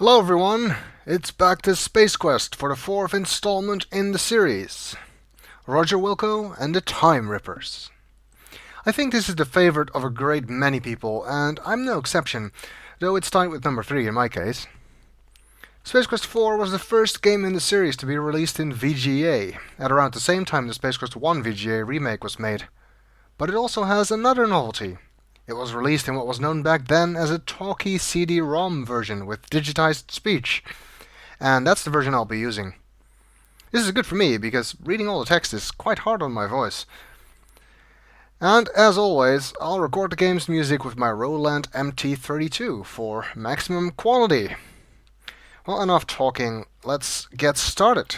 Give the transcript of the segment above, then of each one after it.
Hello everyone, it's back to Space Quest for the fourth installment in the series. Roger Wilco and the Time Rippers. I think this is the favorite of a great many people, and I'm no exception, though it's tied with number 3 in my case. Space Quest 4 was the first game in the series to be released in VGA, at around the same time the Space Quest 1 VGA remake was made. But it also has another novelty. It was released in what was known back then as a talkie CD-ROM version with digitized speech, and that's the version I'll be using. This is good for me, because reading all the text is quite hard on my voice. And as always, I'll record the game's music with my Roland MT-32 for maximum quality. Well, enough talking, let's get started.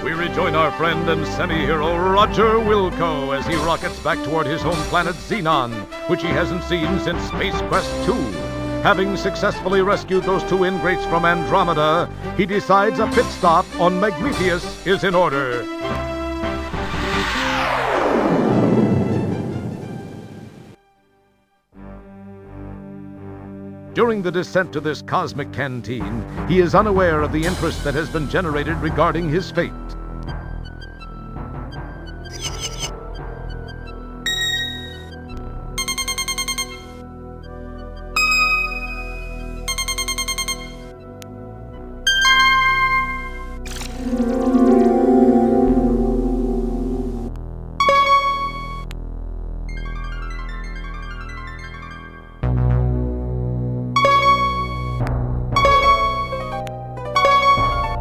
We rejoin our friend and semi-hero Roger Wilco as he rockets back toward his home planet Xenon, which he hasn't seen since Space Quest 2. Having successfully rescued those two ingrates from Andromeda, he decides a pit stop on Magnetheus is in order. During the descent to this cosmic canteen, he is unaware of the interest that has been generated regarding his fate.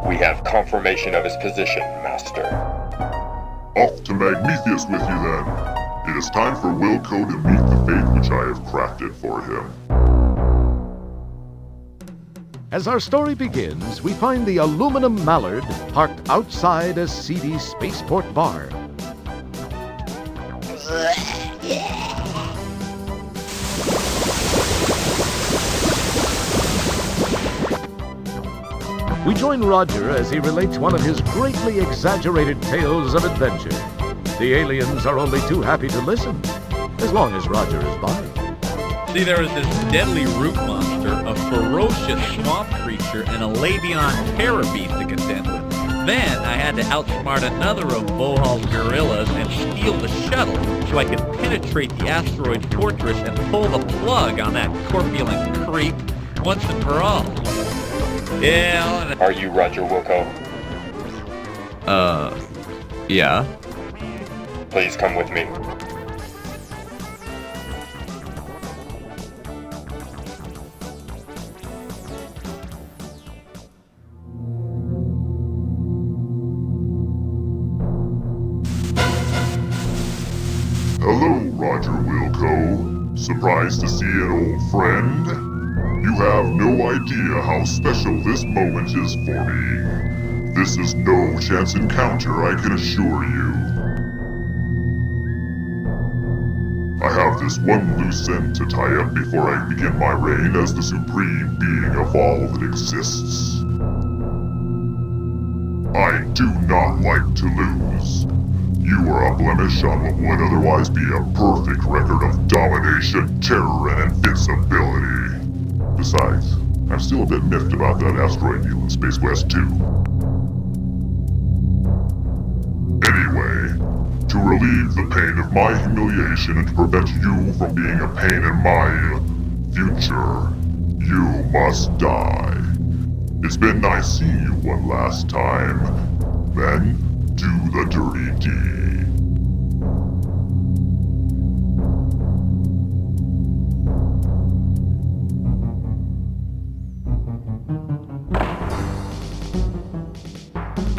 We have confirmation of his position, Master. Off to Magnetheus with you then. It is time for Wilco to meet the fate which I have crafted for him. As our story begins, we find the aluminum mallard parked outside a seedy spaceport bar. We join Roger as he relates one of his greatly exaggerated tales of adventure. The aliens are only too happy to listen, as long as Roger is by. See, there was this deadly root monster, a ferocious swamp creature, and a Avian terror beast to contend with. Then I had to outsmart another of Vohaul's gorillas and steal the shuttle so I could penetrate the asteroid fortress and pull the plug on that corpulent creep once and for all. Yeah. Are you Roger Wilco? Yeah. Please come with me. Hello, Roger Wilco. Surprised to see an old friend? You have no idea how special this moment is for me. This is no chance encounter, I can assure you. I have this one loose end to tie up before I begin my reign as the supreme being of all that exists. I do not like to lose. You are a blemish on what would otherwise be a perfect record of domination, terror, and invincibility. Besides, I'm still a bit miffed about that asteroid deal in Space Quest 2. Anyway, to relieve the pain of my humiliation and to prevent you from being a pain in my future, you must die. It's been nice seeing you one last time. Then, do the dirty deed.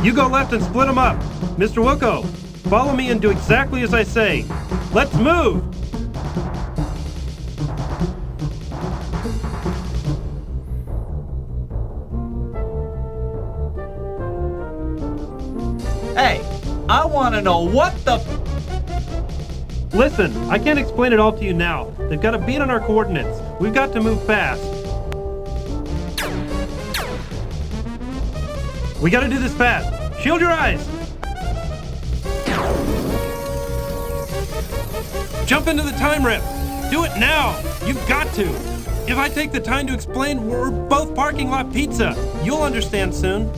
You go left and split them up. Mr. Wilco, follow me and do exactly as I say. Let's move! Hey, I want to know what the... Listen, I can't explain it all to you now. They've got a beat on our coordinates. We've got to move fast. We gotta do this fast. Shield your eyes! Jump into the time rip! Do it now! You've got to! If I take the time to explain, we're both parking lot pizza. You'll understand soon.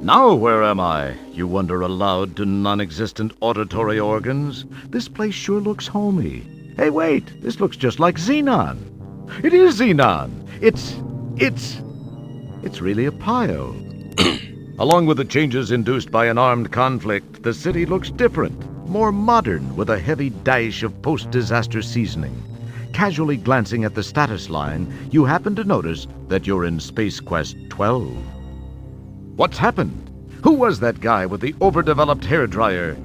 Now where am I? You wonder aloud to non-existent auditory organs. This place sure looks homey. Hey, wait! This looks just like Xenon. It is Xenon! It's really a pile. Along with the changes induced by an armed conflict, the city looks different, more modern, with a heavy dash of post-disaster seasoning. Casually glancing at the status line, you happen to notice that you're in Space Quest 12. What's happened? Who was that guy with the overdeveloped hairdryer?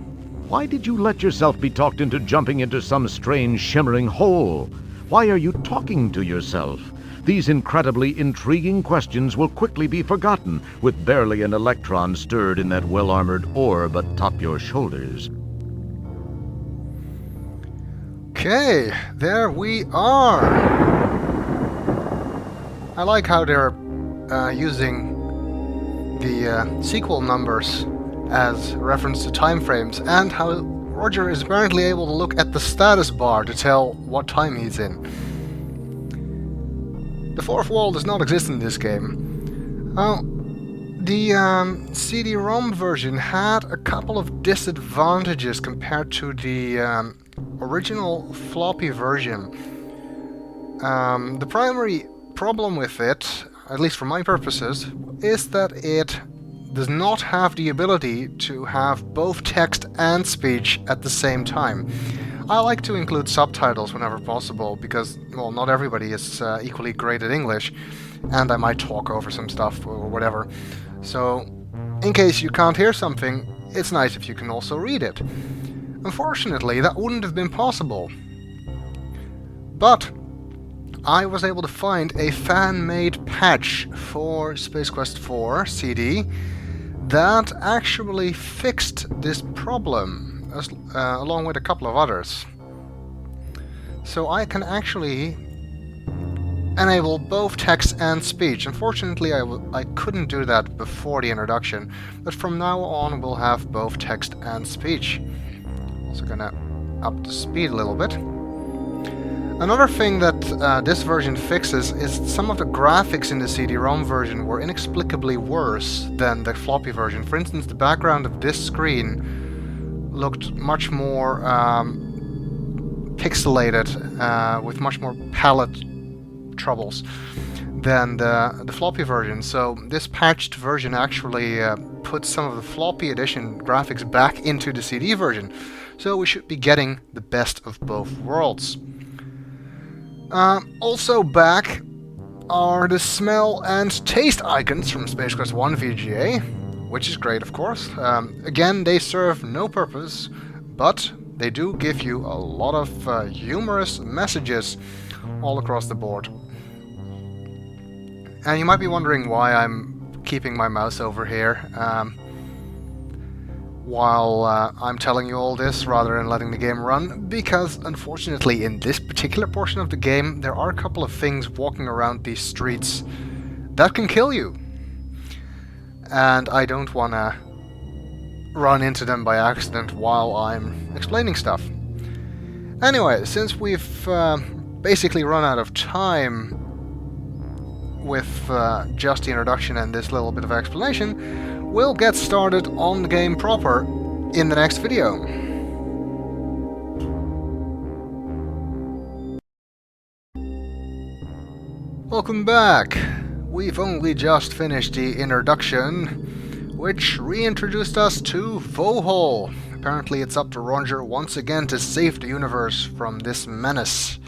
Why did you let yourself be talked into jumping into some strange shimmering hole? Why are you talking to yourself? These incredibly intriguing questions will quickly be forgotten with barely an electron stirred in that well-armored orb atop your shoulders. Okay, there we are. I like how they're using the sequel numbers as reference to time frames, and how Roger is apparently able to look at the status bar to tell what time he's in. The fourth wall does not exist in this game. The CD-ROM version had a couple of disadvantages compared to the original floppy version. The primary problem with it, at least for my purposes, is that it does not have the ability to have both text and speech at the same time. I like to include subtitles whenever possible because, well, not everybody is equally great at English, and I might talk over some stuff or whatever. So, in case you can't hear something, it's nice if you can also read it. Unfortunately, that wouldn't have been possible. But I was able to find a fan-made patch for Space Quest 4 CD that actually fixed this problem, along with a couple of others. So I can actually enable both text and speech. Unfortunately, I couldn't do that before the introduction, but from now on we'll have both text and speech. Also gonna up the speed a little bit. Another thing that this version fixes is some of the graphics in the CD-ROM version were inexplicably worse than the floppy version. For instance, the background of this screen looked much more pixelated, with much more palette troubles than the floppy version. So this patched version actually puts some of the floppy edition graphics back into the CD version. So we should be getting the best of both worlds. Also back are the smell and taste icons from Space Quest 1 VGA, which is great, of course. Again, they serve no purpose, but they do give you a lot of humorous messages all across the board. And you might be wondering why I'm keeping my mouse over here while I'm telling you all this rather than letting the game run, because unfortunately in this particular portion of the game there are a couple of things walking around these streets that can kill you. And I don't want to run into them by accident while I'm explaining stuff. Anyway, since we've basically run out of time with just the introduction and this little bit of explanation, we'll get started on the game proper in the next video. Welcome back! We've only just finished the introduction, which reintroduced us to Vohaul. Apparently it's up to Roger once again to save the universe from this menace.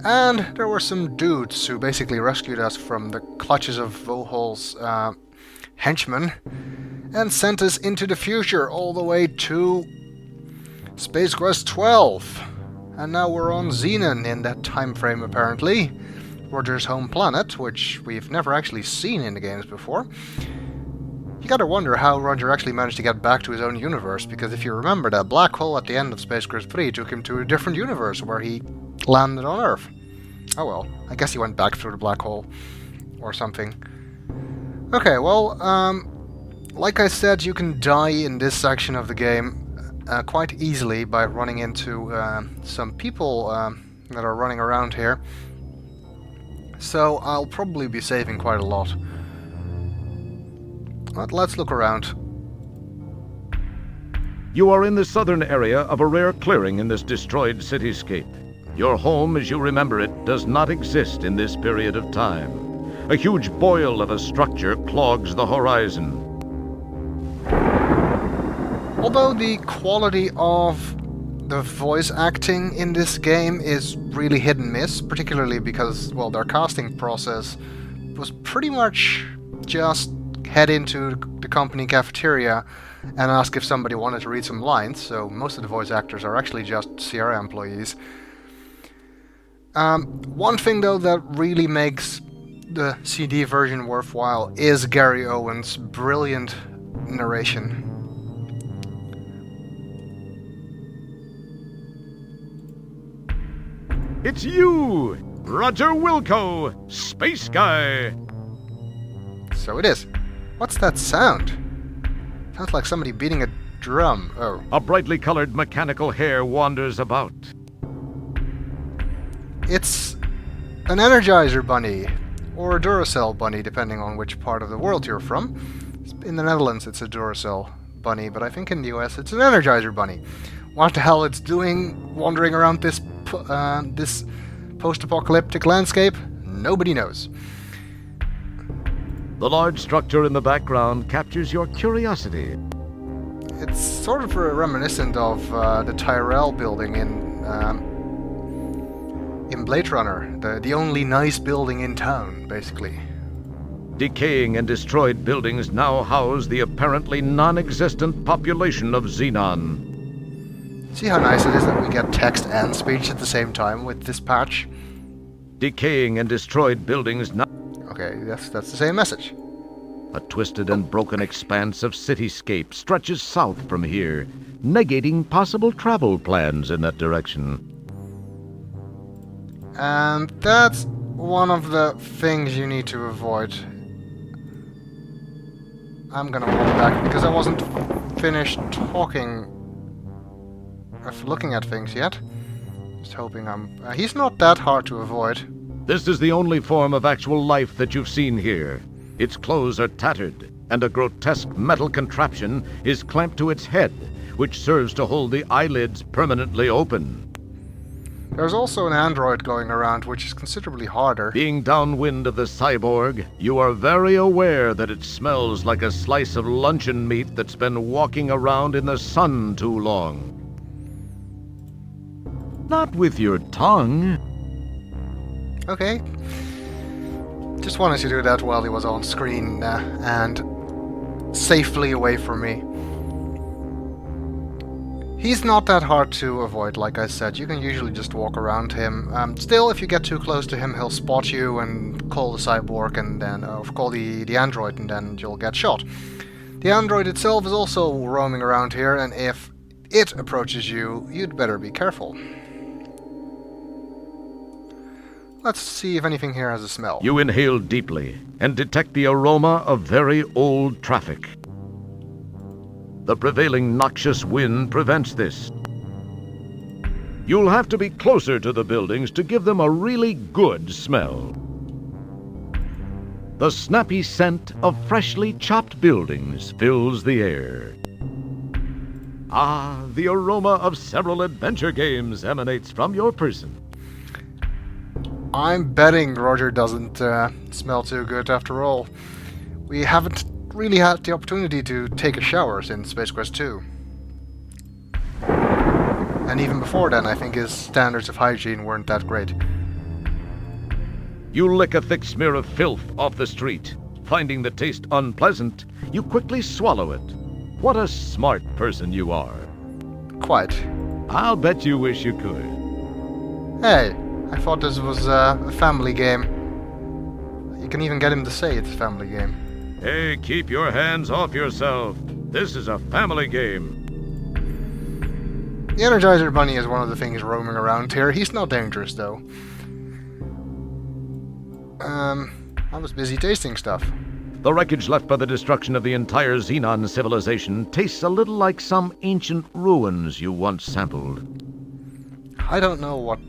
And there were some dudes who basically rescued us from the clutches of Vohaul's henchmen and sent us into the future all the way to Space Quest 12. And now we're on Xenon in that time frame, apparently. Roger's home planet, which we've never actually seen in the games before. You gotta wonder how Roger actually managed to get back to his own universe, because if you remember, that black hole at the end of Space Quest 3 took him to a different universe where he landed on Earth. Oh well, I guess he went back through the black hole or something. Okay, well, like I said, you can die in this section of the game quite easily by running into some people that are running around here. So I'll probably be saving quite a lot. But let's look around. You are in the southern area of a rare clearing in this destroyed cityscape. Your home, as you remember it, does not exist in this period of time. A huge boil of a structure clogs the horizon. Although the quality of the voice acting in this game is really hit and miss, particularly because, well, their casting process was pretty much just head into the company cafeteria and ask if somebody wanted to read some lines, so most of the voice actors are actually just Sierra employees. One thing, though, that really makes the CD version worthwhile is Gary Owen's brilliant narration. It's you, Roger Wilco, Space Guy. So it is. What's that sound? Sounds like somebody beating a drum. Oh. A brightly colored mechanical hair wanders about. It's an Energizer bunny, or a Duracell bunny, depending on which part of the world you're from. In the Netherlands it's a Duracell bunny, but I think in the US it's an Energizer bunny. What the hell it's doing wandering around this post-apocalyptic landscape? Nobody knows. The large structure in the background captures your curiosity. It's sort of reminiscent of the Tyrell building in Blade Runner, the only nice building in town, basically. Decaying and destroyed buildings now house the apparently non-existent population of Xenon. See how nice it is that we get text and speech at the same time with this patch? Decaying and destroyed buildings now... Okay, that's the same message. A twisted and broken expanse of cityscape stretches south from here, negating possible travel plans in that direction. And that's one of the things you need to avoid. I'm gonna hold back because I wasn't finished looking at things yet. Just hoping he's not that hard to avoid. This is the only form of actual life that you've seen here. Its clothes are tattered, and a grotesque metal contraption is clamped to its head, which serves to hold the eyelids permanently open. There's also an android going around, which is considerably harder. Being downwind of the cyborg, you are very aware that it smells like a slice of luncheon meat that's been walking around in the sun too long. Not with your tongue. Okay. Just wanted to do that while he was on screen and safely away from me. He's not that hard to avoid, like I said. You can usually just walk around him. Still, if you get too close to him, he'll spot you and call the cyborg and then call the android, and then you'll get shot. The android itself is also roaming around here, and if it approaches you, you'd better be careful. Let's see if anything here has a smell. You inhale deeply and detect the aroma of very old traffic. The prevailing noxious wind prevents this. You'll have to be closer to the buildings to give them a really good smell. The snappy scent of freshly chopped buildings fills the air. Ah, the aroma of several adventure games emanates from your person. I'm betting Roger doesn't smell too good after all. We haven't really had the opportunity to take a shower since Space Quest 2. And even before then, I think his standards of hygiene weren't that great. You lick a thick smear of filth off the street. Finding the taste unpleasant, you quickly swallow it. What a smart person you are. Quite. I'll bet you wish you could. Hey, I thought this was a family game. You can even get him to say it's a family game. Hey, keep your hands off yourself. This is a family game. The Energizer Bunny is one of the things roaming around here. He's not dangerous, though. I was busy tasting stuff. The wreckage left by the destruction of the entire Xenon civilization tastes a little like some ancient ruins you once sampled. I don't know what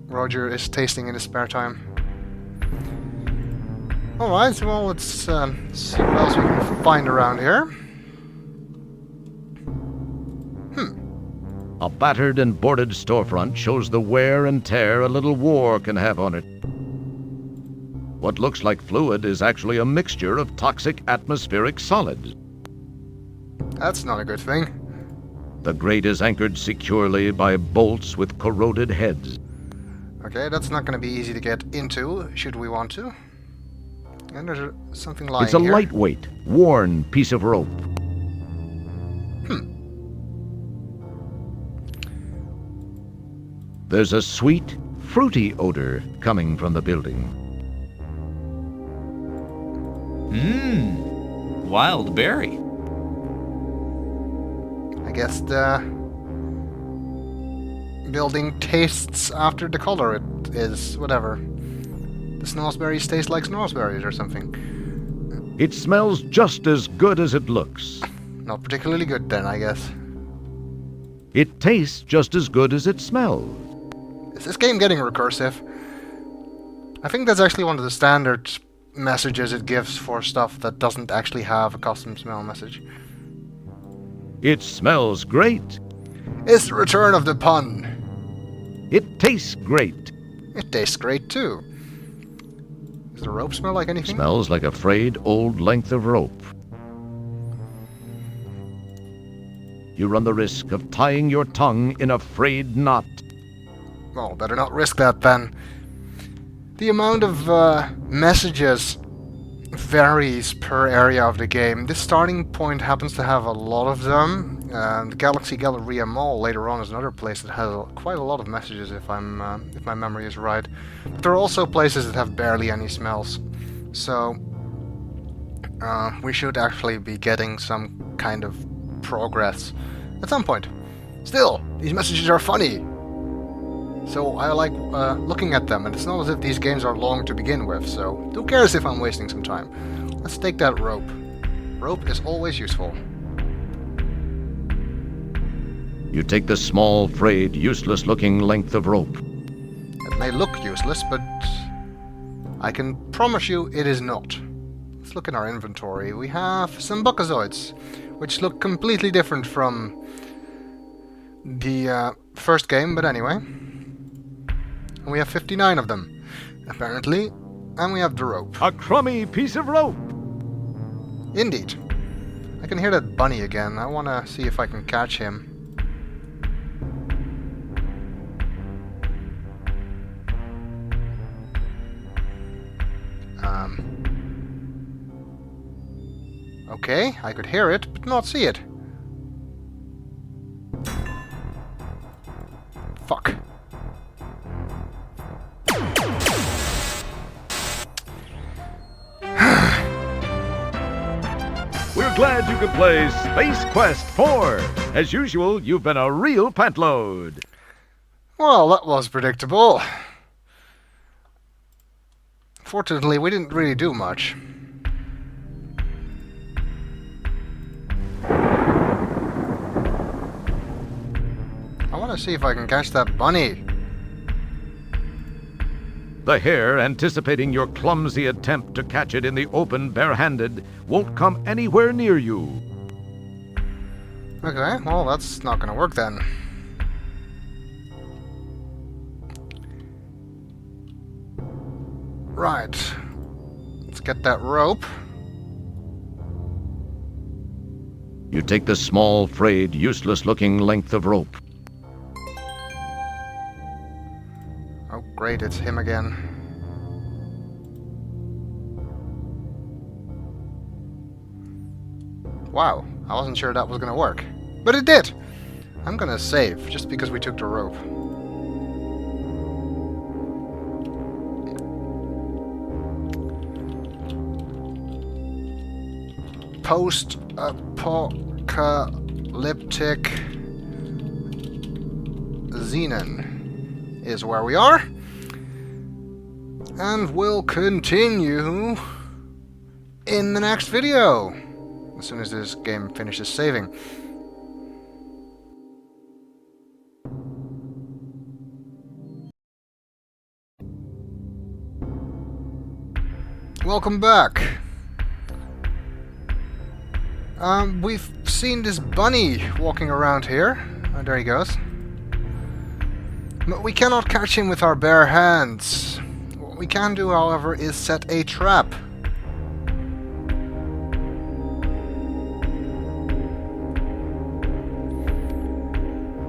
Roger is tasting in his spare time. Alright, well, let's see what else we can find around here. A battered and boarded storefront shows the wear and tear a little war can have on it. What looks like fluid is actually a mixture of toxic atmospheric solids. That's not a good thing. The grate is anchored securely by bolts with corroded heads. Okay, that's not going to be easy to get into, should we want to. And there's something lying It's a here. lightweight, worn piece of rope. There's a sweet, fruity odor coming from the building. Wild berry. I guess the building tastes after the color it is, whatever. The snowsberries taste like snowsberries or something. It smells just as good as it looks. Not particularly good then, I guess. It tastes just as good as it smells. Is this game getting recursive? I think that's actually one of the standard messages it gives for stuff that doesn't actually have a custom smell message. It smells great. It's the return of the pun. It tastes great. It tastes great too. Does the rope smell like anything? Smells like a frayed old length of rope. You run the risk of tying your tongue in a frayed knot. Well, better not risk that then. The amount of messages varies per area of the game. This starting point happens to have a lot of them. The Galleria Mall later on is another place that has quite a lot of messages, if my memory is right. But there are also places that have barely any smells. So we should actually be getting some kind of progress at some point. Still, these messages are funny. So I like looking at them, and it's not as if these games are long to begin with, so who cares if I'm wasting some time. Let's take that rope. Rope is always useful. You take the small, frayed, useless-looking length of rope. It may look useless, but I can promise you it is not. Let's look in our inventory. We have some buckazoids, which look completely different from the first game, but anyway. And we have 59 of them, apparently, and we have the rope. A crummy piece of rope. Indeed. I can hear that bunny again. I want to see if I can catch him. Okay, I could hear it, but not see it. Fuck. We're glad you could play Space Quest 4. As usual, you've been a real pantload. Well, that was predictable. Fortunately, we didn't really do much. I want to see if I can catch that bunny. The hare, anticipating your clumsy attempt to catch it in the open barehanded, won't come anywhere near you. Okay, well, that's not gonna work then. Right. Let's get that rope. You take the small, frayed, useless-looking length of rope. Oh, great, it's him again. Wow, I wasn't sure that was gonna work. But it did! I'm gonna save, just because we took the rope. Post-apocalyptic Xenon is where we are. And we'll continue in the next video, as soon as this game finishes saving. Welcome back. We've seen this bunny walking around here. Oh, there he goes. But we cannot catch him with our bare hands. What we can do, however, is set a trap.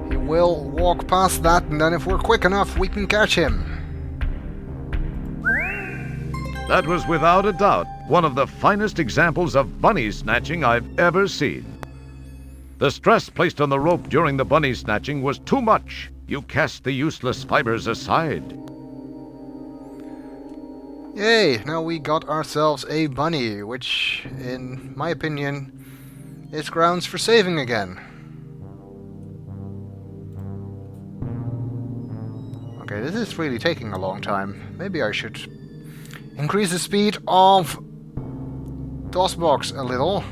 He will walk past that, and then if we're quick enough, we can catch him. That was without a doubt one of the finest examples of bunny snatching I've ever seen. The stress placed on the rope during the bunny snatching was too much. You cast the useless fibers aside. Yay, now we got ourselves a bunny, which, in my opinion, is grounds for saving again. Okay, this is really taking a long time. Maybe I should increase the speed of DOSBox a little.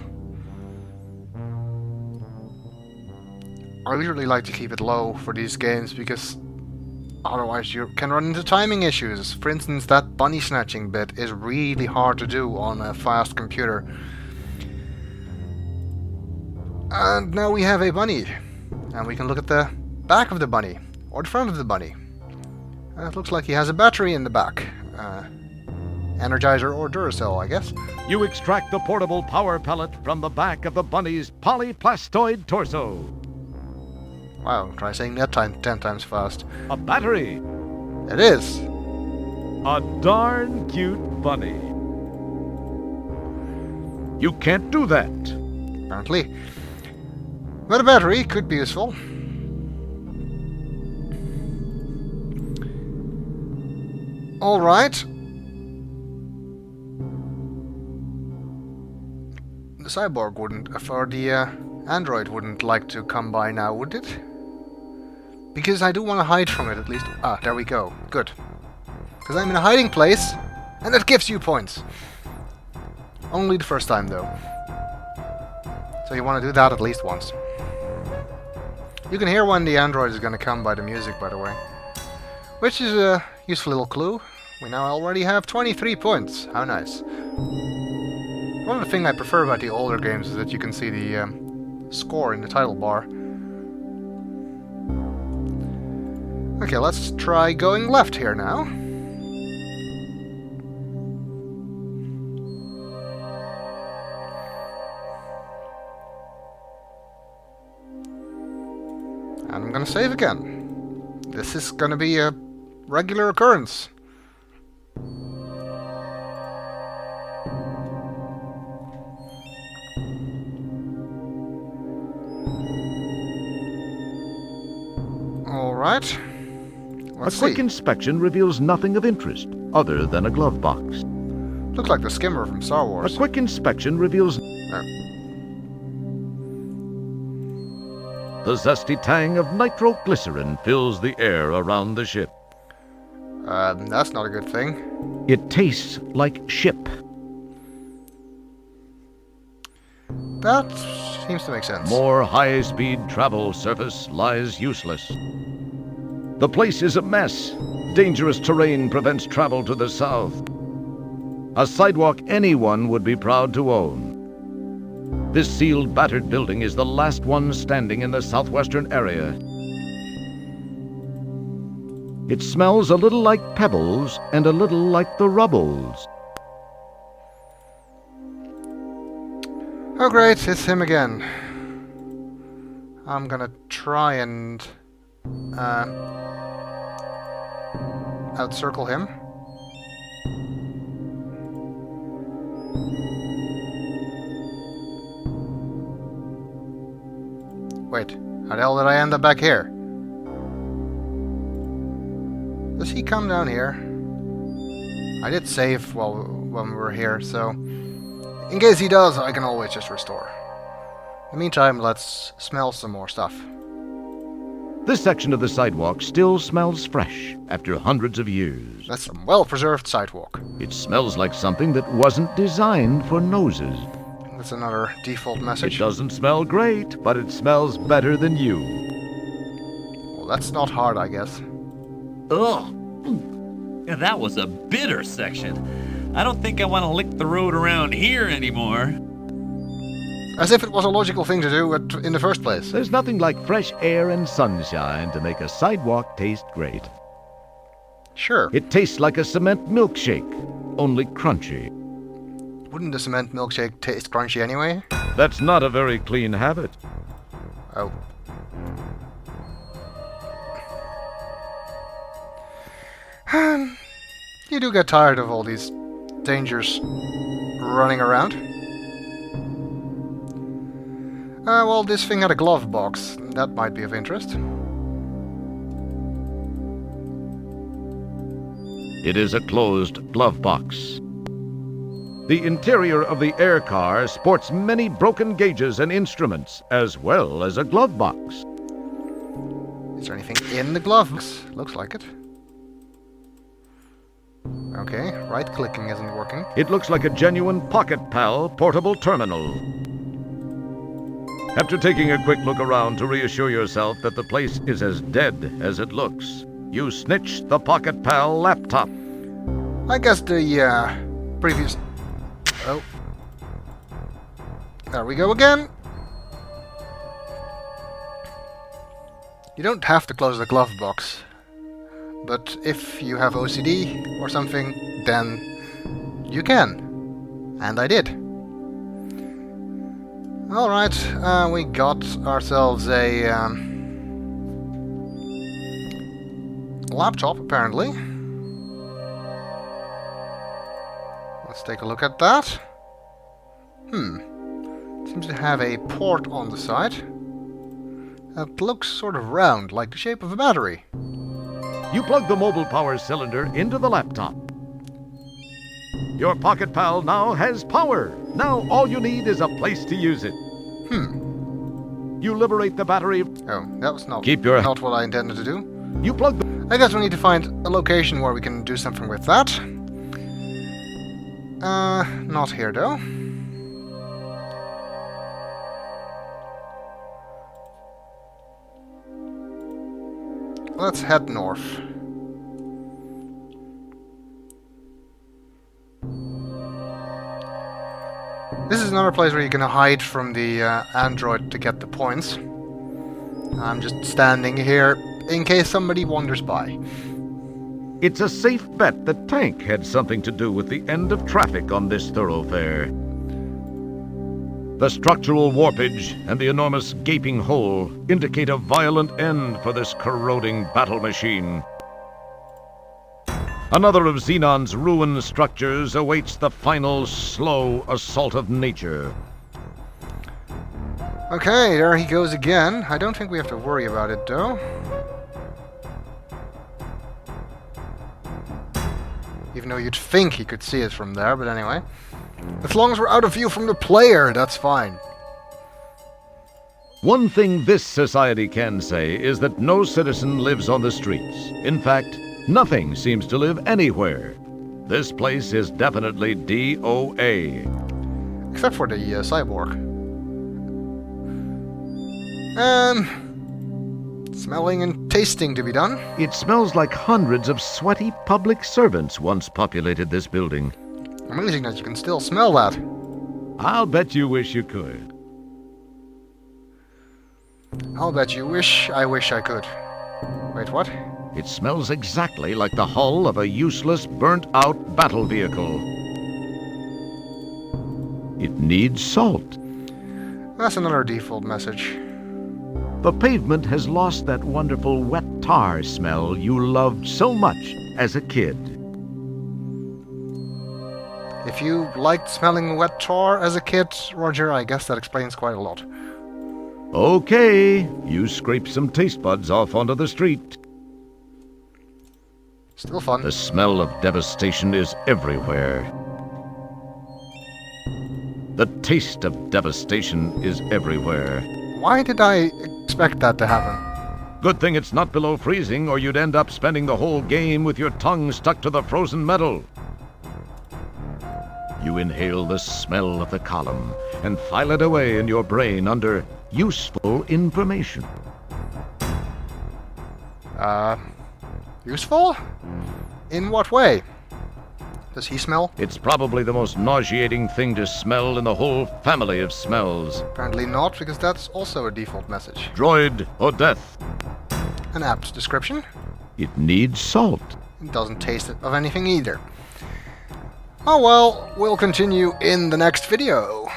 I usually like to keep it low for these games because otherwise you can run into timing issues. For instance, that bunny snatching bit is really hard to do on a fast computer. And now we have a bunny. And we can look at the back of the bunny, or the front of the bunny. And it looks like he has a battery in the back. Energizer or Duracell, I guess. You extract the portable power pellet from the back of the bunny's polyplastoid torso. Wow, try saying that 10 times fast. A battery. It is. A darn cute bunny. You can't do that. Apparently. But a battery could be useful. Alright. The cyborg wouldn't, or the android wouldn't like to come by now, would it? Because I do want to hide from it at least. Ah, there we go. Good. Because I'm in a hiding place, and that gives you points. Only the first time, though. So you want to do that at least once. You can hear when the android is going to come by the music, by the way. Which is a useful little clue. We now already have 23 points. How nice. One of the things I prefer about the older games is that you can see the score in the title bar. Okay, let's try going left here now. And I'm gonna save again. This is gonna be a regular occurrence. Alright. A quick inspection reveals nothing of interest other than a glove box. Looks like the skimmer from Star A Wars. quick inspection reveals the zesty tang of nitroglycerin fills the air around the ship. That's not a good thing. It tastes like ship. That seems to make sense. More high-speed travel surface lies useless. The place is a mess. Dangerous terrain prevents travel to the south. A sidewalk anyone would be proud to own. This sealed, battered building is the last one standing in the southwestern area. It smells a little like pebbles and a little like the rubbles. Oh great, it's him again. I'm gonna try and outcircle him. Wait, how the hell did I end up back here? Does he come down here? I did save when we were here, so in case he does, I can always just restore. In the meantime, let's smell some more stuff. This section of the sidewalk still smells fresh after hundreds of years. That's some well-preserved sidewalk. It smells like something that wasn't designed for noses. That's another default message. It doesn't smell great, but it smells better than you. Well, that's not hard, I guess. Ugh. Yeah, that was a bitter section. I don't think I want to lick the road around here anymore. As if it was a logical thing to do in the first place. There's nothing like fresh air and sunshine to make a sidewalk taste great. Sure. It tastes like a cement milkshake, only crunchy. Wouldn't the cement milkshake taste crunchy anyway? That's not a very clean habit. Oh. You do get tired of all these dangers running around. Well, this thing had a glove box. That might be of interest. It is a closed glove box. The interior of the air car sports many broken gauges and instruments, as well as a glove box. Is there anything in the glove box? Looks like it. Okay, right-clicking isn't working. It looks like a genuine Pocket Pal portable terminal. After taking a quick look around to reassure yourself that the place is as dead as it looks, you snitch the Pocket Pal laptop. I guess the previous... Oh. There we go again. You don't have to close the glove box. But if you have OCD or something, then you can. And I did. Alright, we got ourselves a laptop, apparently. Let's take a look at that. Seems to have a port on the side. That looks sort of round, like the shape of a battery. You plug the mobile power cylinder into the laptop. Your Pocket Pal now has power. Now all you need is a place to use it. You liberate the battery. Oh, that was not what I intended to do. You plug the... I guess we need to find a location where we can do something with that. Not here though. Let's head north. This is another place where you can hide from the android to get the points. I'm just standing here in case somebody wanders by. It's a safe bet the tank had something to do with the end of traffic on this thoroughfare. The structural warpage and the enormous gaping hole indicate a violent end for this corroding battle machine. Another of Xenon's ruined structures awaits the final slow assault of nature. Okay, there he goes again. I don't think we have to worry about it, though. Even though you'd think he could see it from there, but anyway. As long as we're out of view from the player, that's fine. One thing this society can say is that no citizen lives on the streets. In fact, nothing seems to live anywhere. This place is definitely DOA. Except for the cyborg. Smelling and tasting to be done. It smells like hundreds of sweaty public servants once populated this building. Amazing that you can still smell that. I'll bet you wish you could. I'll bet you wish I could. Wait, what? It smells exactly like the hull of a useless, burnt-out battle vehicle. It needs salt. That's another default message. The pavement has lost that wonderful wet tar smell you loved so much as a kid. If you liked smelling wet tar as a kid, Roger, I guess that explains quite a lot. Okay, you scrape some taste buds off onto the street. Still fun. The smell of devastation is everywhere. The taste of devastation is everywhere. Why did I expect that to happen? Good thing it's not below freezing, or you'd end up spending the whole game with your tongue stuck to the frozen metal. You inhale the smell of the column and file it away in your brain under useful information. Useful? In what way? Does he smell? It's probably the most nauseating thing to smell in the whole family of smells. Apparently not, because that's also a default message. Droid or death. An app's description? It needs salt. It doesn't taste of anything either. Oh well, we'll continue in the next video.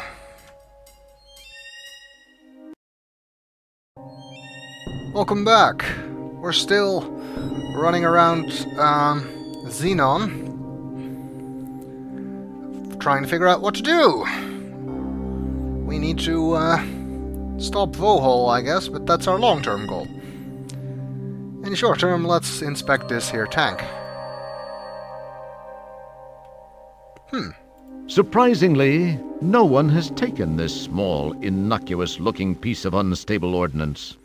Welcome back. We're still running around Xenon, trying to figure out what to do. We need to stop Vohaul, I guess, but that's our long-term goal. In the short term, let's inspect this here tank. Surprisingly, no one has taken this small, innocuous-looking piece of unstable ordnance.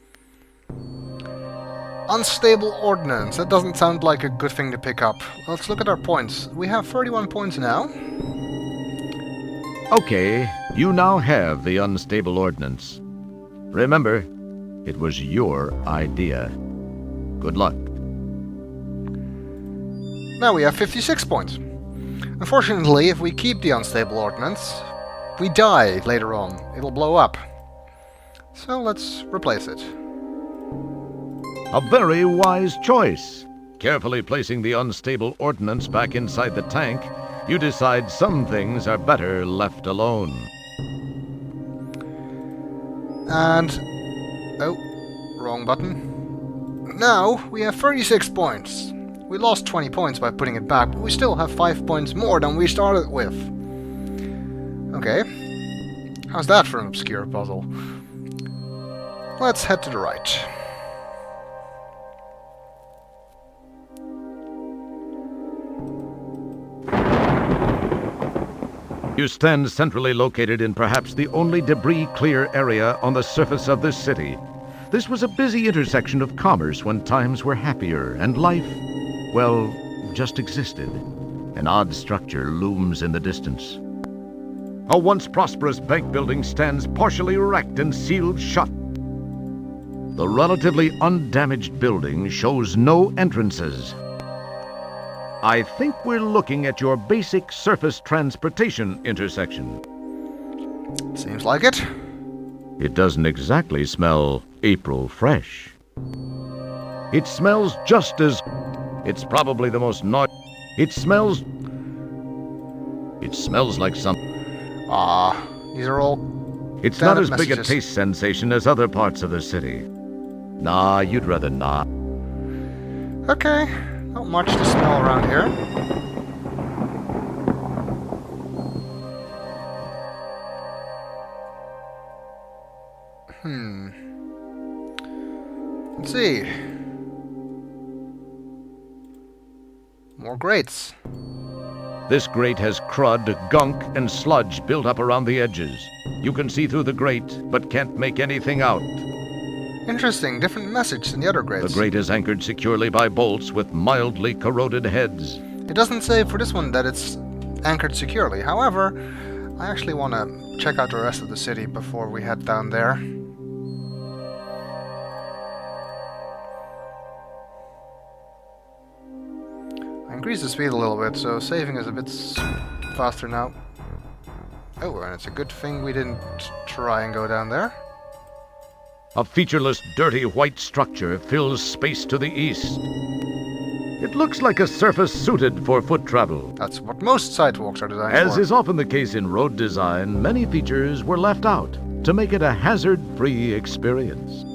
Unstable ordnance. That doesn't sound like a good thing to pick up. Let's look at our points. We have 31 points now. Okay, you now have the unstable ordnance. Remember, it was your idea. Good luck. Now we have 56 points. Unfortunately, if we keep the unstable ordnance, we die later on. It'll blow up. So let's replace it. A very wise choice. Carefully placing the unstable ordnance back inside the tank, you decide some things are better left alone. And... oh, wrong button. Now we have 36 points. We lost 20 points by putting it back, but we still have 5 points more than we started with. Okay. How's that for an obscure puzzle? Let's head to the right. You stand centrally located in perhaps the only debris-clear area on the surface of this city. This was a busy intersection of commerce when times were happier, and life, well, just existed. An odd structure looms in the distance. A once prosperous bank building stands partially wrecked and sealed shut. The relatively undamaged building shows no entrances. I think we're looking at your basic surface transportation intersection. Seems like it. It doesn't exactly smell April fresh. It smells just as... It's probably the most It smells like some... These are all... It's not as messages. big a taste sensation as other parts of the city. Nah, you'd rather not. Okay, not much to smell around here. Let's see. More grates. This grate has crud, gunk, and sludge built up around the edges. You can see through the grate, but can't make anything out. Interesting, different message than the other grates. The grate is anchored securely by bolts with mildly corroded heads. It doesn't say for this one that it's anchored securely. However, I actually want to check out the rest of the city before we head down there. I increased the speed a little bit, so saving is a bit faster now. Oh, and it's a good thing we didn't try and go down there. A featureless, dirty white structure fills space to the east. It looks like a surface suited for foot travel. That's what most sidewalks are designed As for. is often the case in road design, many features were left out to make it a hazard-free experience.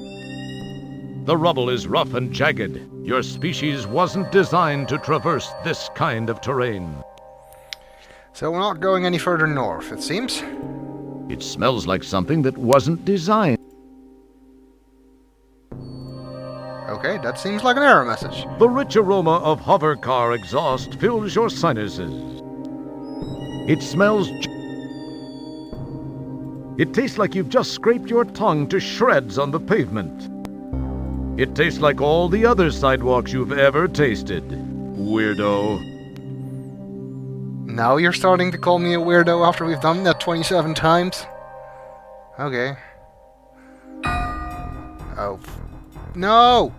The rubble is rough and jagged. Your species wasn't designed to traverse this kind of terrain. So we're not going any further north, it seems. It smells like something that wasn't designed. Okay, that seems like an error message. The rich aroma of hover car exhaust fills your sinuses. It smells... It tastes like you've just scraped your tongue to shreds on the pavement. It tastes like all the other sidewalks you've ever tasted. Weirdo. Now you're starting to call me a weirdo after we've done that 27 times? Okay. Oh. No!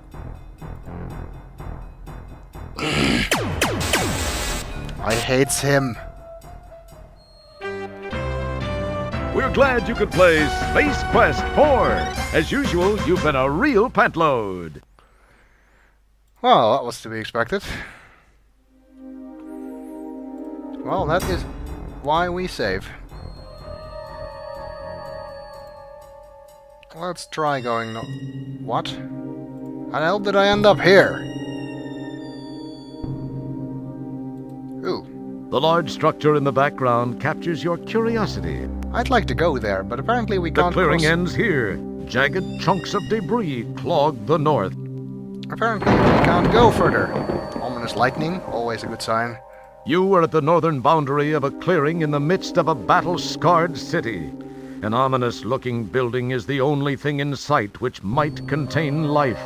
I hates him. We're glad you could play Space Quest 4. As usual, you've been a real pantload. Well, that was to be expected. Well, that is why we save. Let's try going no... What? How the hell did I end up here? Ooh. The large structure in the background captures your curiosity. I'd like to go there, but apparently we The can't clearing cross... ends here. Jagged chunks of debris clog the north. Apparently we can't go further. Ominous lightning, always a good sign. You are at the northern boundary of a clearing in the midst of a battle-scarred city. An ominous-looking building is the only thing in sight which might contain life.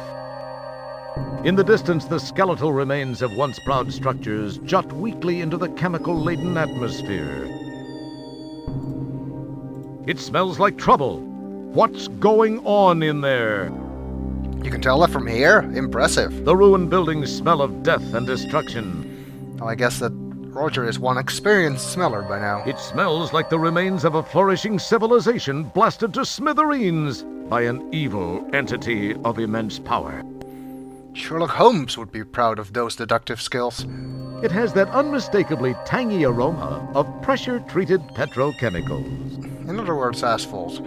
In the distance, the skeletal remains of once proud structures jut weakly into the chemical-laden atmosphere. It smells like trouble. What's going on in there? You can tell that from here? Impressive. The ruined buildings smell of death and destruction. Well, I guess that Roger is one experienced smeller by now. It smells like the remains of a flourishing civilization blasted to smithereens by an evil entity of immense power. Sherlock Holmes would be proud of those deductive skills. It has that unmistakably tangy aroma of pressure-treated petrochemicals. In other words, asphalt.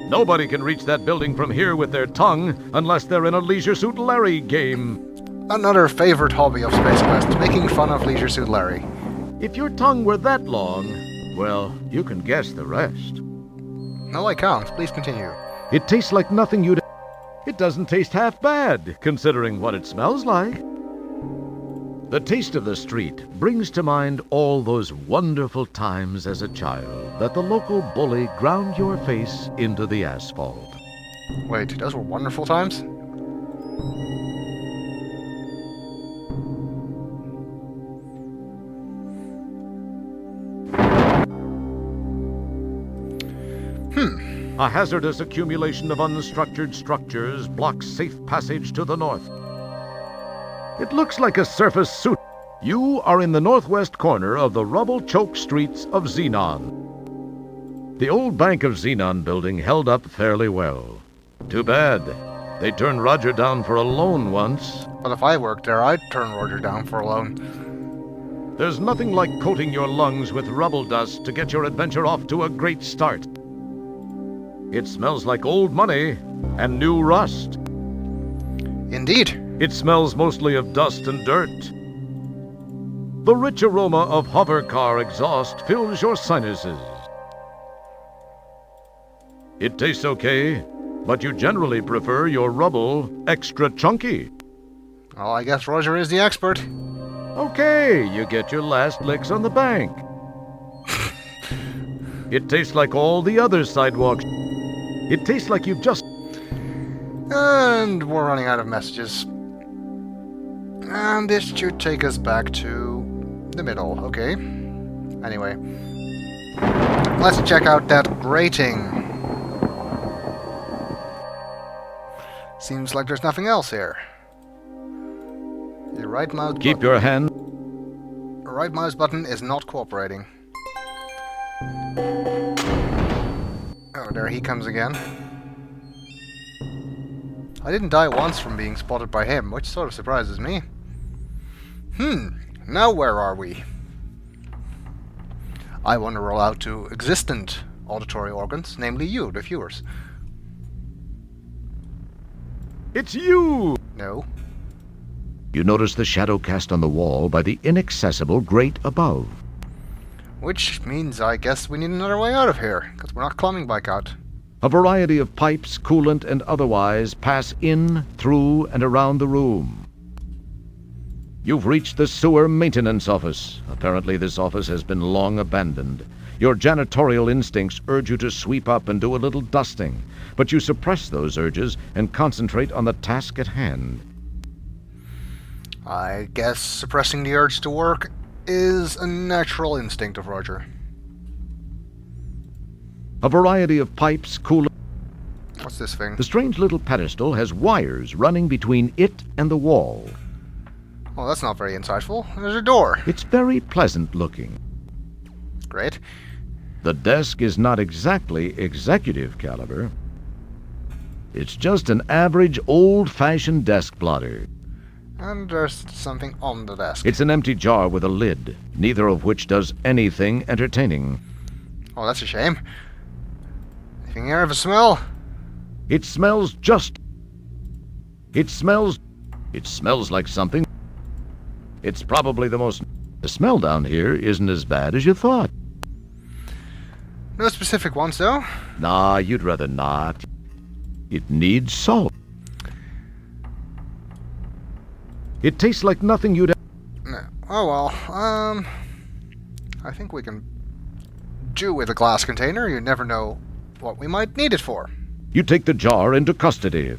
Nobody can reach that building from here with their tongue unless they're in a Leisure Suit Larry game. Another favorite hobby of Space Quest, making fun of Leisure Suit Larry. If your tongue were that long, well, you can guess the rest. No, I can't. Please continue. It tastes like nothing you'd... It doesn't taste half bad, considering what it smells like. The taste of the street brings to mind all those wonderful times as a child that the local bully ground your face into the asphalt. Wait, those were wonderful times? A hazardous accumulation of unstructured structures blocks safe passage to the north. It looks like a surface suit. You are in the northwest corner of the rubble-choked streets of Xenon. The old Bank of Xenon building held up fairly well. Too bad. They turned Roger down for a loan once. But if I worked there, I'd turn Roger down for a loan. There's nothing like coating your lungs with rubble dust to get your adventure off to a great start. It smells like old money and new rust. Indeed. It smells mostly of dust and dirt. The rich aroma of hover car exhaust fills your sinuses. It tastes okay, but you generally prefer your rubble extra chunky. Well, I guess Roger is the expert. Okay, you get your last licks on the bank. It tastes like all the other sidewalks. It tastes like you've just... And we're running out of messages. And this should take us back to the middle, okay? Anyway. Let's check out that grating. Seems like there's nothing else here. The right mouse Keep button. your hand... The right mouse button is not cooperating. Oh, there he comes again. I didn't die once from being spotted by him, which sort of surprises me. Now where are we? I want to roll out to existent auditory organs, namely you, the viewers. It's you! No. You notice the shadow cast on the wall by the inaccessible grate above. Which means I guess we need another way out of here, because we're not climbing back out. A variety of pipes, coolant, and otherwise pass in, through, and around the room. You've reached the sewer maintenance office. Apparently this office has been long abandoned. Your janitorial instincts urge you to sweep up and do a little dusting, but you suppress those urges and concentrate on the task at hand. I guess suppressing the urge to work is a natural instinct of Roger. A variety of pipes, coolant... What's this thing? The strange little pedestal has wires running between it and the wall. Well, that's not very insightful. There's a door. It's very pleasant looking. Great. The desk is not exactly executive caliber. It's just an average old-fashioned desk blotter. And there's something on the desk. It's an empty jar with a lid, neither of which does anything entertaining. Oh, that's a shame. Anything here of a smell? It smells just... It smells like something. It's probably the most... The smell down here isn't as bad as you thought. No specific ones, though. Nah, you'd rather not. It needs salt. It tastes like nothing you'd... No. Oh, well. I think we can do with a glass container. You never know what we might need it for. You take the jar into custody.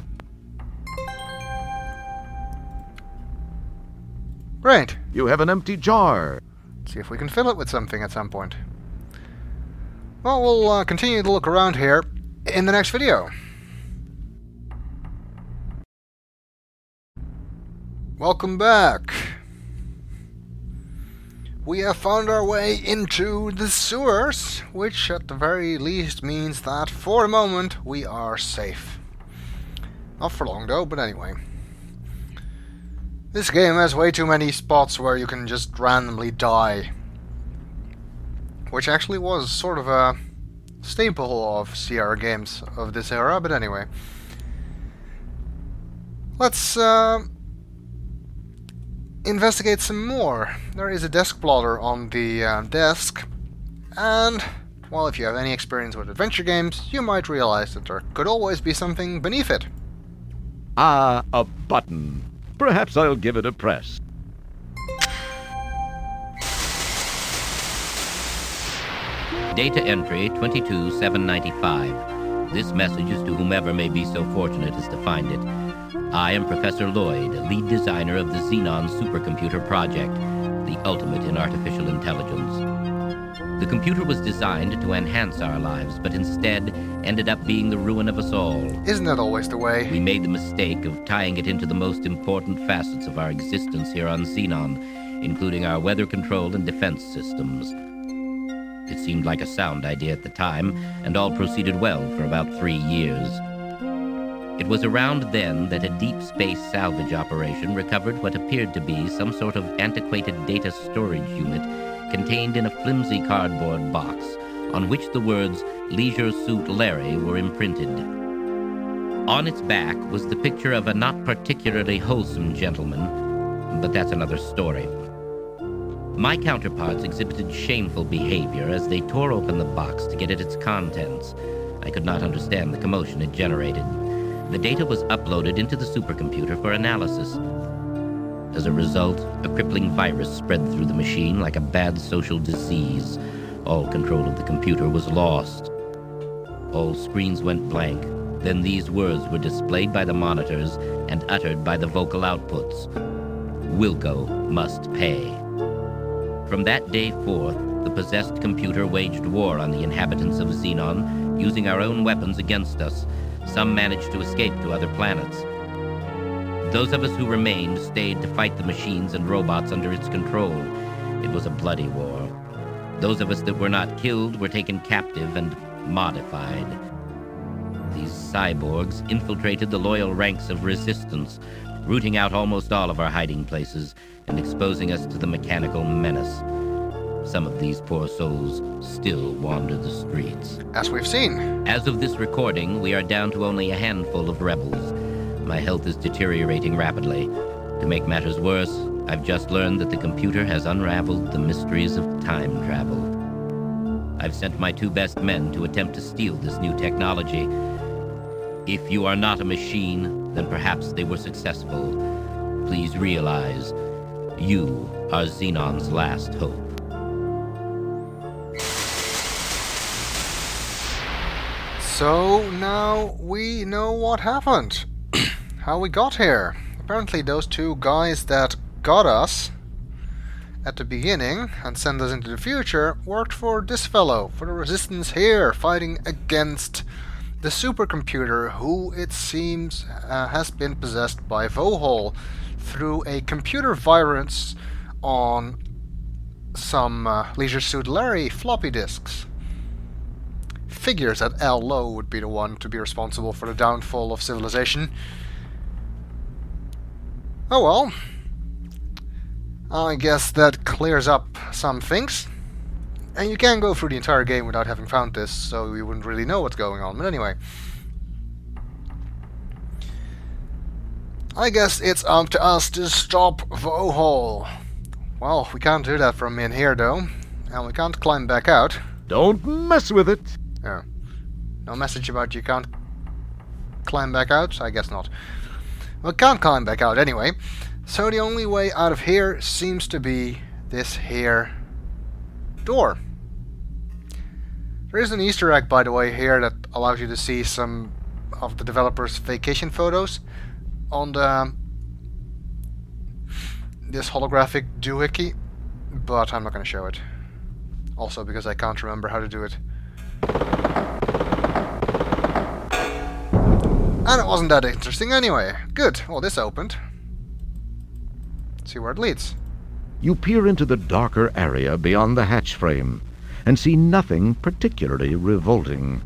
Great. You have an empty jar. See if we can fill it with something at some point. Well, we'll continue to look around here in the next video. Welcome back. We have found our way into the sewers, which at the very least means that for a moment we are safe. Not for long though, but anyway. This game has way too many spots where you can just randomly die. Which actually was sort of a staple of Sierra games of this era, but anyway. Let's investigate some more. There is a desk plotter on the desk, and, well, if you have any experience with adventure games, you might realize that there could always be something beneath it. Ah, a button. Perhaps I'll give it a press. Data entry 22795. This message is to whomever may be so fortunate as to find it. I am Professor Lloyd, lead designer of the Xenon Supercomputer project, the ultimate in artificial intelligence. The computer was designed to enhance our lives, but instead ended up being the ruin of us all. Isn't that always the way? We made the mistake of tying it into the most important facets of our existence here on Xenon, including our weather control and defense systems. It seemed like a sound idea at the time, and all proceeded well for about 3 years. It was around then that a deep space salvage operation recovered what appeared to be some sort of antiquated data storage unit contained in a flimsy cardboard box on which the words Leisure Suit Larry were imprinted. On its back was the picture of a not particularly wholesome gentleman, but that's another story. My counterparts exhibited shameful behavior as they tore open the box to get at its contents. I could not understand the commotion it generated. The data was uploaded into the supercomputer for analysis. As a result, a crippling virus spread through the machine like a bad social disease. All control of the computer was lost. All screens went blank. Then these words were displayed by the monitors and uttered by the vocal outputs. Wilco must pay. From that day forth, the possessed computer waged war on the inhabitants of Xenon, using our own weapons against us. Some managed to escape to other planets. Those of us who remained stayed to fight the machines and robots under its control. It was a bloody war. Those of us that were not killed were taken captive and modified. These cyborgs infiltrated the loyal ranks of resistance, rooting out almost all of our hiding places and exposing us to the mechanical menace. Some of these poor souls still wander the streets. As we've seen. As of this recording, we are down to only a handful of rebels. My health is deteriorating rapidly. To make matters worse, I've just learned that the computer has unraveled the mysteries of time travel. I've sent my 2 best men to attempt to steal this new technology. If you are not a machine, then perhaps they were successful. Please realize, you are Xenon's last hope. So now we know what happened. How we got here. Apparently those 2 guys that got us at the beginning and sent us into the future worked for this fellow, for the resistance here, fighting against the supercomputer, who it seems has been possessed by Vohaul through a computer virus on some Leisure Suit Larry floppy disks. Figures that L. Lowe would be the one to be responsible for the downfall of civilization. Oh well. I guess that clears up some things. And you can go through the entire game without having found this, so you wouldn't really know what's going on. But anyway. I guess it's up to us to stop Vohaul. Well, we can't do that from in here though. And we can't climb back out. Don't mess with it. Oh. No message about you can't climb back out? I guess not. Well, can't climb back out anyway. So the only way out of here seems to be this here door. There is an Easter egg, by the way, here that allows you to see some of the developers' vacation photos on this holographic doohickey, but I'm not going to show it. Also because I can't remember how to do it. And it wasn't that interesting anyway. Good. Well, this opened. See where it leads. You peer into the darker area beyond the hatch frame and see nothing particularly revolting.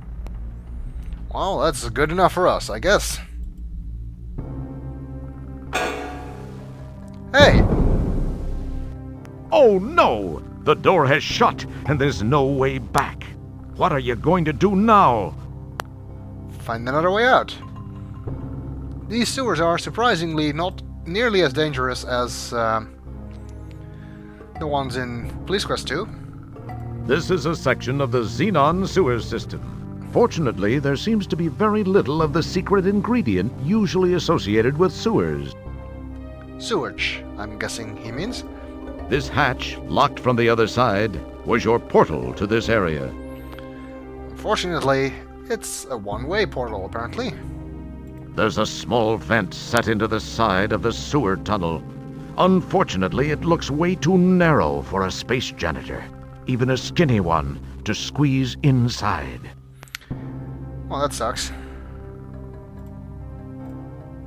Well, that's good enough for us, I guess. Hey! Oh no! The door has shut, and there's no way back. What are you going to do now? Find another way out. These sewers are surprisingly not nearly as dangerous as the ones in Police Quest 2. This is a section of the Xenon sewer system. Fortunately, there seems to be very little of the secret ingredient usually associated with sewers. Sewage, I'm guessing he means. This hatch, locked from the other side, was your portal to this area. Unfortunately, it's a one-way portal, apparently. There's a small vent set into the side of the sewer tunnel. Unfortunately, it looks way too narrow for a space janitor, even a skinny one, to squeeze inside. Well, that sucks.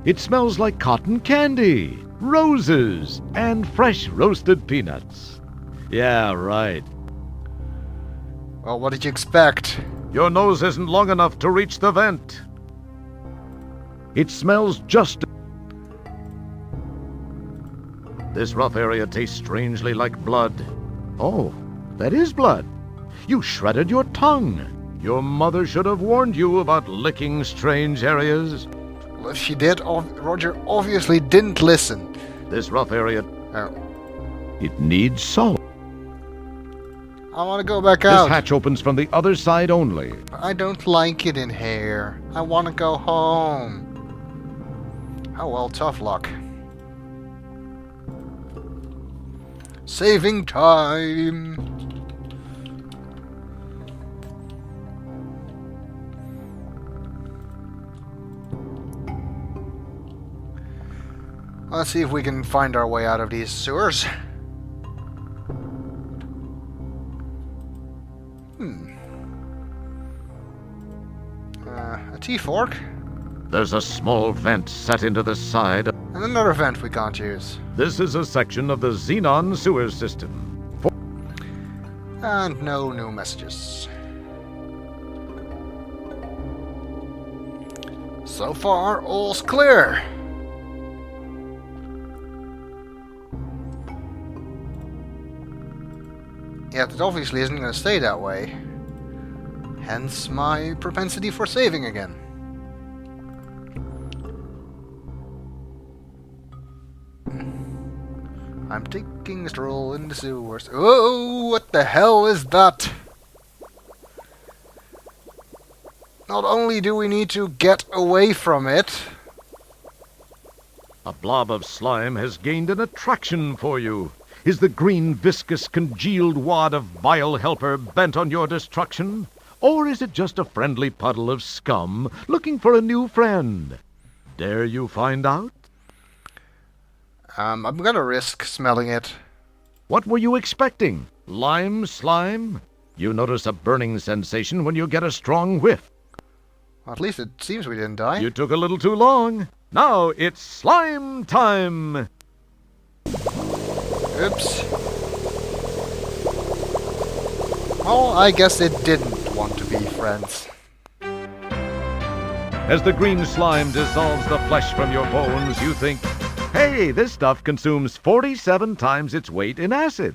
It smells like cotton candy, roses, and fresh roasted peanuts. Yeah, right. Well, what did you expect? Your nose isn't long enough to reach the vent. It smells just... This rough area tastes strangely like blood. Oh, that is blood. You shredded your tongue. Your mother should have warned you about licking strange areas. Well, if she did, Roger obviously didn't listen. This rough area... Oh. It needs salt. I want to go back out. This hatch opens from the other side only. I don't like it in here. I want to go home. Oh well, tough luck. Saving time! Let's see if we can find our way out of these sewers. A T-fork. There's a small vent set into the side. And another vent we can't use. This is a section of the Xenon sewer system. And no new messages. So far, all's clear. Yet it obviously isn't going to stay that way. Hence my propensity for saving again. I'm taking a stroll in the sewers. Oh, what the hell is that? Not only do we need to get away from it... A blob of slime has gained an attraction for you. Is the green, viscous, congealed wad of vile helper bent on your destruction? Or is it just a friendly puddle of scum looking for a new friend? Dare you find out? I'm gonna risk smelling it. What were you expecting? Lime slime? You notice a burning sensation when you get a strong whiff. At least it seems we didn't die. You took a little too long. Now it's slime time! Oops. Well, I guess it didn't want to be friends. As the green slime dissolves the flesh from your bones, you think, hey, this stuff consumes 47 times its weight in acid.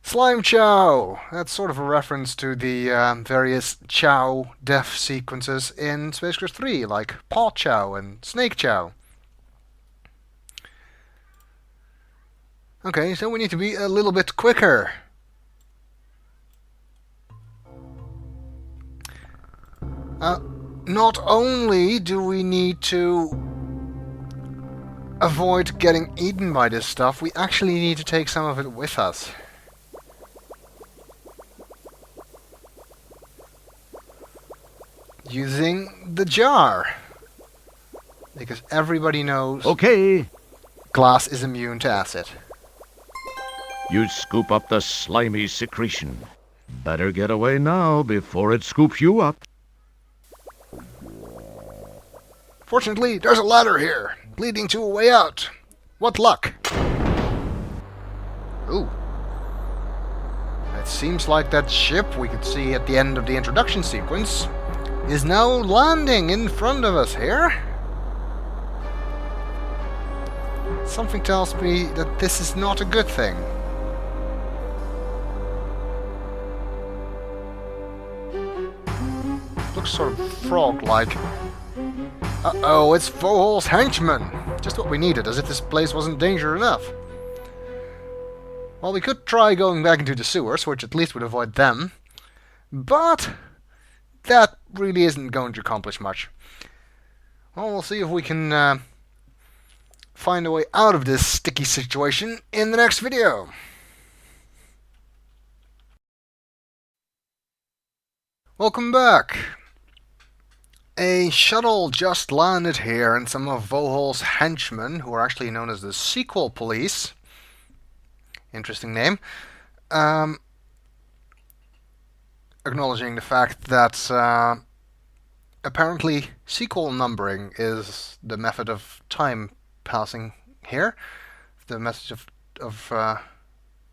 Slime Chow! That's sort of a reference to the various Chow death sequences in Space Quest 3, like Paw Chow and Snake Chow. Okay, so we need to be a little bit quicker. Not only do we need to avoid getting eaten by this stuff, we actually need to take some of it with us. Using the jar. Because everybody knows Okay, glass is immune to acid. You scoop up the slimy secretion. Better get away now before it scoops you up. Fortunately, there's a ladder here, leading to a way out. What luck! Ooh. It seems like that ship we could see at the end of the introduction sequence is now landing in front of us here. Something tells me that this is not a good thing. Looks sort of frog-like. Uh-oh, it's Vohaul's henchmen! Just what we needed, as if this place wasn't danger enough. Well, we could try going back into the sewers, which at least would avoid them. But that really isn't going to accomplish much. Well, we'll see if we can find a way out of this sticky situation in the next video. Welcome back. A shuttle just landed here, and some of Vohaul's henchmen, who are actually known as the Sequel Police, interesting name, acknowledging the fact that apparently sequel numbering is the method of time passing here, the method of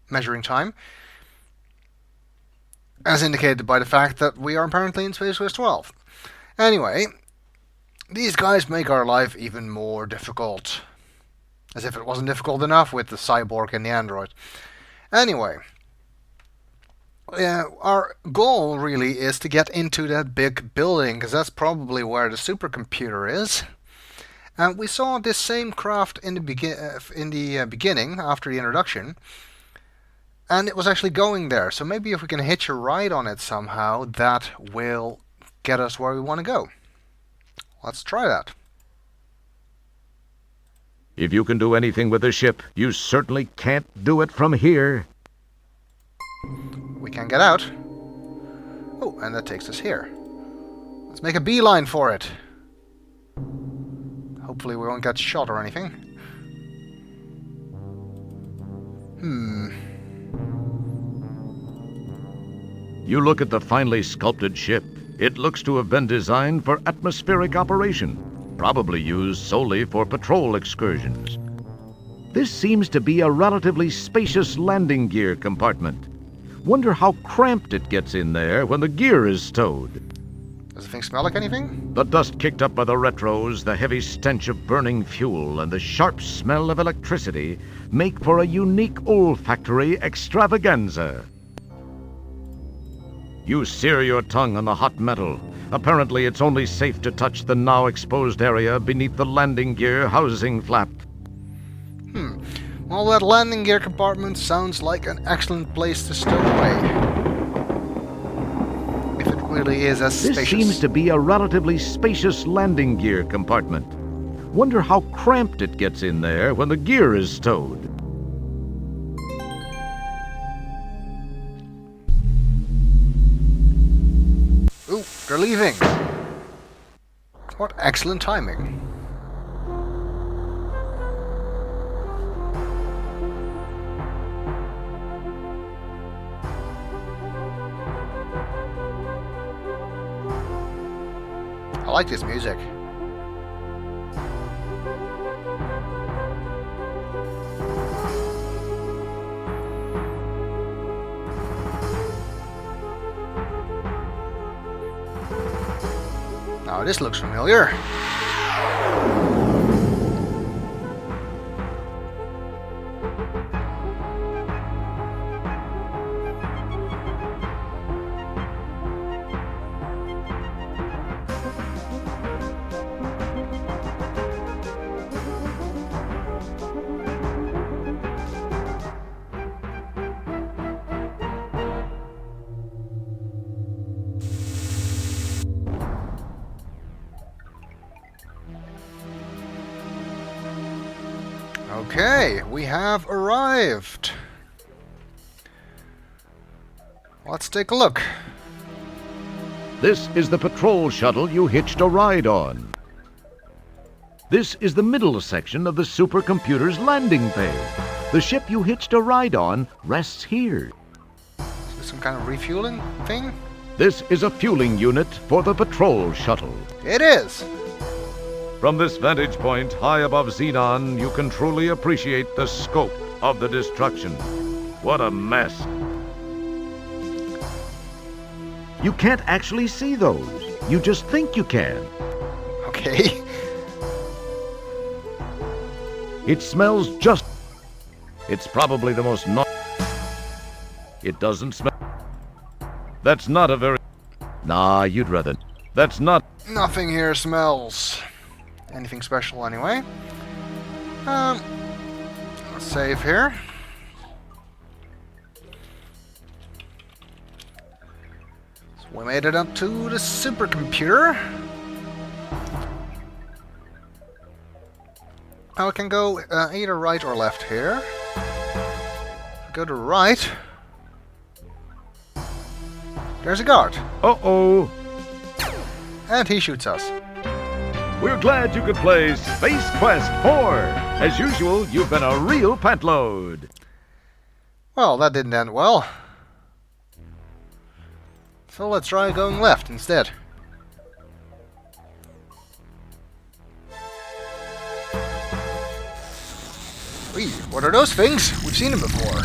measuring time, as indicated by the fact that we are apparently in Space Quest 12. Anyway, these guys make our life even more difficult. As if it wasn't difficult enough with the cyborg and the android. Anyway, our goal really is to get into that big building, because that's probably where the supercomputer is. And we saw this same craft in the beginning, after the introduction, and it was actually going there. So maybe if we can hitch a ride on it somehow, that will get us where we want to go. Let's try that. If you can do anything with the ship, you certainly can't do it from here. We can get out. Oh, and that takes us here. Let's make a beeline for it. Hopefully we won't get shot or anything. You look at the finely sculpted ship. It looks to have been designed for atmospheric operation, probably used solely for patrol excursions. This seems to be a relatively spacious landing gear compartment. Wonder how cramped it gets in there when the gear is stowed. Does the thing smell like anything? The dust kicked up by the retros, the heavy stench of burning fuel, and the sharp smell of electricity make for a unique olfactory extravaganza. You sear your tongue on the hot metal. Apparently it's only safe to touch the now exposed area beneath the landing gear housing flap. Well, that landing gear compartment sounds like an excellent place to stow away. If it really is as spacious. This seems to be a relatively spacious landing gear compartment. Wonder how cramped it gets in there when the gear is stowed. Ooh, they're leaving. What excellent timing. I like this music. Now this looks familiar. Okay, we have arrived. Let's take a look. This is the patrol shuttle you hitched a ride on. This is the middle section of the supercomputer's landing bay. The ship you hitched a ride on rests here. Is this some kind of refueling thing? This is a fueling unit for the patrol shuttle. It is! From this vantage point, high above Xenon, you can truly appreciate the scope of the destruction. What a mess. You can't actually see those. You just think you can. Okay. It smells just... It's probably the most It doesn't smell... That's not a very... Nah, you'd rather... That's not... Nothing here smells anything special anyway. Let's save here. So we made it up to the supercomputer. Now we can go either right or left here. If we go to right, there's a guard. Uh-oh. And he shoots us. We're glad you could play Space Quest 4. As usual, you've been a real pantload. Well, that didn't end well. So let's try going left instead. Wee, what are those things? We've seen them before.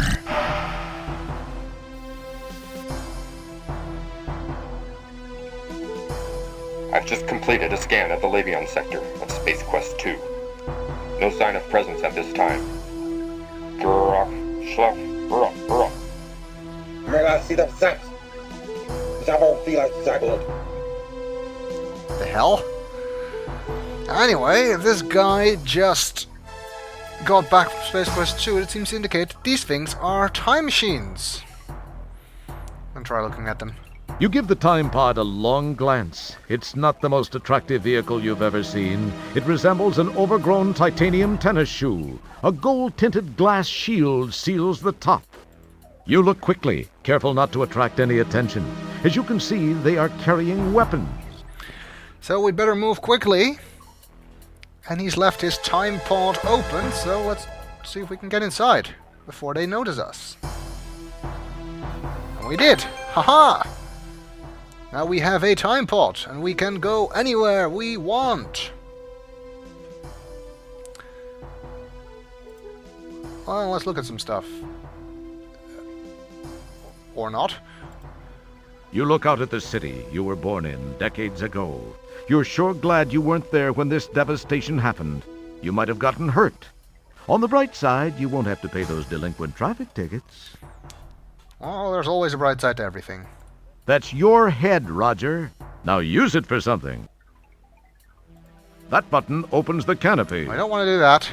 I've just completed a scan of the Avian sector of Space Quest 2. No sign of presence at this time. The hell? Anyway, if this guy just got back from Space Quest 2, it seems to indicate that these things are time machines. I'm gonna try looking at them. You give the time pod a long glance. It's not the most attractive vehicle you've ever seen. It resembles an overgrown titanium tennis shoe. A gold-tinted glass shield seals the top. You look quickly, careful not to attract any attention. As you can see, they are carrying weapons. So we'd better move quickly. And he's left his time pod open, so let's see if we can get inside before they notice us. And we did! Haha! Now we have a time pod, and we can go anywhere we want. Well, let's look at some stuff. Or not. You look out at the city you were born in decades ago. You're sure glad you weren't there when this devastation happened. You might have gotten hurt. On the bright side, you won't have to pay those delinquent traffic tickets. Well, there's always a bright side to everything. That's your head, Roger. Now use it for something. That button opens the canopy. I don't want to do that.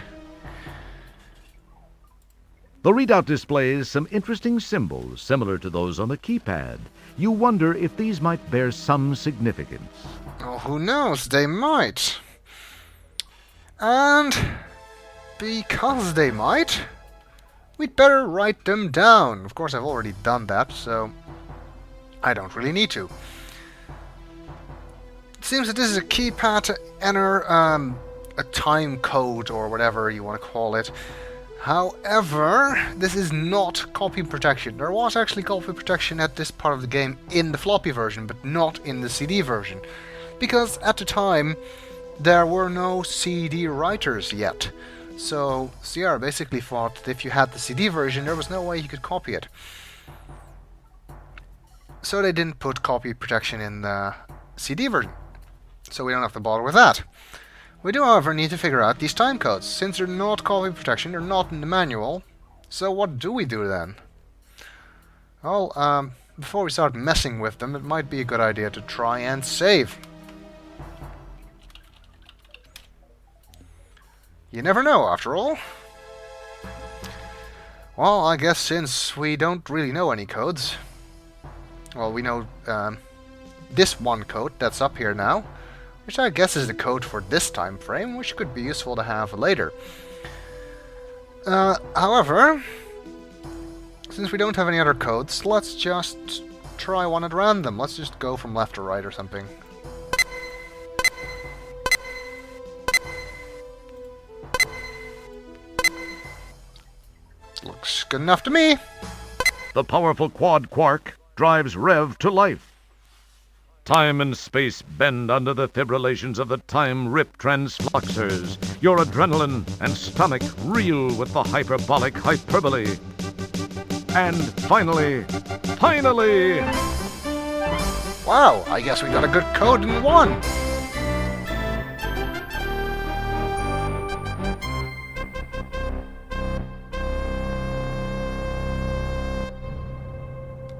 The readout displays some interesting symbols similar to those on the keypad. You wonder if these might bear some significance. Oh, who knows? They might. And because they might, we'd better write them down. Of course, I've already done that, so I don't really need to. It seems that this is a keypad to enter a time code or whatever you want to call it. However, this is not copy protection. There was actually copy protection at this part of the game in the floppy version, but not in the CD version. Because at the time, there were no CD writers yet. So Sierra basically thought that if you had the CD version, there was no way you could copy it. So they didn't put copy protection in the CD version. So we don't have to bother with that. We do, however, need to figure out these time codes. Since they're not copy protection, they're not in the manual. So what do we do then? Well, before we start messing with them, it might be a good idea to try and save. You never know, after all. Well, I guess since we don't really know any codes... Well, we know this one code that's up here now, which I guess is the code for this time frame, which could be useful to have later. However, since we don't have any other codes, let's just try one at random. Let's just go from left to right or something. Looks good enough to me. The powerful quad quark drives Rev to life. Time and space bend under the fibrillations of the time-rip transfluxers. Your adrenaline and stomach reel with the hyperbolic hyperbole. And finally... Wow, I guess we got a good code in one.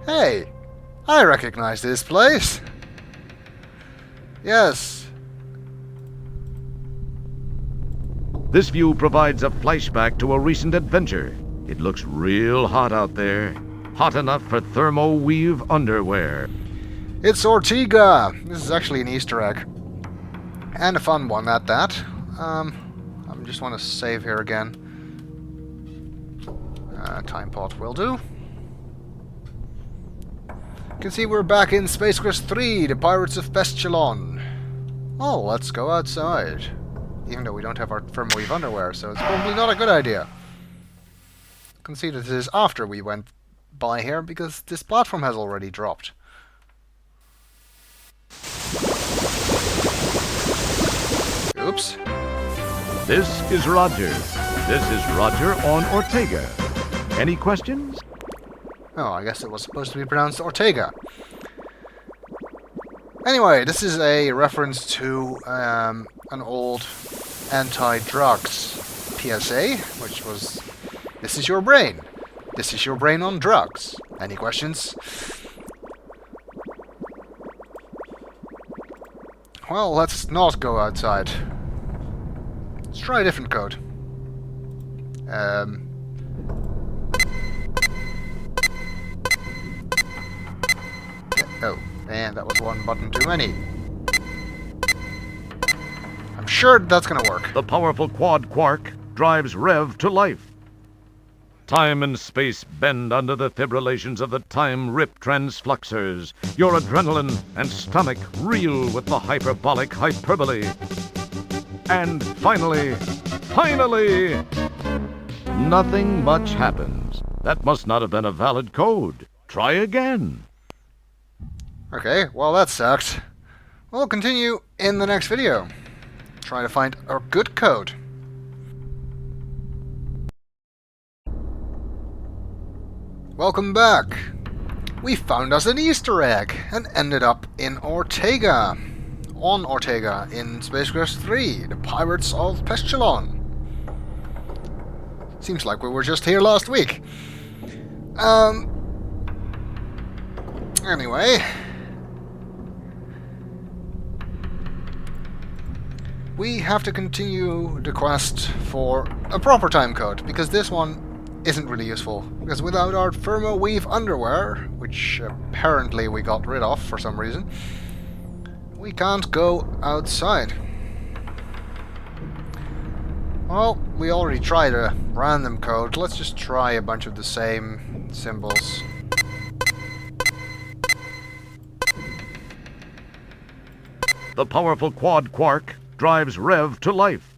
Hey, I recognize this place. Yes. This view provides a flashback to a recent adventure. It looks real hot out there. Hot enough for thermo-weave underwear. It's Ortega. This is actually an Easter egg. And a fun one at that. I just want to save here again. Time pod will do. You can see we're back in Space Quest 3, the Pirates of Pestilon. Oh, let's go outside. Even though we don't have our thermoweave underwear, so it's probably not a good idea. You can see that this is after we went by here, because this platform has already dropped. Oops. This is Roger. This is Roger on Ortega. Any questions? Oh, I guess it was supposed to be pronounced Ortega. Anyway, this is a reference to an old anti-drugs PSA, which was, "This is your brain. This is your brain on drugs. Any questions?" Well, let's not go outside. Let's try a different code. Oh, And that was one button too many. I'm sure that's gonna work. The powerful quad quark drives Rev to life. Time and space bend under the fibrillations of the time-rip transfluxers. Your adrenaline and stomach reel with the hyperbolic hyperbole. And finally, nothing much happens. That must not have been a valid code. Try again. Okay, well that sucked. We'll continue in the next video. Try to find a good code. Welcome back. We found us an Easter egg and ended up in Ortega. On Ortega in Space Quest 3, the Pirates of Pestilon. Seems like we were just here last week. Anyway. We have to continue the quest for a proper time code, because this one isn't really useful. Because without our thermo-weave underwear, which apparently we got rid of for some reason, we can't go outside. Well, we already tried a random code. Let's just try a bunch of the same symbols. The powerful quad quark drives Rev to life.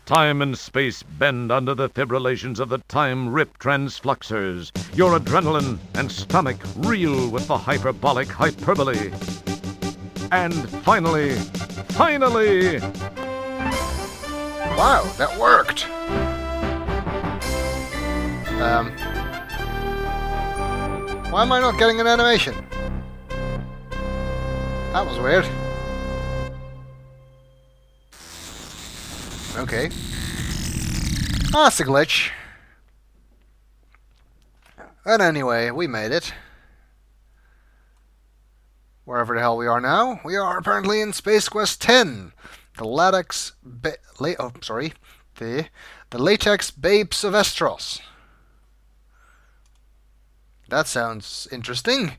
Time and space bend under the fibrillations of the time-rip transfluxers. Your adrenaline and stomach reel with the hyperbolic hyperbole. And finally... Wow, that worked! Why am I not getting an animation? That was weird. Okay. That's a glitch. But anyway, we made it. Wherever the hell we are now, we are apparently in Space Quest 10. The Latex the Latex Babes of Estros. That sounds interesting.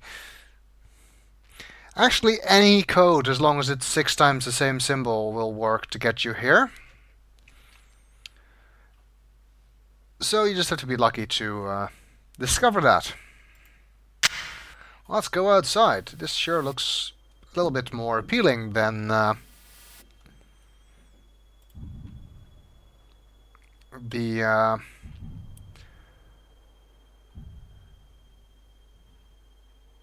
Actually, any code, as long as it's 6 times the same symbol, will work to get you here. So you just have to be lucky to discover that. Let's go outside. This sure looks a little bit more appealing than the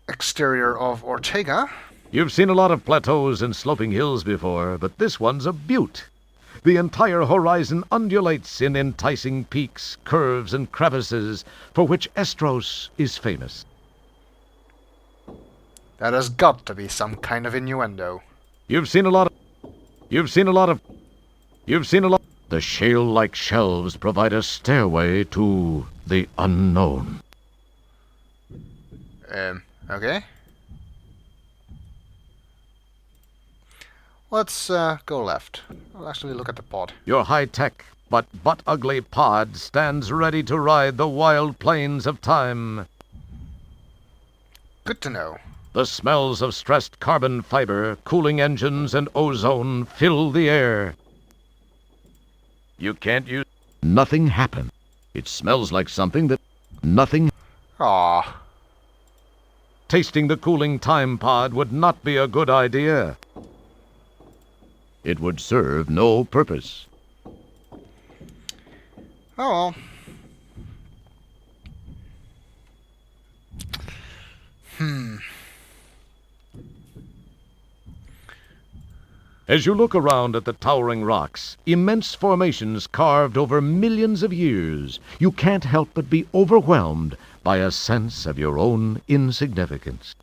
exterior of Ortega. You've seen a lot of plateaus and sloping hills before, but this one's a butte. The entire horizon undulates in enticing peaks, curves, and crevices for which Estros is famous. That has got to be some kind of innuendo. The shale-like shelves provide a stairway to the unknown. Okay. Let's go left. I'll actually look at the pod. Your high-tech but ugly pod stands ready to ride the wild plains of time. Good to know. The smells of stressed carbon fiber, cooling engines, and ozone fill the air. You can't use... Nothing happened. It smells like something that... Nothing... Ah. Tasting the cooling time pod would not be a good idea. It would serve no purpose. Oh well. As you look around at the towering rocks, immense formations carved over millions of years, you can't help but be overwhelmed by a sense of your own insignificance.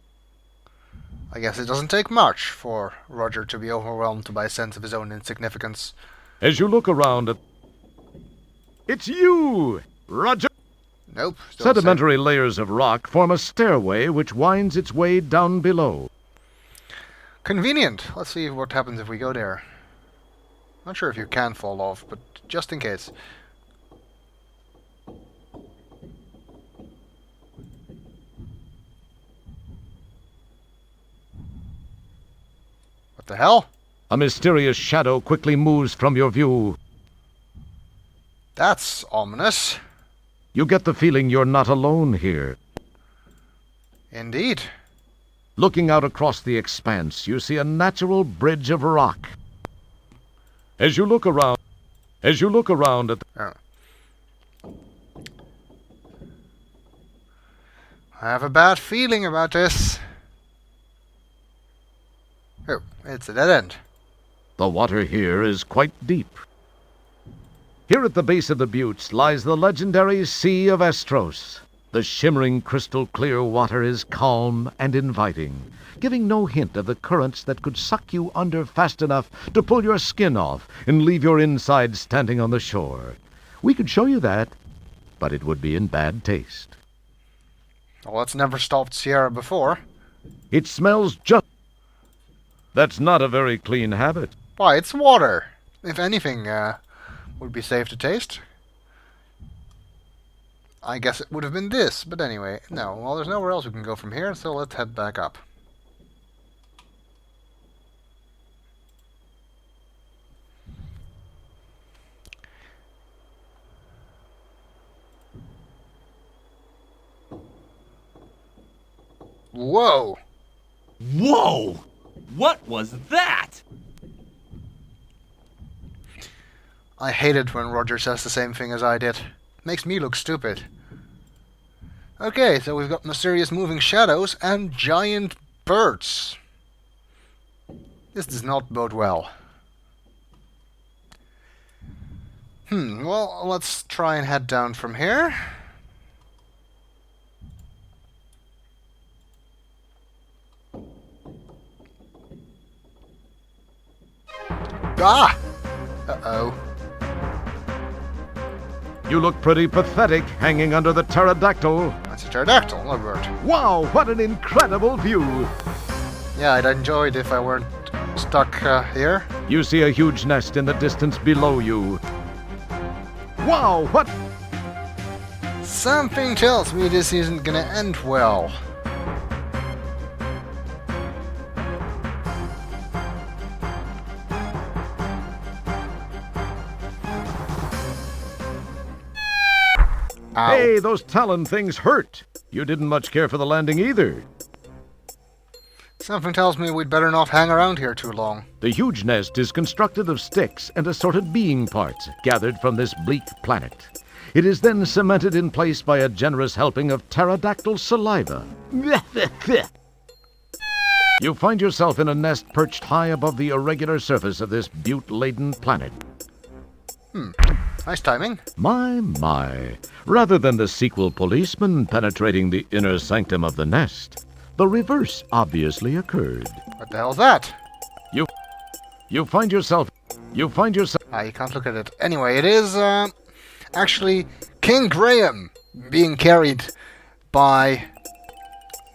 I guess it doesn't take much for Roger to be overwhelmed by a sense of his own insignificance. As you look around at... It's you, Roger! Nope. Sedimentary layers of rock form a stairway which winds its way down below. Convenient. Let's see what happens if we go there. Not sure if you can fall off, but just in case. The hell? A mysterious shadow quickly moves from your view. That's ominous. You get the feeling you're not alone here. Indeed. Looking out across the expanse, you see a natural bridge of rock. As you look around at Oh. I have a bad feeling about this. Oh, it's a dead end. the water here is quite deep. Here at the base of the buttes lies the legendary Sea of Estros. The shimmering crystal-clear water is calm and inviting, giving no hint of the currents that could suck you under fast enough to pull your skin off and leave your insides standing on the shore. We could show you that, but it would be in bad taste. Well, it's never stopped Sierra before. It smells just... That's not a very clean habit. Why, it's water. If anything, would be safe to taste. I guess it would have been this, but anyway, no. Well, there's nowhere else we can go from here, so let's head back up. Whoa! Whoa! What was that? I hate it when Roger says the same thing as I did. Makes me look stupid. Okay, so we've got mysterious moving shadows and giant birds. This does not bode well. Well, let's try and head down from here. Ah! Uh-oh. You look pretty pathetic hanging under the pterodactyl. That's a pterodactyl, no bird. Wow, what an incredible view! Yeah, I'd enjoy it if I weren't stuck here. You see a huge nest in the distance below you. Wow, what? Something tells me this isn't gonna end well. Ow. Hey, those talon things hurt. You didn't much care for the landing either. Something tells me we'd better not hang around here too long. The huge nest is constructed of sticks and assorted being parts gathered from this bleak planet. It is then cemented in place by a generous helping of pterodactyl saliva. You find yourself in a nest perched high above the irregular surface of this butte-laden planet. Nice timing. My. Rather than the sequel policeman penetrating the inner sanctum of the nest, the reverse obviously occurred. What the hell's that? You find yourself... You can't look at it. Anyway, it is, actually King Graham being carried by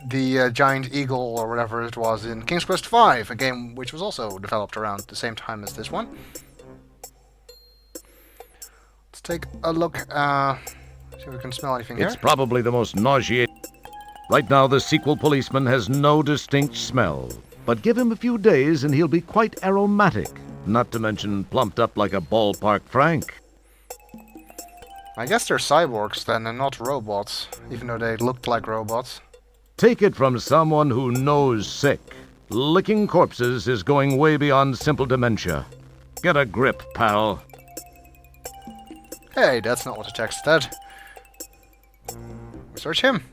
the giant eagle or whatever it was in King's Quest V, a game which was also developed around the same time as this one. Let's take a look, see if we can smell anything here. It's probably the most nauseating... Right now, the sequel policeman has no distinct smell. But give him a few days and he'll be quite aromatic. Not to mention plumped up like a ballpark Frank. I guess they're cyborgs then and not robots, even though they looked like robots. Take it from someone who knows sick. Licking corpses is going way beyond simple dementia. Get a grip, pal. Hey, that's not what the text said. Search him.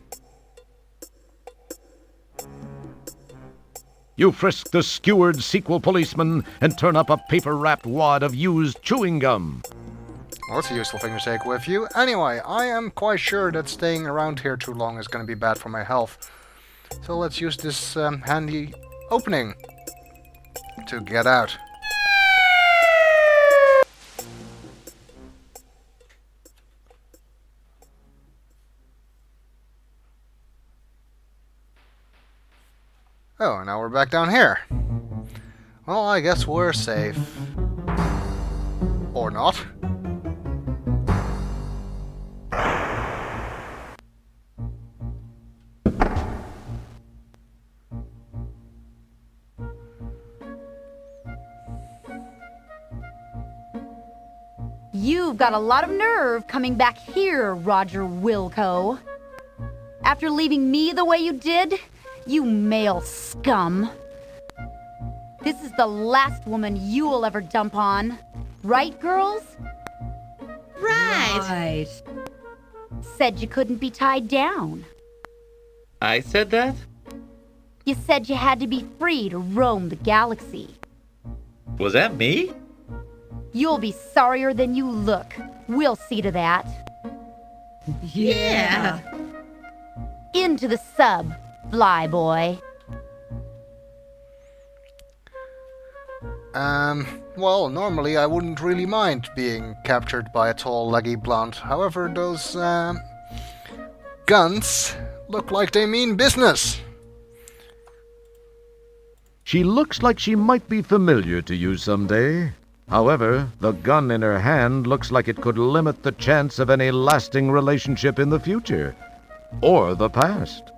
You frisk the skewered sequel policeman and turn up a paper-wrapped wad of used chewing gum. Well, that's a useful thing to take with you. Anyway, I am quite sure that staying around here too long is going to be bad for my health. So let's use this handy opening to get out. Oh, now we're back down here. Well, I guess we're safe. Or not. You've got a lot of nerve coming back here, Roger Wilco. After leaving me the way you did, you male scum. This is the last woman you'll ever dump on. Right, girls? Right. Said you couldn't be tied down. I said that? You said you had to be free to roam the galaxy. Was that me? You'll be sorrier than you look. We'll see to that. Yeah. Into the sub, fly boy. Well, normally I wouldn't really mind being captured by a tall, leggy blonde. However, those, guns look like they mean business. She looks like she might be familiar to you someday. However, the gun in her hand looks like it could limit the chance of any lasting relationship in the future. Or the past.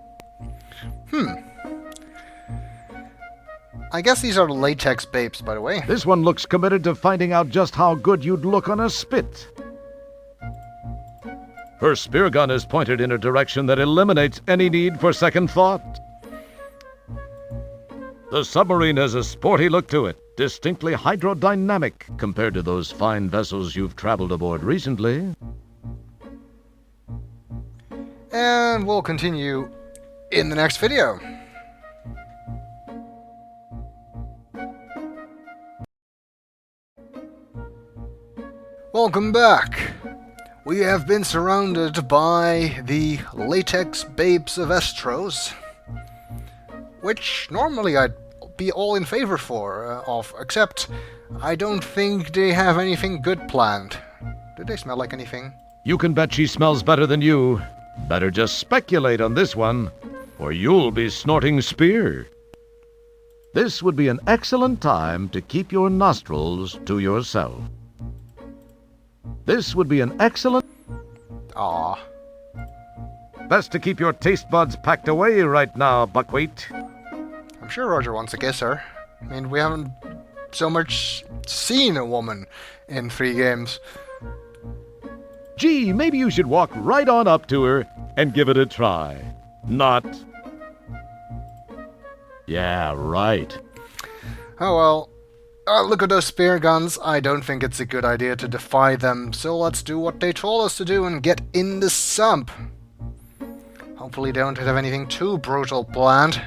I guess these are latex babes, by the way. This one looks committed to finding out just how good you'd look on a spit. Her spear gun is pointed in a direction that eliminates any need for second thought. The submarine has a sporty look to it, distinctly hydrodynamic compared to those fine vessels you've traveled aboard recently. And we'll continue in the next video. Welcome back. We have been surrounded by the latex babes of Astros, which normally I'd be all in favor of, except I don't think they have anything good planned. Do they smell like anything? You can bet she smells better than you. Better just speculate on this one, or you'll be snorting spear. This would be an excellent time to keep your nostrils to yourself. This would be an excellent... Aww. Best to keep your taste buds packed away right now, Buckwheat. I'm sure Roger wants to kiss her. I mean, we haven't so much seen a woman in 3 games. Gee, maybe you should walk right on up to her and give it a try. Not... Yeah, right. Oh well. Look at those spear guns. I don't think it's a good idea to defy them, so let's do what they told us to do and get in the sump. Hopefully they don't have anything too brutal planned.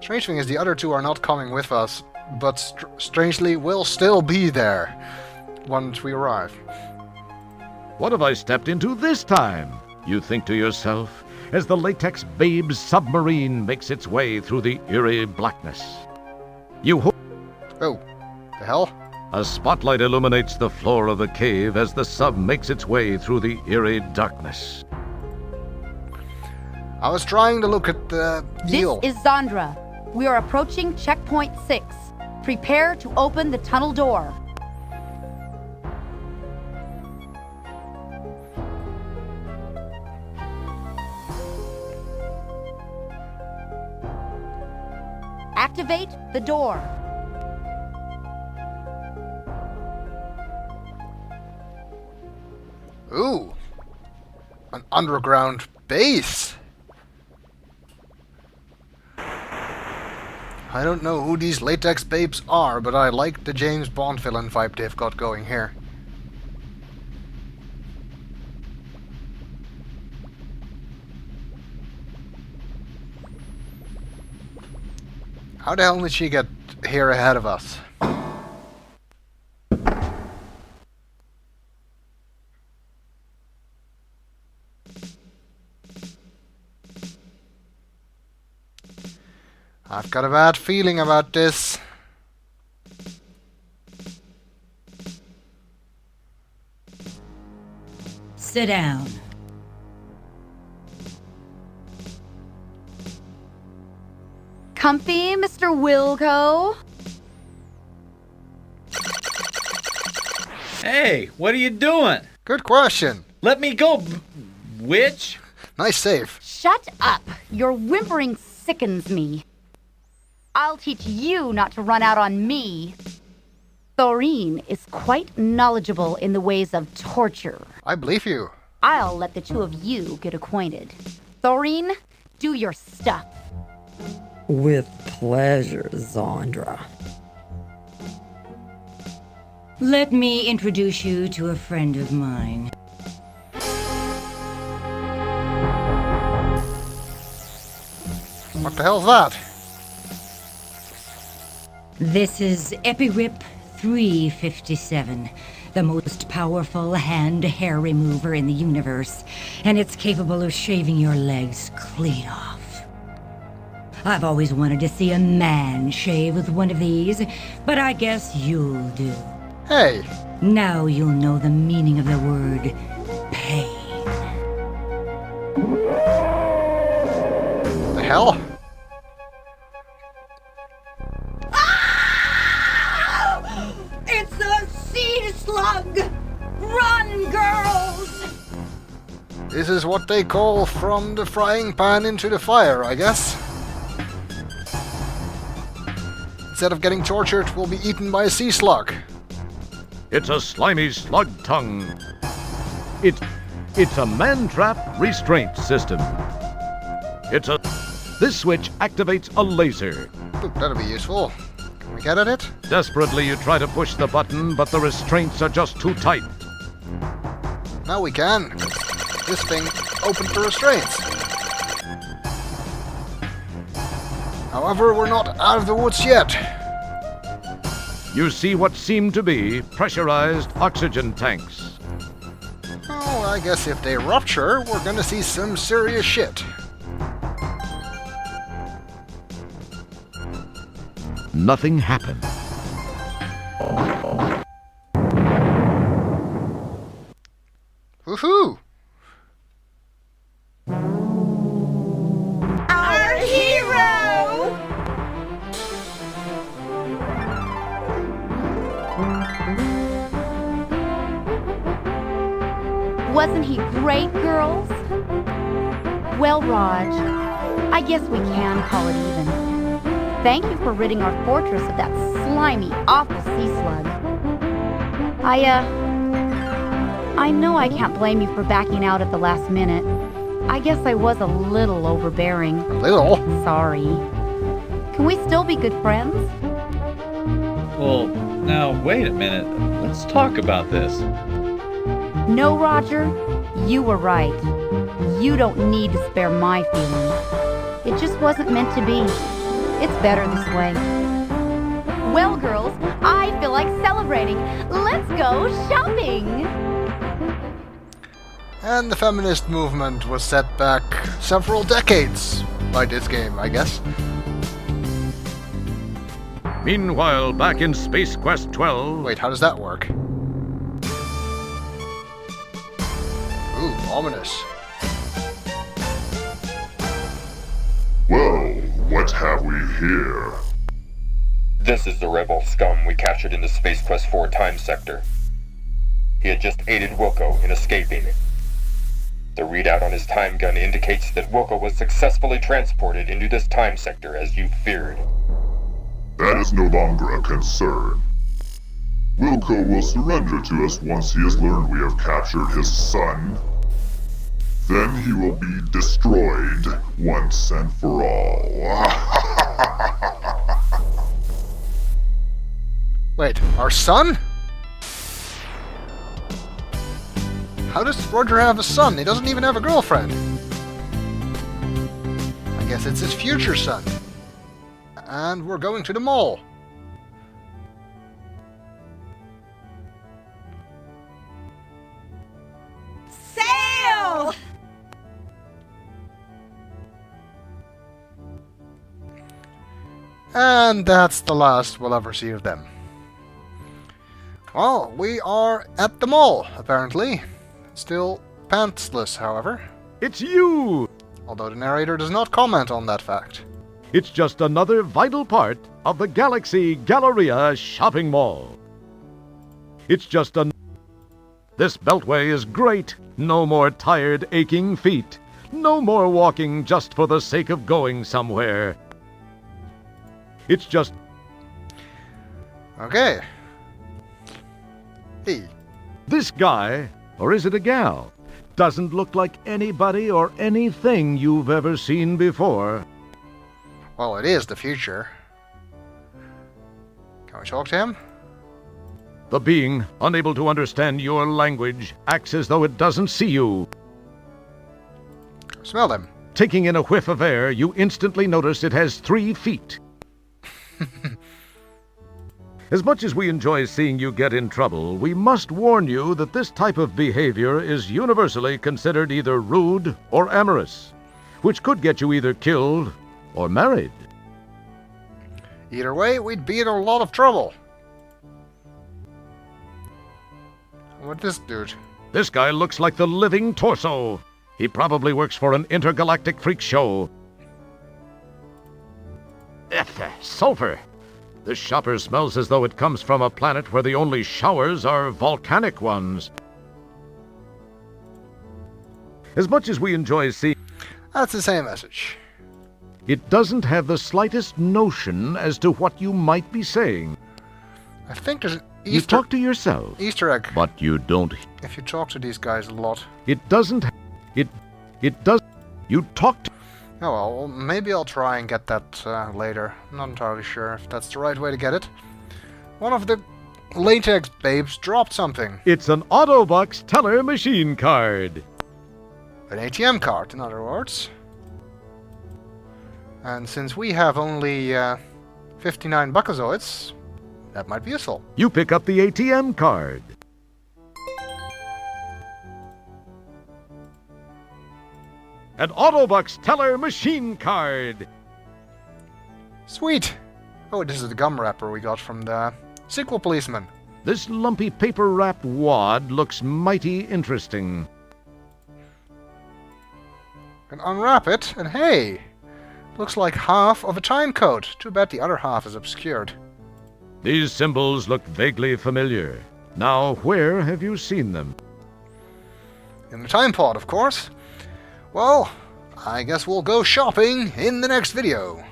Strange thing is the other 2 are not coming with us, but strangely will still be there once we arrive. What have I stepped into this time? You think to yourself, as the latex babe's submarine makes its way through the eerie blackness. Oh, the hell? A spotlight illuminates the floor of the cave as the sub makes its way through the eerie darkness. I was trying to look at the deal. This is Zandra. We are approaching checkpoint 6. Prepare to open the tunnel door. Activate the door. Ooh, an underground base. I don't know who these latex babes are, but I like the James Bond villain vibe they've got going here. How the hell did she get here ahead of us? I've got a bad feeling about this. Sit down. Comfy, Mr. Wilco? Hey, what are you doing? Good question. Let me go, witch. Nice save. Shut up! You're whimpering sickens me. I'll teach you not to run out on me. Thoreen is quite knowledgeable in the ways of torture. I believe you. I'll let the two of you get acquainted. Thoreen, do your stuff. With pleasure, Zandra. Let me introduce you to a friend of mine. What the hell's that? This is Epirip 357, the most powerful hand-hair remover in the universe, and it's capable of shaving your legs clean off. I've always wanted to see a man shave with one of these, but I guess you'll do. Hey! Now you'll know the meaning of the word pain. The hell? It's a sea slug! Run, girls! This is what they call from the frying pan into the fire, I guess. Instead of getting tortured, we'll be eaten by a sea slug. It's a slimy slug tongue. It's a man-trap restraint system. This switch activates a laser. Ooh, that'll be useful. Can we get at it? Desperately, you try to push the button, but the restraints are just too tight. Now we can. This thing opened the restraints. However, we're not out of the woods yet. You see what seem to be pressurized oxygen tanks. Oh, I guess if they rupture, we're gonna see some serious shit. Nothing happened. Woohoo! Our hero! Wasn't he great, girls? Well, Raj, I guess we can call it even. Thank you for ridding our fortress of that slimy, awful sea slug. I know I can't blame you for backing out at the last minute. I guess I was a little overbearing. A little? Sorry. Can we still be good friends? Well, now, wait a minute. Let's talk about this. No, Roger, you were right. You don't need to spare my feelings. It just wasn't meant to be. It's better this way. Well, girls, I feel like celebrating. Let's go shopping! And the feminist movement was set back several decades by this game, I guess. Meanwhile, back in Space Quest 12... Wait, how does that work? Ooh, ominous. Well, what have we here? This is the rebel scum we captured in the Space Quest 4 time sector. He had just aided Wilco in escaping. The readout on his time gun indicates that Wilco was successfully transported into this time sector as you feared. That is no longer a concern. Wilco will surrender to us once he has learned we have captured his son. Then he will be destroyed once and for all. Wait, our son? How does Roger have a son? He doesn't even have a girlfriend. I guess it's his future son. And we're going to the mall. Sail! And that's the last we'll ever see of them. Well, we are at the mall, apparently. Still pantsless, however. It's you! Although the narrator does not comment on that fact. It's just another vital part of the Galaxy Galleria shopping mall. It's just This beltway is great. No more tired, aching feet. No more walking just for the sake of going somewhere. It's just... Okay. Hey. This guy, or is it a gal, doesn't look like anybody or anything you've ever seen before. Well, it is the future. Can we talk to him? The being, unable to understand your language, acts as though it doesn't see you. Smell them. Taking in a whiff of air, you instantly notice it has 3 feet. As much as we enjoy seeing you get in trouble, we must warn you that this type of behavior is universally considered either rude or amorous, which could get you either killed or married. Either way, we'd be in a lot of trouble. What this dude? This guy looks like the living torso. He probably works for an intergalactic freak show. Sulfur. This shopper smells as though it comes from a planet where the only showers are volcanic ones. As much as we enjoy seeing... That's the same message. It doesn't have the slightest notion as to what you might be saying. I think there's an You talk to yourself. Easter egg. But you don't... If you talk to these guys a lot. It doesn't... It does... You talk to... Oh well, maybe I'll try and get that later. I'm not entirely sure if that's the right way to get it. One of the Latex babes dropped something. It's an Autobox teller machine card. An ATM card, in other words. And since we have only 59 buckazoids, that might be useful. You pick up the ATM card. An Autobox teller machine card. Sweet. Oh, this is the gum wrapper we got from the sequel policeman. This lumpy paper-wrapped wad looks mighty interesting. And unwrap it, and hey! Looks like half of a time code. Too bad the other half is obscured. These symbols look vaguely familiar. Now, where have you seen them? In the time pod, of course. Well, I guess we'll go shopping in the next video.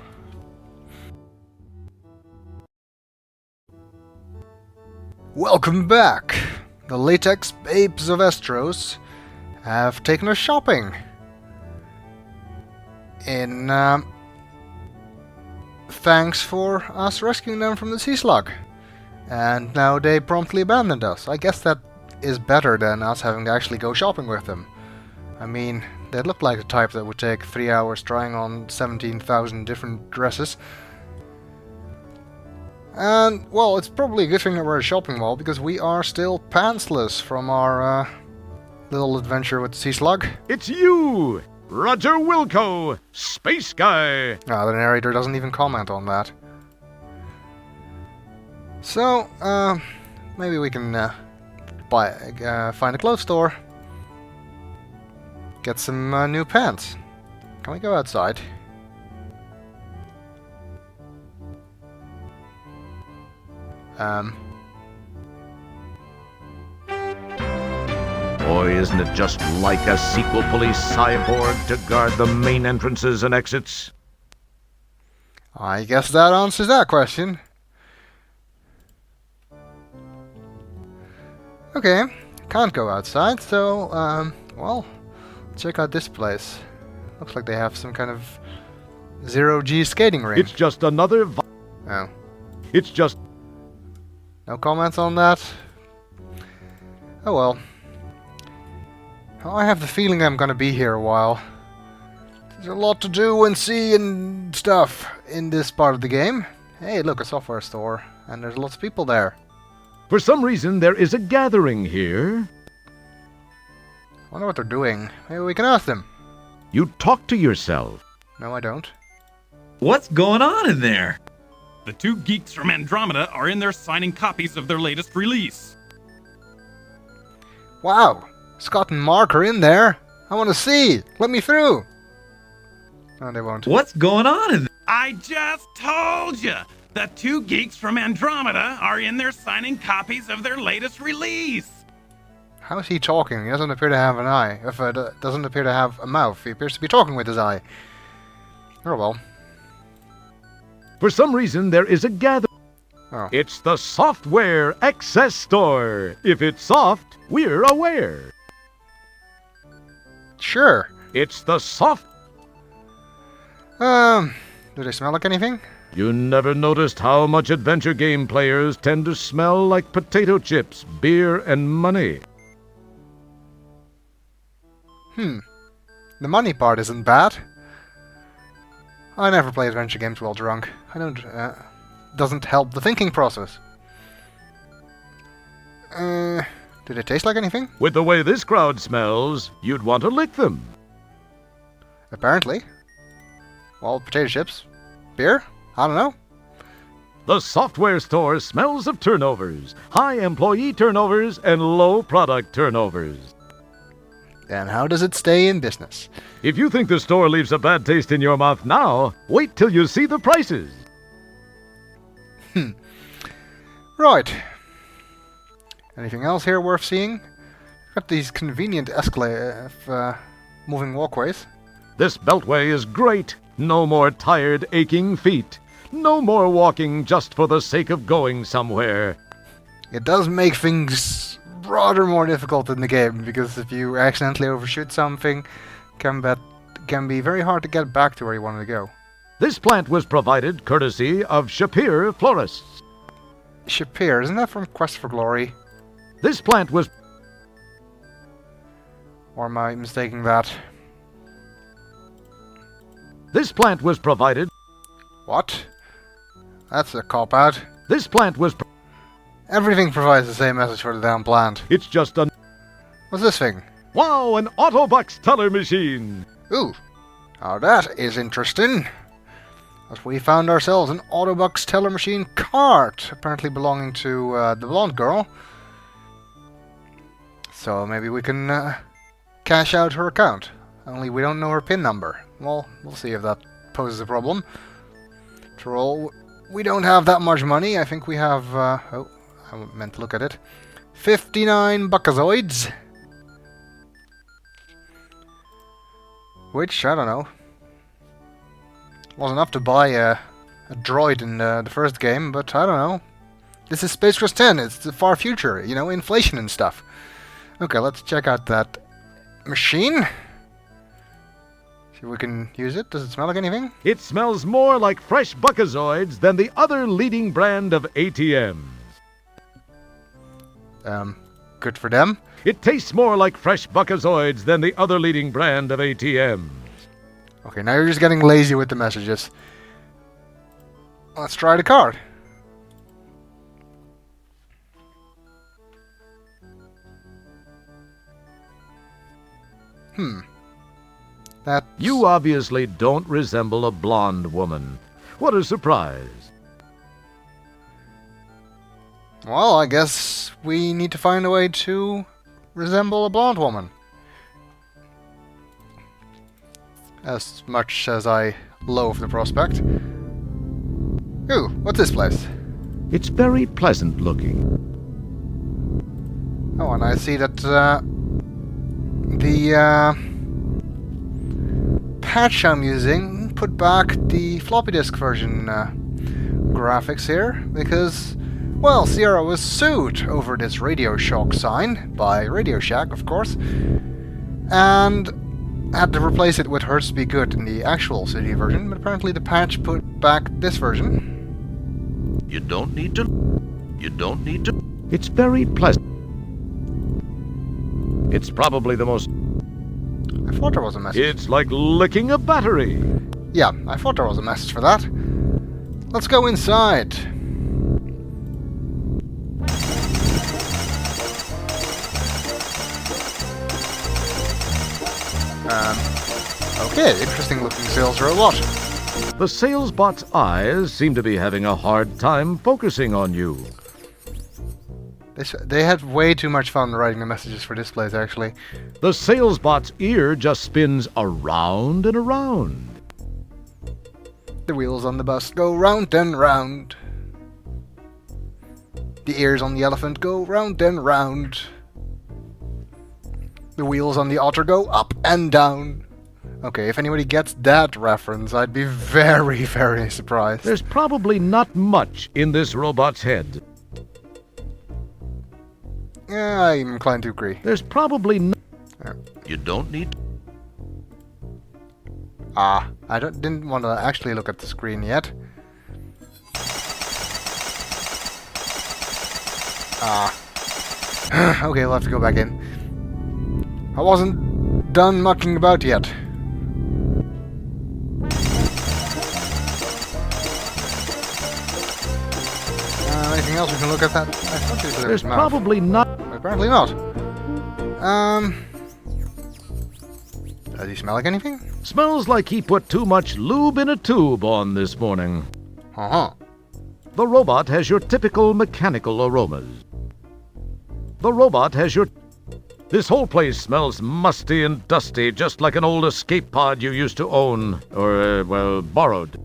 Welcome back! The Latex Babes of Estros have taken us shopping. Thanks for us rescuing them from the sea slug. And now they promptly abandoned us. I guess that is better than us having to actually go shopping with them. I mean, they look like the type that would take 3 hours trying on 17,000 different dresses. And, well, it's probably a good thing that we're at a shopping mall, because we are still pantsless from our little adventure with the sea slug. It's you! Roger Wilco, Space Guy! Ah, the narrator doesn't even comment on that. So, maybe we can find a clothes store. Get some new pants. Can we go outside? Boy, isn't it just like a sequel police cyborg to guard the main entrances and exits? I guess that answers that question. Okay, can't go outside, so, well, check out this place. Looks like they have some kind of zero-G skating rink. It's just another... Oh. It's just... No comments on that? Oh well. I have the feeling I'm gonna be here a while. There's a lot to do and see and stuff in this part of the game. Hey, look, a software store. And there's lots of people there. For some reason, there is a gathering here. Wonder what they're doing. Maybe we can ask them. You talk to yourself. No, I don't. What's going on in there? The 2 geeks from Andromeda are in there signing copies of their latest release. Wow! Scott and Mark are in there! I want to see! Let me through! No, they won't. What's going on in there? I just told you! The 2 geeks from Andromeda are in there signing copies of their latest release! How is he talking? He doesn't appear to have an eye. Doesn't appear to have a mouth. He appears to be talking with his eye. Oh well. For some reason, there is a gather. Oh. It's the Software Excess Store. If it's soft, we're aware. Sure. It's the soft... Do they smell like anything? You never noticed how much adventure game players tend to smell like potato chips, beer, and money. The money part isn't bad. I never play adventure games while drunk. I don't... doesn't help the thinking process. Do they taste like anything? With the way this crowd smells, you'd want to lick them. Apparently. Well, potato chips. Beer? I don't know. The software store smells of turnovers, high employee turnovers, and low product turnovers. Then how does it stay in business? If you think the store leaves a bad taste in your mouth now, wait till you see the prices. Right. Anything else here worth seeing? Got these convenient moving walkways. This beltway is great. No more tired, aching feet. No more walking just for the sake of going somewhere. It does make things rather more difficult in the game, because if you accidentally overshoot something, can be very hard to get back to where you wanted to go. This plant was provided courtesy of Sapir Florists. Sapir, isn't that from Quest for Glory? This plant was... Or am I mistaking that? This plant was provided... What? That's a cop-out. This plant was... Everything provides the same message for the damn plant. It's just a... What's this thing? Wow, an Autobox teller machine! Ooh. Now that is interesting. As we found ourselves an Autobox teller machine cart, apparently belonging to the blonde girl. So maybe we can cash out her account. Only we don't know her PIN number. Well, we'll see if that poses a problem. After all, we don't have that much money. I think we have... oh, I meant to look at it. 59 buckazoids. Which, I don't know. Was enough to buy a droid in the first game, but I don't know. This is Space Quest 10, it's the far future, you know, inflation and stuff. Okay, let's check out that machine. See if we can use it. Does it smell like anything? It smells more like fresh buckazoids than the other leading brand of ATMs. Good for them. It tastes more like fresh buckazoids than the other leading brand of ATMs. Okay, now you're just getting lazy with the messages. Let's try the card. That... You obviously don't resemble a blonde woman. What a surprise. Well, I guess we need to find a way to resemble a blonde woman. As much as I loathe the prospect. Ooh, what's this place? It's very pleasant looking. Oh, and I see that the patch I'm using put back the floppy disk version graphics here, because, well, Sierra was sued over this Radio Shock sign, by Radio Shack, of course, and had to replace it with Hurts to Be Good in the actual CD version, but apparently the patch put back this version. You don't need to. It's very pleasant. It's probably the most... I thought there was a message. It's like licking a battery. Yeah, I thought there was a message for that. Let's go inside. Okay, interesting looking sales robot. The sales bot's eyes seem to be having a hard time focusing on you. They had way too much fun writing the messages for this place, actually. The sales bot's ear just spins around and around. The wheels on the bus go round and round. The ears on the elephant go round and round. The wheels on the otter go up and down. Okay, if anybody gets that reference, I'd be very, very surprised. There's probably not much in this robot's head. Yeah, I'm inclined to agree. There's probably no... You don't need... I didn't want to actually look at the screen yet. Okay, we'll have to go back in. I wasn't done mucking about yet. Anything else we can look at that? I thought you said There's it was probably not... Apparently not. Does he smell like anything? Smells like he put too much lube in a tube on this morning. Uh-huh. The robot has your typical mechanical aromas. The robot has your... This whole place smells musty and dusty, just like an old escape pod you used to own. Or, well, borrowed.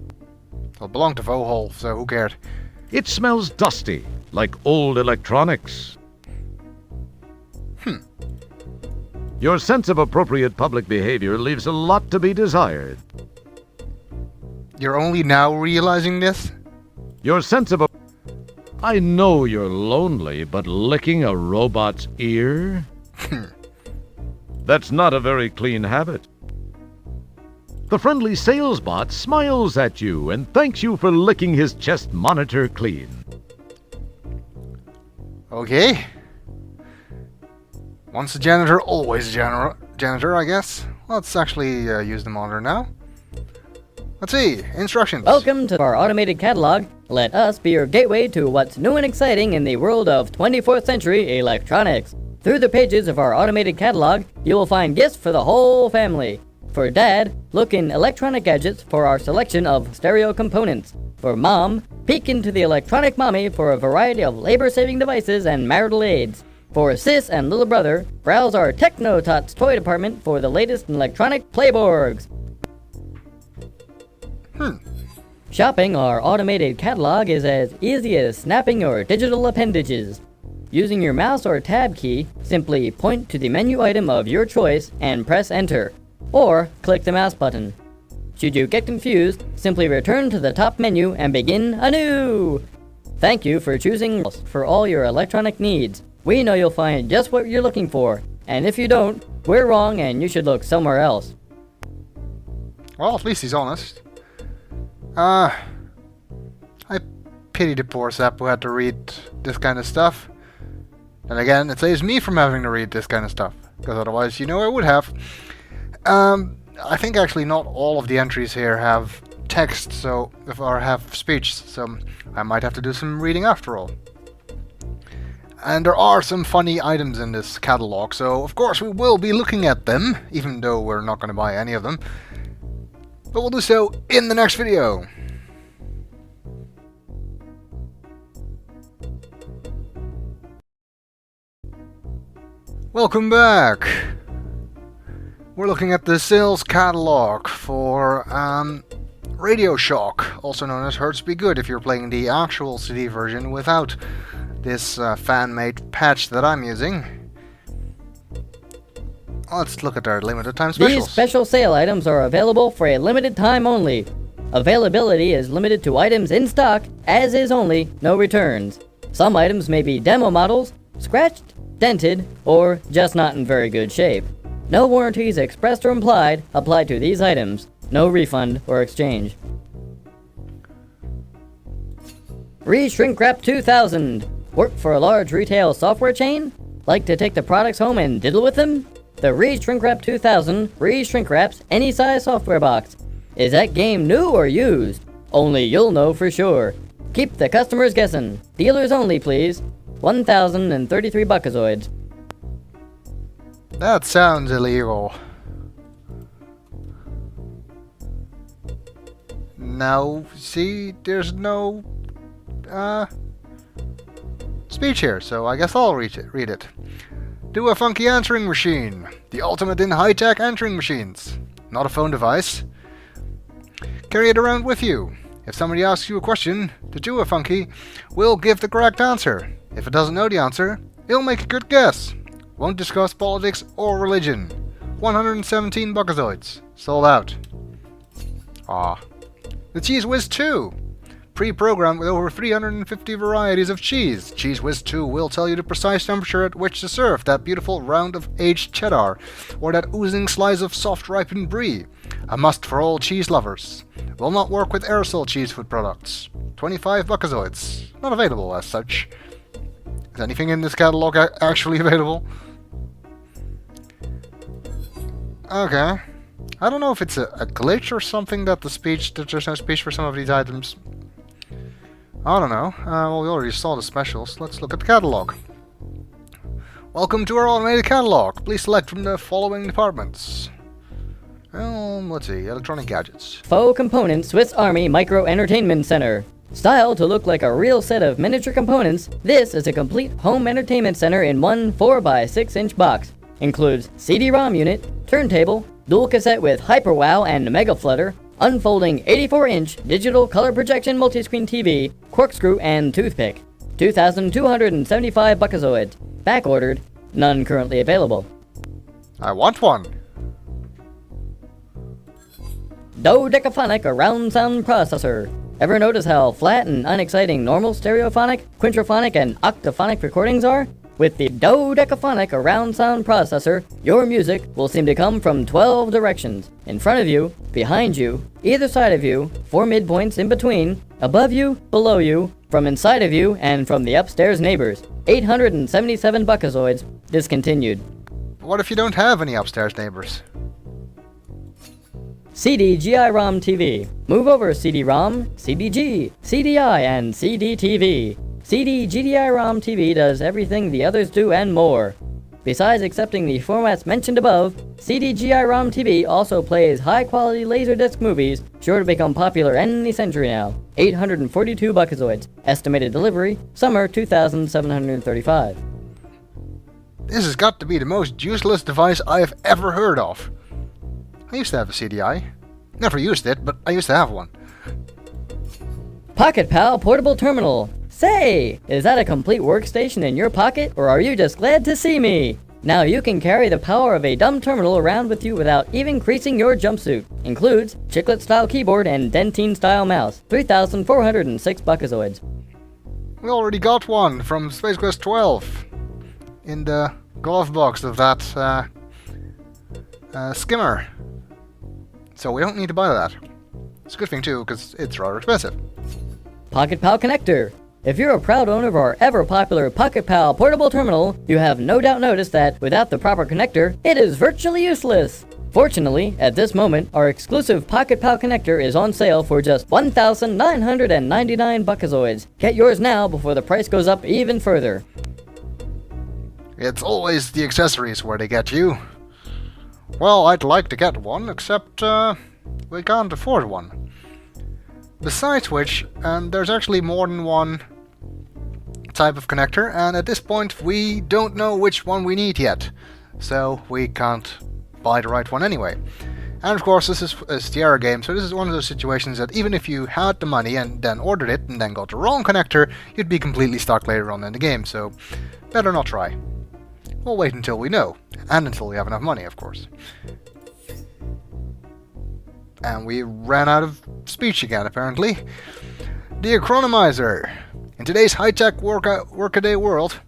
It belonged to Vohaul, so who cared? It smells dusty, like old electronics. Your sense of appropriate public behavior leaves a lot to be desired. You're only now realizing this? Your sense of... I know you're lonely, but licking a robot's ear? That's not a very clean habit. The friendly sales bot smiles at you and thanks you for licking his chest monitor clean. Okay. Once a janitor, always a janitor, I guess. Let's actually use the monitor now. Let's see. Instructions. Welcome to our automated catalog. Let us be your gateway to what's new and exciting in the world of 24th century electronics. Through the pages of our automated catalog, you will find gifts for the whole family. For Dad, look in electronic gadgets for our selection of stereo components. For Mom, peek into the electronic mommy for a variety of labor-saving devices and marital aids. For Sis and Little Brother, browse our Techno-Tots toy department for the latest in electronic playboards. Shopping our automated catalog is as easy as snapping your digital appendages. Using your mouse or tab key, simply point to the menu item of your choice and press enter, or click the mouse button. Should you get confused, simply return to the top menu and begin anew. Thank you for choosing us for all your electronic needs. We know you'll find just what you're looking for, and if you don't, we're wrong and you should look somewhere else. Well, at least he's honest. I pity the poor sap who had to read this kind of stuff. And again, it saves me from having to read this kind of stuff, because otherwise, you know, I would have. I think actually not all of the entries here have text, so or have speech, so I might have to do some reading after all. And there are some funny items in this catalog, so of course we will be looking at them, even though we're not going to buy any of them. But we'll do so in the next video. Welcome back! We're looking at the sales catalog for Radio Shock, also known as Hurts Be Good if you're playing the actual CD version without this fan-made patch that I'm using. Let's look at our limited time specials. These special sale items are available for a limited time only. Availability is limited to items in stock, as is only no returns. Some items may be demo models, scratched, dented, or just not in very good shape. No warranties expressed or implied apply to these items. No refund or exchange. Re-Shrink Wrap 2000. Work for a large retail software chain? Like to take the products home and diddle with them? The Re-Shrink Wrap 2000 re-shrink wraps any size software box. Is that game new or used? Only you'll know for sure. Keep the customers guessing. Dealers only, please. 1,033 buckazoids. That sounds illegal. Now, see, there's no speech here, so I guess I'll read it. Do a funky answering machine. The ultimate in high-tech answering machines. Not a phone device. Carry it around with you. If somebody asks you a question, the Do a Funky will give the correct answer. If it doesn't know the answer, it'll make a good guess. Won't discuss politics or religion. 117 buckazoids. Sold out. Ah. The Cheese Whiz 2. Pre-programmed with over 350 varieties of cheese. Cheese Whiz 2 will tell you the precise temperature at which to serve that beautiful round of aged cheddar, or that oozing slice of soft ripened brie. A must for all cheese lovers. Will not work with aerosol cheese food products. 25 buckazoids. Not available as such. Is anything in this catalog actually available? Okay. I don't know if it's a glitch or something that there's no speech for some of these items. I don't know. Well, we already saw the specials. Let's look at the catalog. Welcome to our automated catalog. Please select from the following departments. Let's see. Electronic gadgets. Faux Component Swiss Army Micro Entertainment Center. Styled to look like a real set of miniature components, this is a complete home entertainment center in one 4x6-inch box. Includes CD-ROM unit, turntable, dual cassette with HyperWow and Mega Flutter, unfolding 84-inch digital color projection multiscreen TV, corkscrew, and toothpick. 2,275 buckazoids. Back-ordered. None currently available. I want one. Dodecaphonic Around Sound Processor. Ever notice how flat and unexciting normal stereophonic, quintrophonic, and octaphonic recordings are? With the Dodecaphonic Around Sound Processor, your music will seem to come from 12 directions. In front of you, behind you, either side of you, 4 midpoints in between, above you, below you, from inside of you, and from the upstairs neighbors. 877 buckazoids. Discontinued. What if you don't have any upstairs neighbors? CD-GI-ROM TV. Move over CD-ROM, CDG, CDI, and CD-TV. CD-GDI-ROM TV does everything the others do and more. Besides accepting the formats mentioned above, CD-GI-ROM TV also plays high-quality Laserdisc movies, sure to become popular any century now. 842 buckazoids. Estimated delivery, summer 2735. This has got to be the most useless device I have ever heard of. I used to have a CDI. Never used it, but I used to have one. Pocket Pal Portable Terminal. Say, is that a complete workstation in your pocket, or are you just glad to see me? Now you can carry the power of a dumb terminal around with you without even creasing your jumpsuit. Includes chiclet-style keyboard and dentine-style mouse. 3,406 buckazoids. We already got one from Space Quest 12 in the glove box of that skimmer. So we don't need to buy that. It's a good thing too, because it's rather expensive. Pocket Pal Connector. If you're a proud owner of our ever-popular Pocket Pal portable terminal, you have no doubt noticed that without the proper connector, it is virtually useless. Fortunately, at this moment, our exclusive Pocket Pal connector is on sale for just 1,999 buckazoids. Get yours now before the price goes up even further. It's always the accessories where they get you. Well, I'd like to get one, except we can't afford one. Besides which, there's actually more than one type of connector, and at this point we don't know which one we need yet, so we can't buy the right one anyway. And of course, this is a Sierra game, so this is one of those situations that even if you had the money and then ordered it and then got the wrong connector, you'd be completely stuck later on in the game, so better not try. We'll wait until we know, and until we have enough money, of course. And we ran out of speech again, apparently. The Acronymizer. In today's high-tech workaday world,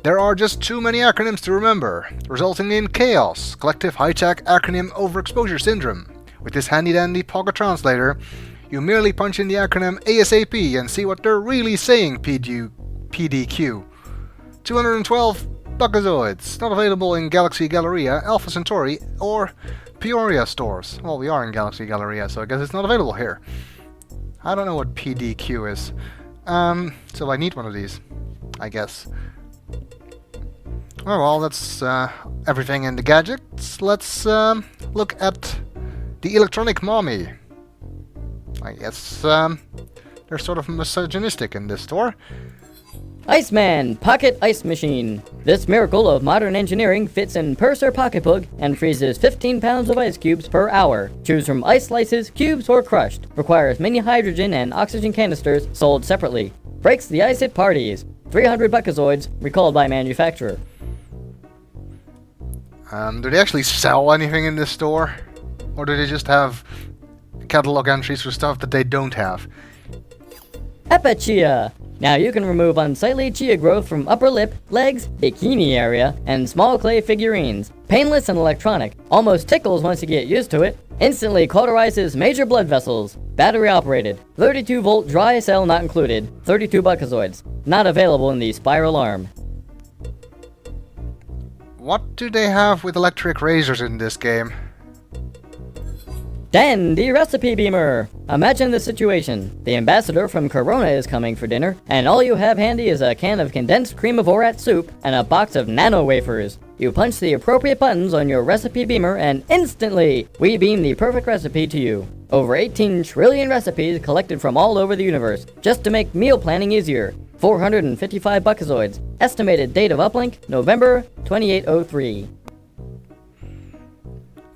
there are just too many acronyms to remember, resulting in chaos, collective high-tech acronym overexposure syndrome. With this handy-dandy pocket translator, you merely punch in the acronym ASAP and see what they're really saying, PDQ. 212 buckazoids, not available in Galaxy Galleria, Alpha Centauri, or Peoria stores. Well, we are in Galaxy Galleria, so I guess it's not available here. I don't know what PDQ is. So I need one of these, I guess. Oh well, that's everything in the gadgets. Let's look at the electronic mommy. I guess they're sort of misogynistic in this store. Iceman Pocket Ice Machine. This miracle of modern engineering fits in purse or pocketbook and freezes 15 pounds of ice cubes per hour. Choose from ice slices, cubes, or crushed. Requires mini hydrogen and oxygen canisters sold separately. Breaks the ice at parties. 300 buckazoids, recalled by manufacturer. Do they actually sell anything in this store? Or do they just have catalog entries for stuff that they don't have? Epachia! Now you can remove unsightly chia growth from upper lip, legs, bikini area, and small clay figurines. Painless and electronic. Almost tickles once you get used to it. Instantly cauterizes major blood vessels. Battery operated. 32 volt dry cell not included. 32 buckazoids. Not available in the spiral arm. What do they have with electric razors in this game? Dan, the recipe beamer! Imagine the situation. The ambassador from Corona is coming for dinner, and all you have handy is a can of condensed cream of Orat soup and a box of nano wafers. You punch the appropriate buttons on your recipe beamer, and instantly, we beam the perfect recipe to you. Over 18 trillion recipes collected from all over the universe, just to make meal planning easier. 455 buckazoids. Estimated date of uplink, November 2803.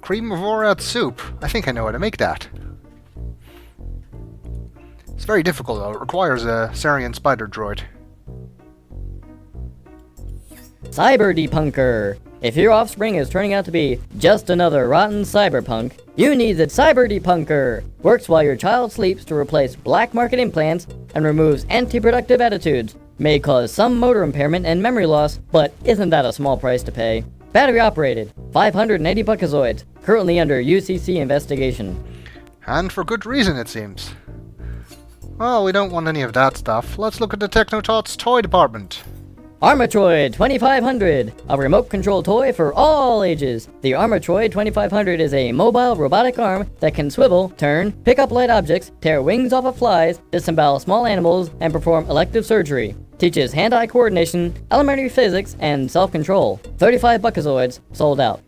Cream of Orat soup. I think I know how to make that. It's very difficult though. It requires a Sarian spider droid. Cyber debunker. If your offspring is turning out to be just another rotten cyberpunk, you need the Cyber debunker. Works while your child sleeps to replace black market implants and removes anti-productive attitudes. May cause some motor impairment and memory loss, but isn't that a small price to pay? Battery operated. 580 buckazoids. Currently under UCC investigation. And for good reason, it seems. Well, we don't want any of that stuff. Let's look at the Technotots toy department. Armatroid 2500, a remote control toy for all ages. The Armatroid 2500 is a mobile robotic arm that can swivel, turn, pick up light objects, tear wings off of flies, disembowel small animals, and perform elective surgery. Teaches hand-eye coordination, elementary physics, and self-control. 35 buckazoids, sold out.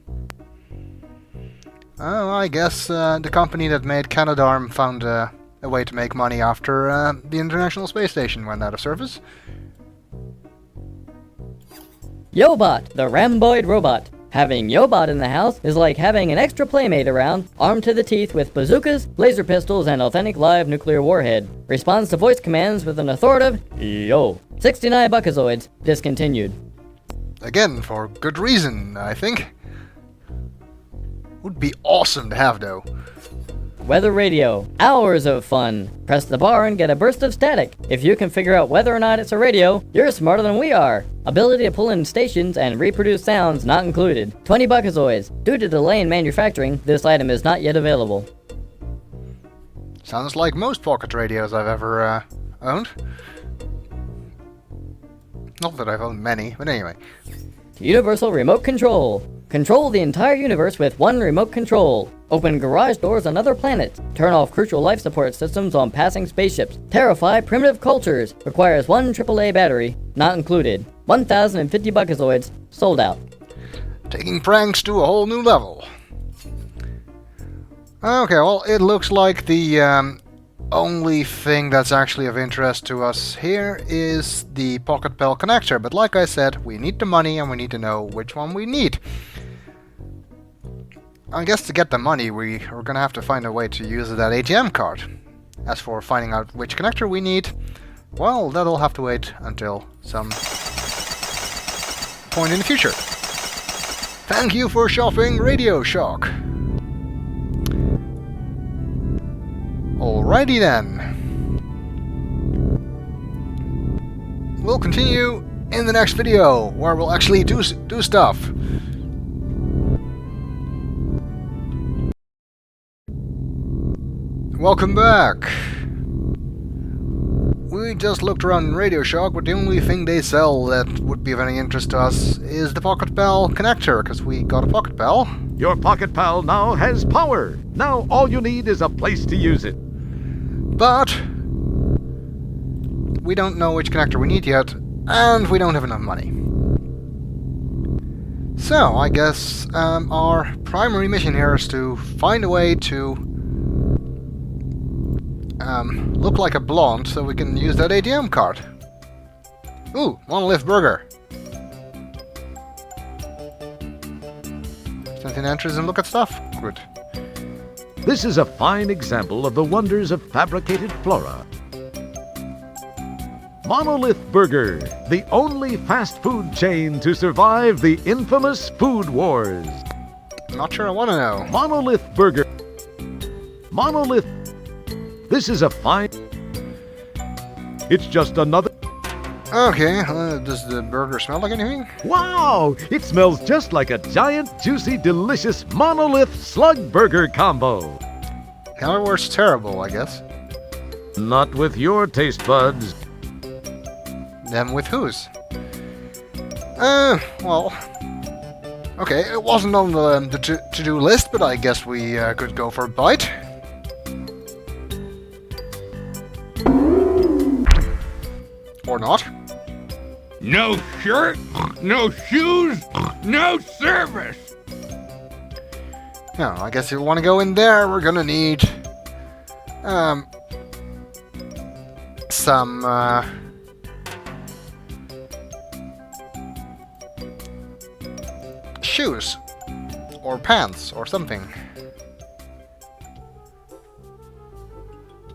Oh, I guess the company that made Canadarm found a way to make money after the International Space Station went out of service. Yobot, the Ramboid robot. Having Yobot in the house is like having an extra playmate around, armed to the teeth with bazookas, laser pistols, and authentic live nuclear warhead. Responds to voice commands with an authoritative yo. 69 buckazoids, discontinued. Again, for good reason, I think. Would be awesome to have, though. Weather radio. Hours of fun. Press the bar and get a burst of static. If you can figure out whether or not it's a radio, you're smarter than we are. Ability to pull in stations and reproduce sounds not included. 20 buckazoids. Due to delay in manufacturing, this item is not yet available. Sounds like most pocket radios I've ever owned. Not that I've owned many, but anyway. Universal remote control. Control the entire universe with one remote control. Open garage doors on other planets. Turn off crucial life support systems on passing spaceships. Terrify primitive cultures. Requires one AAA battery. Not included. 1,050 buckazoids. Sold out. Taking pranks to a whole new level. Okay, well, it looks like the only thing that's actually of interest to us here is the Pocket Bell connector. But like I said, we need the money and we need to know which one we need. I guess to get the money, we're gonna have to find a way to use that ATM card. As for finding out which connector we need, well, that'll have to wait until some point in the future. Thank you for shopping, Radio Shock. Alrighty then. We'll continue in the next video, where we'll actually do stuff. Welcome back. We just looked around Radio Shack, but the only thing they sell that would be of any interest to us is the Pocket Bell connector, because we got a Pocket Bell. Your Pocket Pal now has power. Now all you need is a place to use it. But we don't know which connector we need yet, and we don't have enough money. So I guess our primary mission here is to find a way to look like a blonde so we can use that ATM card. Ooh, monolith burger. Something enters and look at stuff? Good. This is a fine example of the wonders of fabricated flora. Monolith Burger, the only fast food chain to survive the infamous food wars. Not sure I want to know. Monolith Burger. Monolith. This is a fine... It's just another... Okay, does the burger smell like anything? Wow! It smells just like a giant, juicy, delicious Monolith Slug Burger combo. In other words, terrible, I guess. Not with your taste buds. Then with whose? Well... Okay, it wasn't on the to-do list, but I guess we could go for a bite. Or not. No shirt, no shoes, no service. No, I guess if we want to go in there, we're gonna need some shoes or pants or something.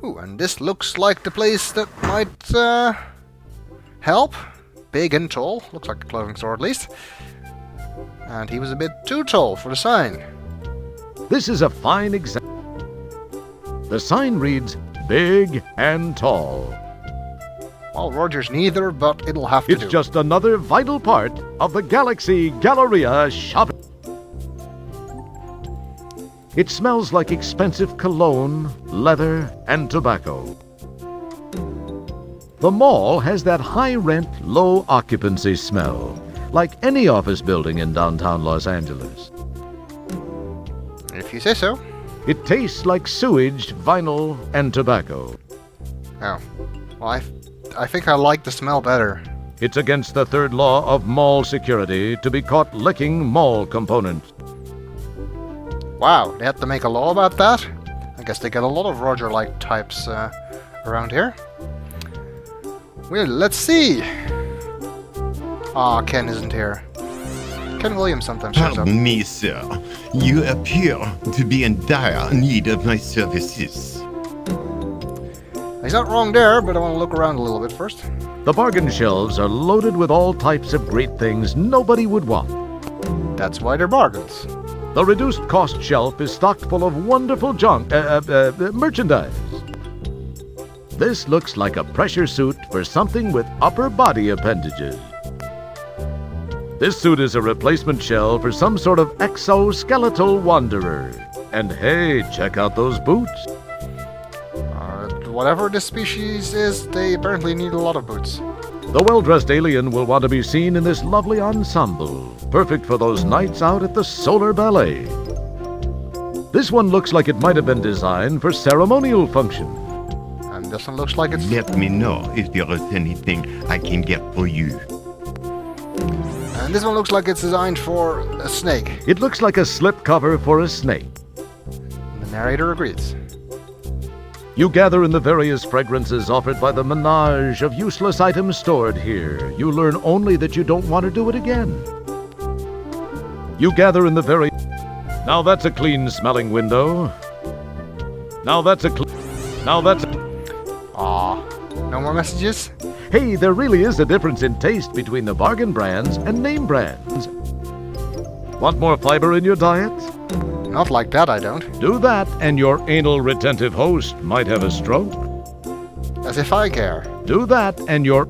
Ooh, and this looks like the place that might help. Big and tall. Looks like a clothing store at least. And he was a bit too tall for the sign. This is a fine example. The sign reads, Big and Tall. Well, Roger's neither, but it'll have to do. It's just another vital part of the Galaxy Galleria shopping. It smells like expensive cologne, leather, and tobacco. The mall has that high-rent, low-occupancy smell, like any office building in downtown Los Angeles. If you say so. It tastes like sewage, vinyl, and tobacco. Oh. Well, I think I like the smell better. It's against the third law of mall security to be caught licking mall components. Wow, they had to make a law about that? I guess they got a lot of Roger-like types around here. Well, let's see. Ah, Ken isn't here. Ken Williams sometimes shows up. Pardon me, sir. You appear to be in dire need of my services. He's not wrong there, but I want to look around a little bit first. The bargain shelves are loaded with all types of great things nobody would want. That's why they're bargains. The reduced cost shelf is stocked full of wonderful merchandise. This looks like a pressure suit for something with upper body appendages. This suit is a replacement shell for some sort of exoskeletal wanderer. And hey, check out those boots. Whatever this species is, they apparently need a lot of boots. The well-dressed alien will want to be seen in this lovely ensemble, perfect for those nights out at the Solar Ballet. This one looks like it might have been designed for ceremonial function. And this one looks like it's... Let me know if there is anything I can get for you. And this one looks like it's designed for a snake. It looks like a slipcover for a snake. The narrator agrees. You gather in the various fragrances offered by the menage of useless items stored here. You learn only that you don't want to do it again. You gather in the very... Now that's a clean-smelling window. Now that's a... Aw, no more messages? Hey, there really is a difference in taste between the bargain brands and name brands. Want more fiber in your diet? Not like that, I don't. Do that, and your anal retentive host might have a stroke. As if I care. Do that, and your...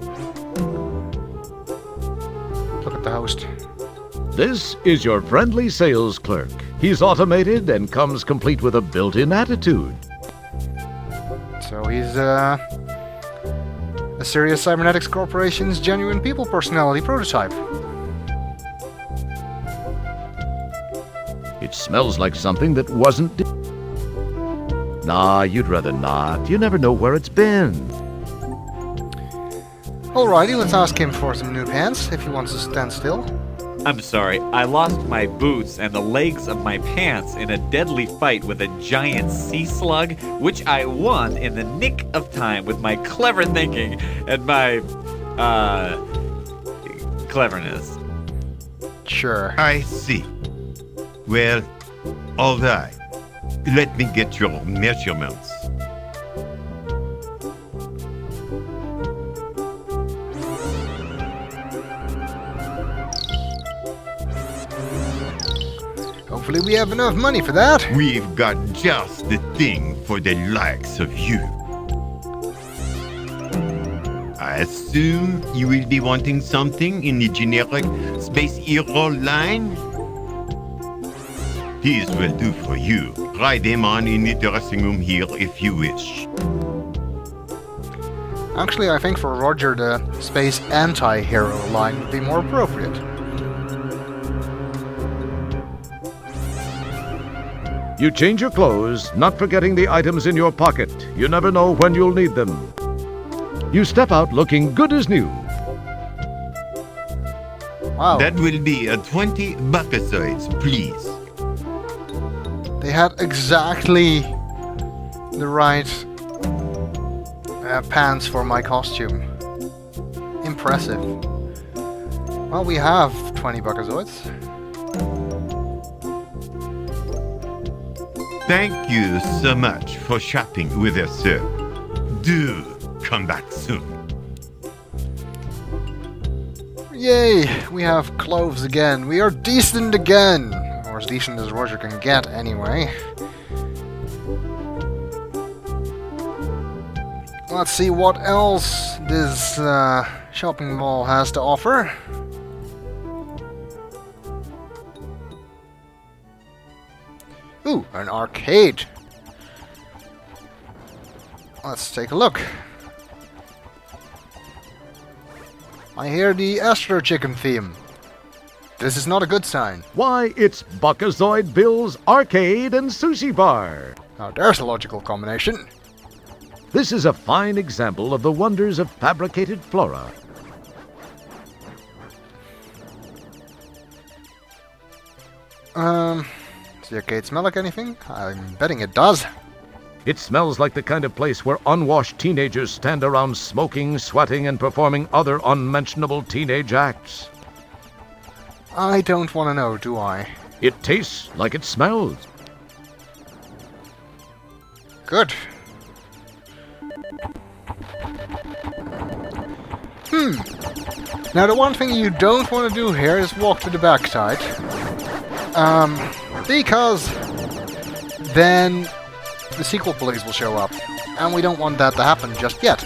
Look at the host. This is your friendly sales clerk. He's automated and comes complete with a built-in attitude. So he's, a Serious Cybernetics Corporation's genuine people personality prototype. It smells like something that wasn't... Nah, you'd rather not. You never know where it's been. Alrighty, let's ask him for some new pants, if he wants to stand still. I'm sorry, I lost my boots and the legs of my pants in a deadly fight with a giant sea slug, which I won in the nick of time with my clever thinking and my, cleverness. Sure. I see. Well, all right. Let me get your measurements. Hopefully we have enough money for that. We've got just the thing for the likes of you. I assume you will be wanting something in the generic space hero line? These will do for you. Try them on in the dressing room here if you wish. Actually, I think for Roger the space anti-hero line would be more appropriate. You change your clothes, not forgetting the items in your pocket. You never know when you'll need them. You step out looking good as new. Wow. That will be a 20 buckazoids, please. They had exactly the right pants for my costume. Impressive. Well, we have 20 buckazoids. Thank you so much for shopping with us, sir. Do come back soon. Yay! We have clothes again. We are decent again! Or as decent as Roger can get, anyway. Let's see what else this shopping mall has to offer. Ooh, an arcade. Let's take a look. I hear the Astro Chicken theme. This is not a good sign. Why, it's Buckazoid Bill's Arcade and Sushi Bar. Now there's a logical combination. This is a fine example of the wonders of fabricated flora. Does the arcade smell like anything? I'm betting it does. It smells like the kind of place where unwashed teenagers stand around smoking, sweating, and performing other unmentionable teenage acts. I don't want to know, do I? It tastes like it smells. Good. Now the one thing you don't want to do here is walk to the backside. Because then the sequel police will show up. And we don't want that to happen just yet.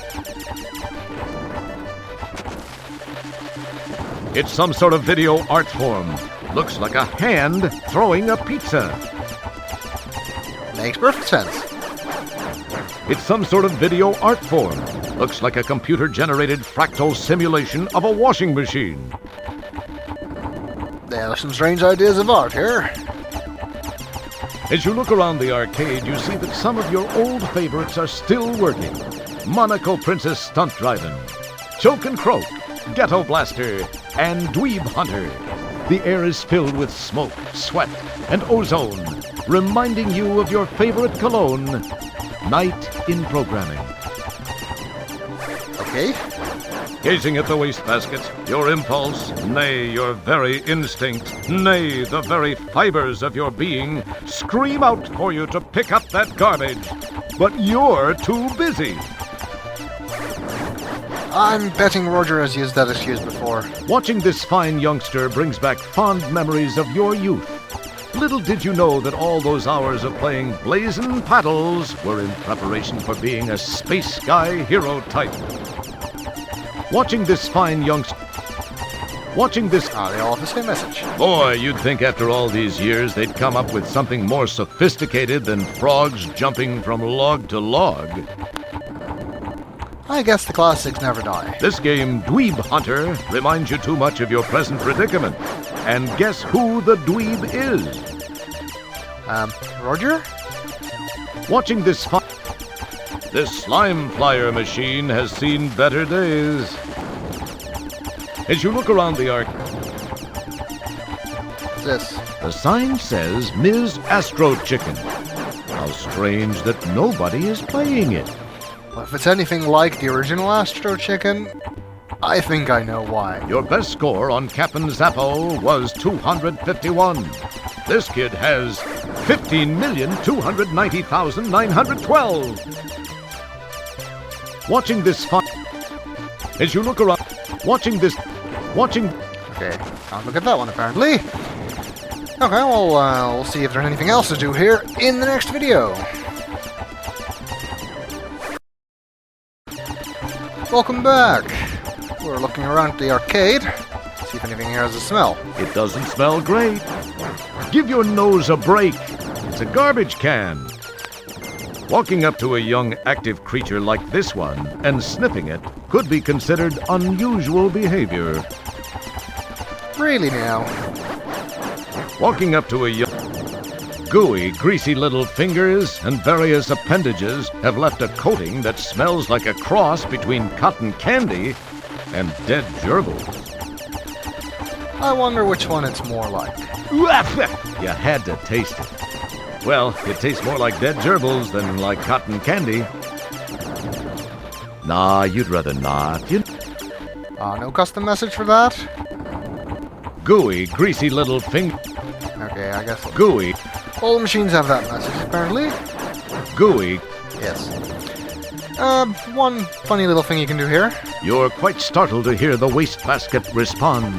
It's some sort of video art form. Looks like a hand throwing a pizza. Makes perfect sense. It's some sort of video art form. Looks like a computer-generated fractal simulation of a washing machine. There are some strange ideas of art here. As you look around the arcade, you see that some of your old favorites are still working. Monaco Princess Stunt Driving, Choke and Croak, Ghetto Blaster, and Dweeb Hunter. The air is filled with smoke, sweat, and ozone, reminding you of your favorite cologne, Night in Programming. Okay. Gazing at the wastebasket, your impulse, nay, your very instinct, nay, the very fibers of your being, scream out for you to pick up that garbage. But you're too busy. I'm betting Roger has used that excuse before. Watching this fine youngster brings back fond memories of your youth. Little did you know that all those hours of playing blazing paddles were in preparation for being a space guy hero type. Watching this fine youngster... they all have the same message. Boy, you'd think after all these years they'd come up with something more sophisticated than frogs jumping from log to log. I guess the classics never die. This game, Dweeb Hunter, reminds you too much of your present predicament. And guess who the dweeb is? Roger? Watching this slime flyer machine has seen better days. As you look around the arc... What's this? The sign says Ms. Astro Chicken. How strange that nobody is playing it. Well, if it's anything like the original Astro Chicken, I think I know why. Your best score on Captain Zappo was 251. This kid has 15,290,912. Watching this fun... As you look around... Okay, can't look at that one apparently. Okay, well, we'll see if there's anything else to do here in the next video. Welcome back. We're looking around the arcade. See if anything here has a smell. It doesn't smell great. Give your nose a break. It's a garbage can. Walking up to a young active creature like this one and sniffing it could be considered unusual behavior. Really now? Walking up to a young... Gooey, greasy little fingers and various appendages have left a coating that smells like a cross between cotton candy and dead gerbils. I wonder which one it's more like. You had to taste it. Well, it tastes more like dead gerbils than like cotton candy. Nah, you'd rather not. No custom message for that? Gooey, greasy little finger... Okay, I guess... Gooey. All the machines have that message, apparently. Gooey. Yes. One funny little thing you can do here. You're quite startled to hear the wastebasket respond.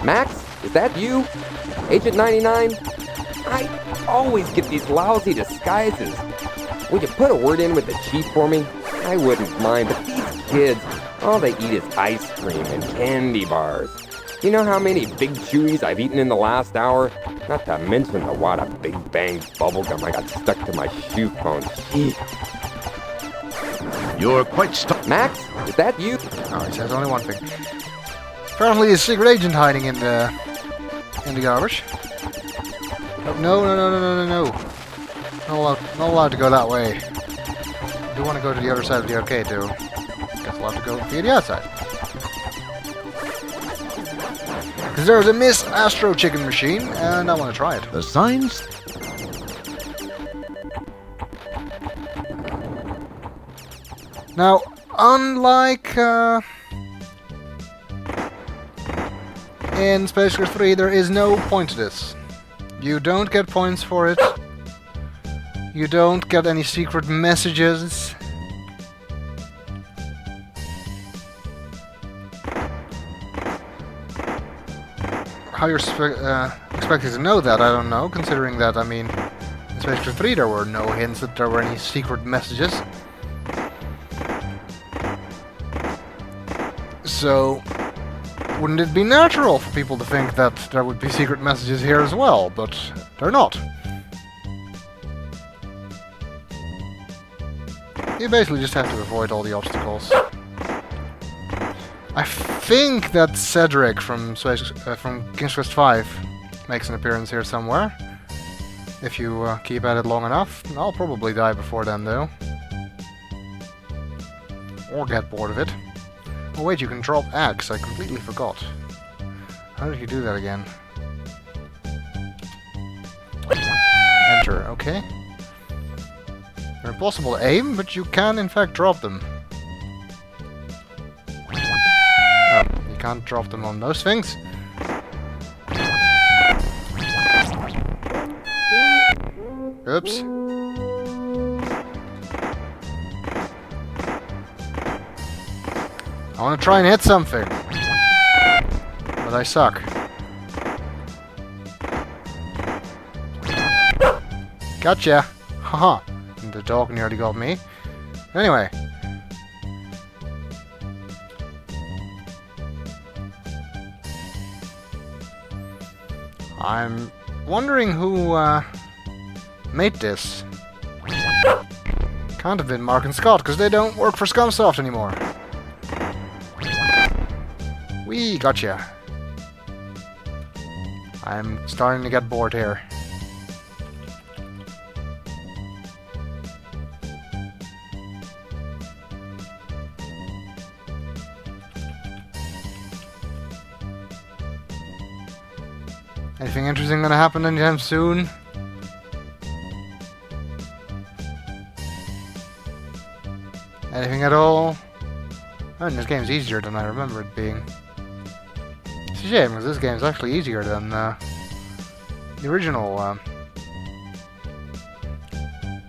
Max, is that you? Agent 99? I always get these lousy disguises. Would you put a word in with the chief for me? I wouldn't mind, but these kids, all they eat is ice cream and candy bars. You know how many Big Chewies I've eaten in the last hour? Not to mention the wad of Big Bang bubblegum I got stuck to my shoe cone. You're quite stuck. Max, is that you? Oh, he says only one thing. Apparently a secret agent hiding in the garbage. Oh, no. Not allowed to go that way. I do want to go to the other side of the arcade too. Guess we'll have to go via the outside. Because there's a Miss Astro Chicken machine, and I want to try it. The signs? Now, unlike in Space Quest 3, there is no point to this. You don't get points for it. You don't get any secret messages. How you're expected to know that, I don't know, considering that, I mean, in Space Quest 3 there were no hints that there were any secret messages. So, wouldn't it be natural for people to think that there would be secret messages here as well, but they're not. You basically just have to avoid all the obstacles. I think that Cedric from King's Quest V makes an appearance here somewhere. If you keep at it long enough. I'll probably die before then, though. Or get bored of it. Oh wait, you can drop eggs. I completely forgot. How did you do that again? Enter, okay. They're impossible to aim, but you can in fact drop them. Oh, you can't drop them on those things. Oops. I want to try and hit something. But I suck. Gotcha! Haha. And the dog nearly got me. Anyway. I'm wondering who made this. Can't have been Mark and Scott, because they don't work for Scumsoft anymore. Wee, gotcha. I'm starting to get bored here. Anything interesting gonna happen anytime soon? Anything at all? Oh, and this game's easier than I remember it being. It's a shame, because this game's actually easier than the original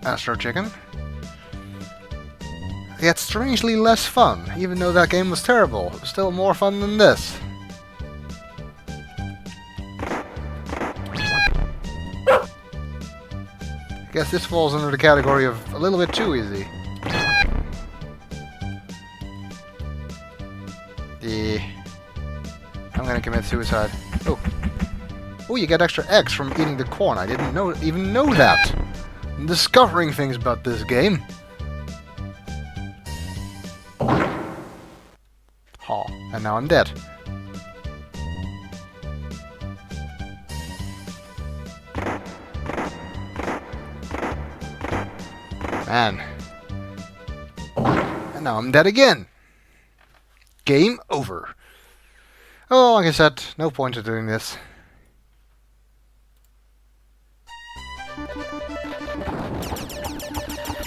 Astro Chicken. Yet strangely less fun, even though that game was terrible. It was still more fun than this. Guess this falls under the category of a little bit too easy. I'm gonna commit suicide. Oh. Oh, you get extra X from eating the corn. I didn't even know that. I'm discovering things about this game. Oh, and now I'm dead. Man. And now I'm dead again. Game over. Oh, like I said, no point in doing this.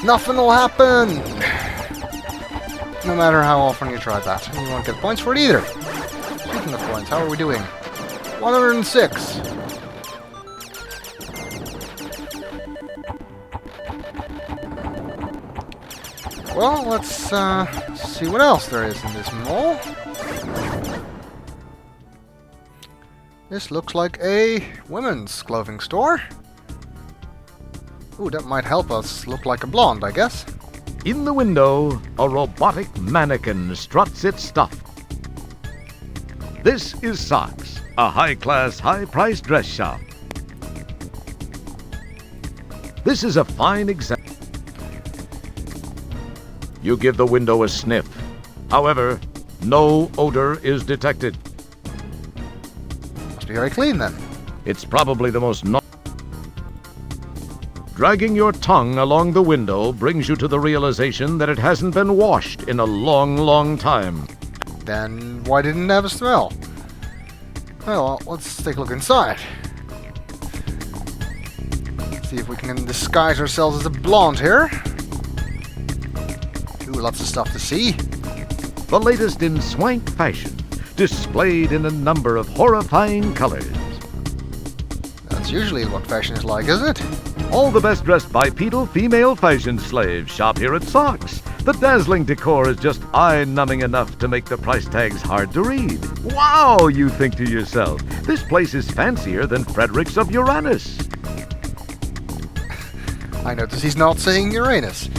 Nothing will happen! No matter how often you try that. And you won't get points for it either. Speaking of points, how are we doing? 106. Well, let's see what else there is in this mall. This looks like a women's clothing store. Ooh, that might help us look like a blonde, I guess. In the window, a robotic mannequin struts its stuff. This is Socks, a high-class, high-priced dress shop. This is a fine example. You give the window a sniff. However, no odor is detected. Must be very clean then. It's probably the most Dragging your tongue along the window brings you to the realization that it hasn't been washed in a long, long time. Then why didn't it have a smell? Well, let's take a look inside. See if we can disguise ourselves as a blonde here. Ooh, lots of stuff to see. The latest in swank fashion, displayed in a number of horrifying colors. That's usually what fashion is like, isn't it? All the best dressed bipedal female fashion slaves shop here at Socks. The dazzling decor is just eye-numbing enough to make the price tags hard to read. Wow, you think to yourself, this place is fancier than Fredericks of Uranus. I notice he's not saying Uranus.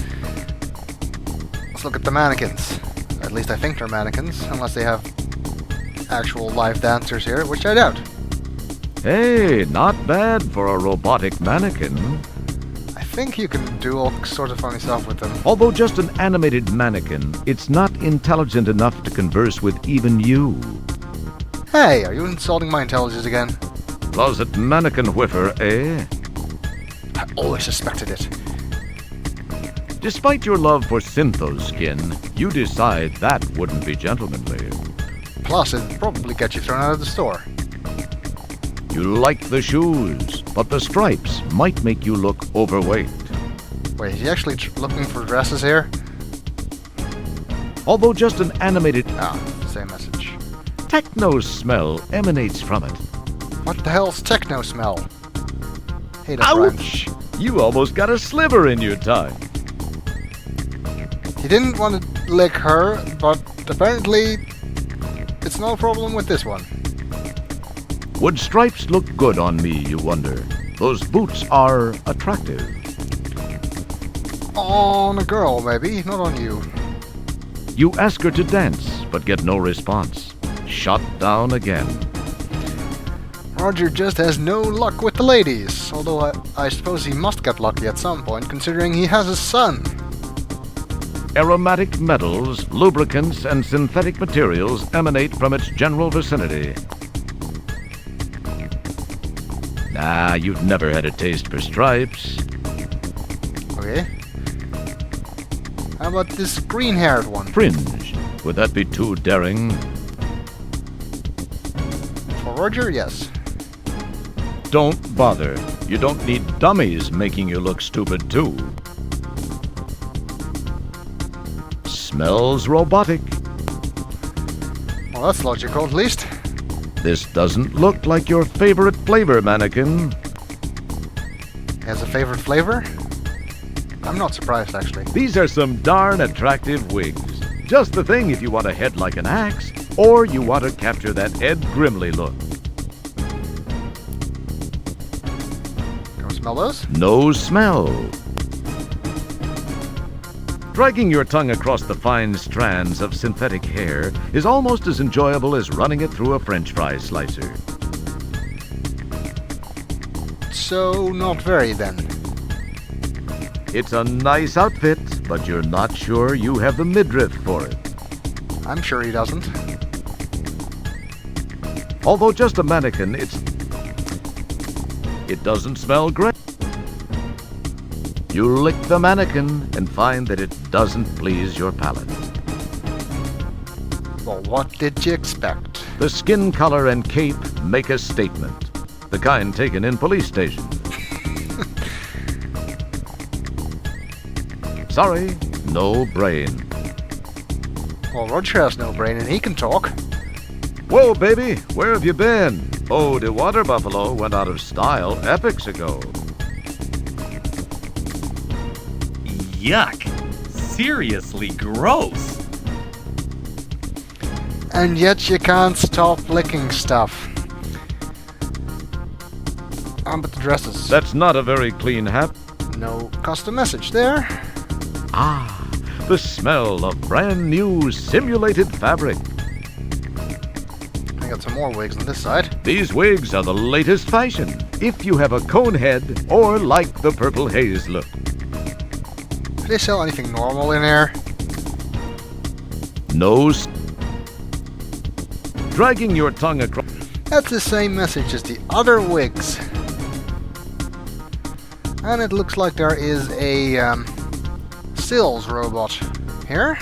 Let's look at the mannequins. At least I think they're mannequins, unless they have actual live dancers here, which I doubt. Hey, not bad for a robotic mannequin. I think you can do all sorts of funny stuff with them. Although just an animated mannequin, it's not intelligent enough to converse with even you. Hey, are you insulting my intelligence again? Closet mannequin whiffer, eh? I always suspected it. Despite your love for Syntho's skin, you decide that wouldn't be gentlemanly. Plus, it'd probably get you thrown out of the store. You like the shoes, but the stripes might make you look overweight. Wait, is he actually looking for dresses here? Although just an animated... same message. Techno smell emanates from it. What the hell's techno smell? Hey, that Ouch! You almost got a sliver in your tongue. He didn't want to lick her, but apparently it's no problem with this one. Would stripes look good on me, you wonder? Those boots are attractive. On a girl, maybe, not on you. You ask her to dance, but get no response. Shut down again. Roger just has no luck with the ladies, although I suppose he must get lucky at some point, considering he has a son. Aromatic metals, lubricants, and synthetic materials emanate from its general vicinity. Ah, you've never had a taste for stripes. Okay. How about this green-haired one? Fringe. Would that be too daring? For Roger, yes. Don't bother. You don't need dummies making you look stupid, too. Smells robotic. Well, that's logical, at least. This doesn't look like your favorite flavor, mannequin. He has a favorite flavor? I'm not surprised, actually. These are some darn attractive wigs. Just the thing if you want a head like an axe, or you want to capture that Ed Grimley look. Smell those? No smell. Dragging your tongue across the fine strands of synthetic hair is almost as enjoyable as running it through a French fry slicer. So, not very then. It's a nice outfit, but you're not sure you have the midriff for it. I'm sure he doesn't. Although just a mannequin, it doesn't smell great. You lick the mannequin and find that it doesn't please your palate. Well, what did you expect? The skin color and cape make a statement. The kind taken in police stations. Sorry, no brain. Well, Roger has no brain and he can talk. Whoa, baby, where have you been? Oh, the water buffalo went out of style epochs ago. Yuck. Seriously gross. And yet you can't stop licking stuff. But the dresses. That's not a very clean hat. No custom message there. Ah, the smell of brand new simulated fabric. I got some more wigs on this side. These wigs are the latest fashion, if you have a cone head or like the purple haze look. Do they sell anything normal in here? No. Dragging your tongue across. That's the same message as the other wigs. And it looks like there is a Sills robot here,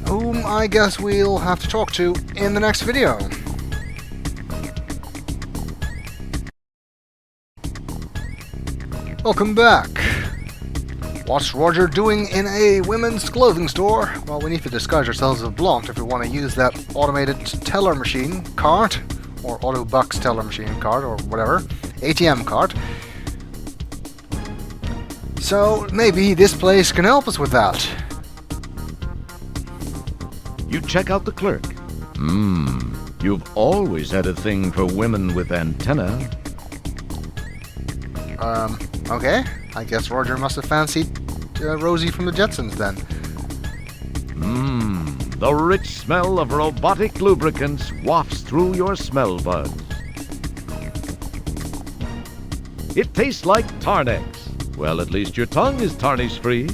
whom I guess we'll have to talk to in the next video. Welcome back. What's Roger doing in a women's clothing store? Well, we need to disguise ourselves as blonde if we want to use that automated teller machine card, or Autobucks teller machine card, or whatever, ATM card. So maybe this place can help us with that. You check out the clerk. You've always had a thing for women with antenna. Okay. I guess Roger must have fancied Rosie from the Jetsons then. The rich smell of robotic lubricants wafts through your smell buds. It tastes like Tarnex. Well, at least your tongue is tarnish-free.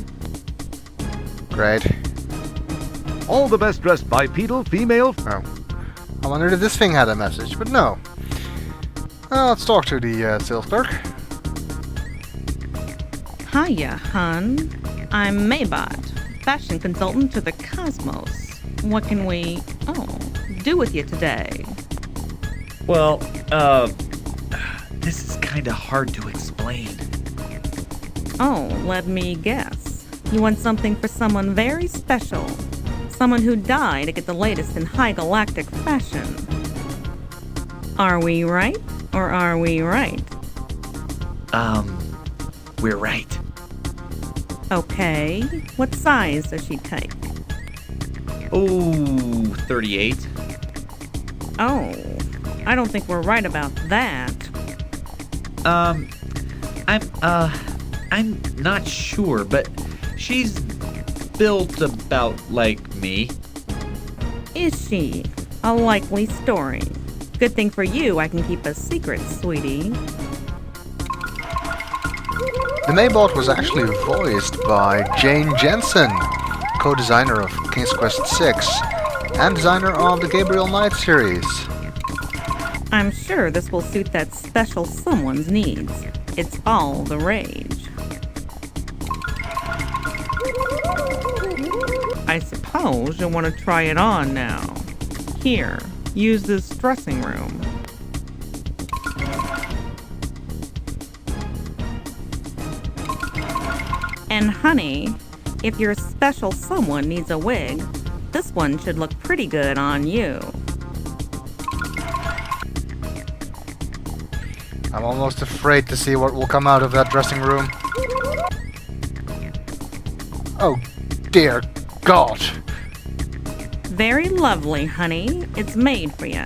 Great. All the best dressed bipedal female. Oh. I wondered if this thing had a message, but no. Well, let's talk to the sales clerk. Hiya, hun. I'm Maybot, fashion consultant to the Cosmos. What can we, do with you today? Well, this is kinda hard to explain. Oh, let me guess. You want something for someone very special. Someone who died to get the latest in high galactic fashion. Are we right, or are we right? We're right. Okay. What size does she take? Oh, 38. Oh, I don't think we're right about that. I'm not sure, but she's built about like me. Is she? A likely story. Good thing for you, I can keep a secret, sweetie. The Maybot was actually voiced by Jane Jensen, co-designer of King's Quest VI, and designer of the Gabriel Knight series. I'm sure this will suit that special someone's needs. It's all the rage. I suppose you'll want to try it on now. Here, use this dressing room. And honey, if your special someone needs a wig, this one should look pretty good on you. I'm almost afraid to see what will come out of that dressing room. Oh, dear God. Very lovely, honey. It's made for you.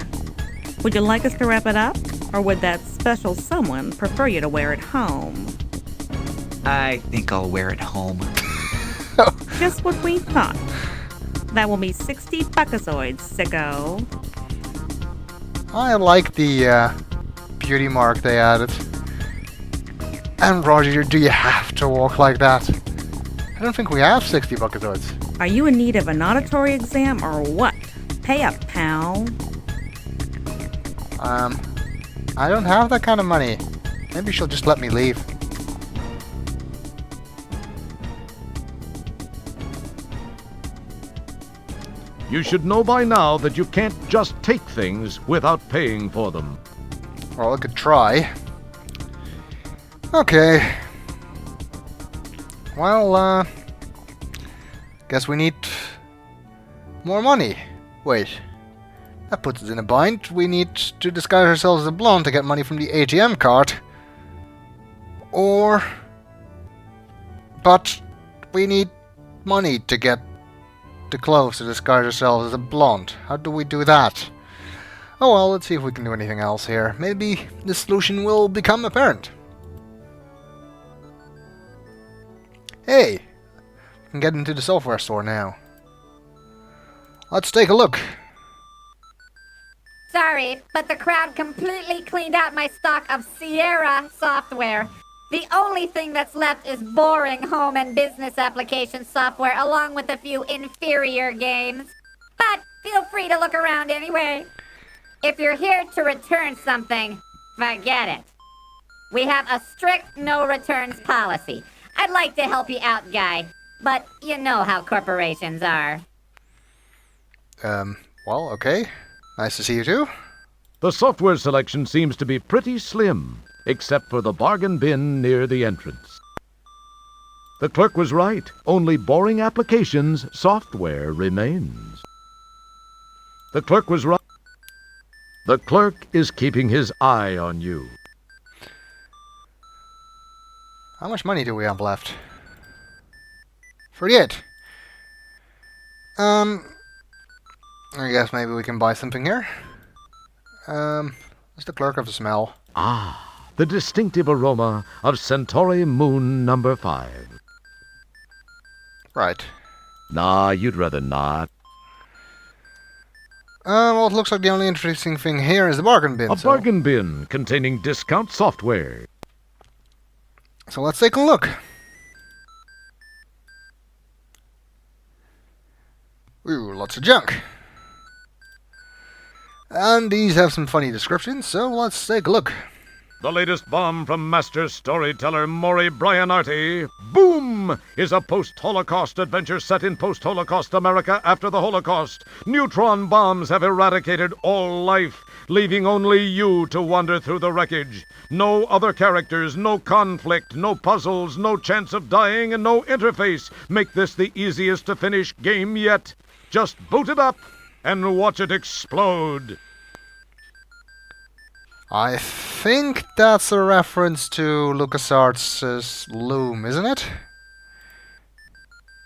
Would you like us to wrap it up? Or would that special someone prefer you to wear it home? I think I'll wear it home. Just what we thought. That will be 60 buckazoids, sicko. I like the beauty mark they added. And Roger, do you have to walk like that? I don't think we have 60 buckazoids. Are you in need of an auditory exam or what? Pay up, pal. I don't have that kind of money. Maybe she'll just let me leave. You should know by now that you can't just take things without paying for them. Well, I could try. Okay. Well, guess we need more money. Wait. That puts us in a bind. We need to disguise ourselves as a blonde to get money from the ATM card. But we need money to get the clothes to disguise ourselves as a blonde. How do we do that? Oh well, let's see if we can do anything else here. Maybe the solution will become apparent. Hey! We can get into the software store now. Let's take a look. Sorry, but the crowd completely cleaned out my stock of Sierra software. The only thing that's left is boring home and business application software along with a few inferior games. But feel free to look around anyway. If you're here to return something, forget it. We have a strict no returns policy. I'd like to help you out, guy, but you know how corporations are. Well, okay. Nice to see you too. The software selection seems to be pretty slim, except for the bargain bin near the entrance. The clerk was right. Only boring applications software remains. The clerk was right. The clerk is keeping his eye on you. How much money do we have left? 48. I guess maybe we can buy something here. Does the clerk have a smell? Ah, the distinctive aroma of Centauri Moon number 5. Right. Nah, you'd rather not. Well, it looks like the only interesting thing here is the bargain bin. A bargain bin containing discount software. So let's take a look. Ooh, lots of junk. And these have some funny descriptions, so let's take a look. The latest bomb from master storyteller Maury Bryanarty, Boom, is a post-Holocaust adventure set in post-Holocaust America after the Holocaust. Neutron bombs have eradicated all life, leaving only you to wander through the wreckage. No other characters, no conflict, no puzzles, no chance of dying, and no interface make this the easiest to finish game yet. Just boot it up and watch it explode. I think that's a reference to LucasArts' Loom, isn't it?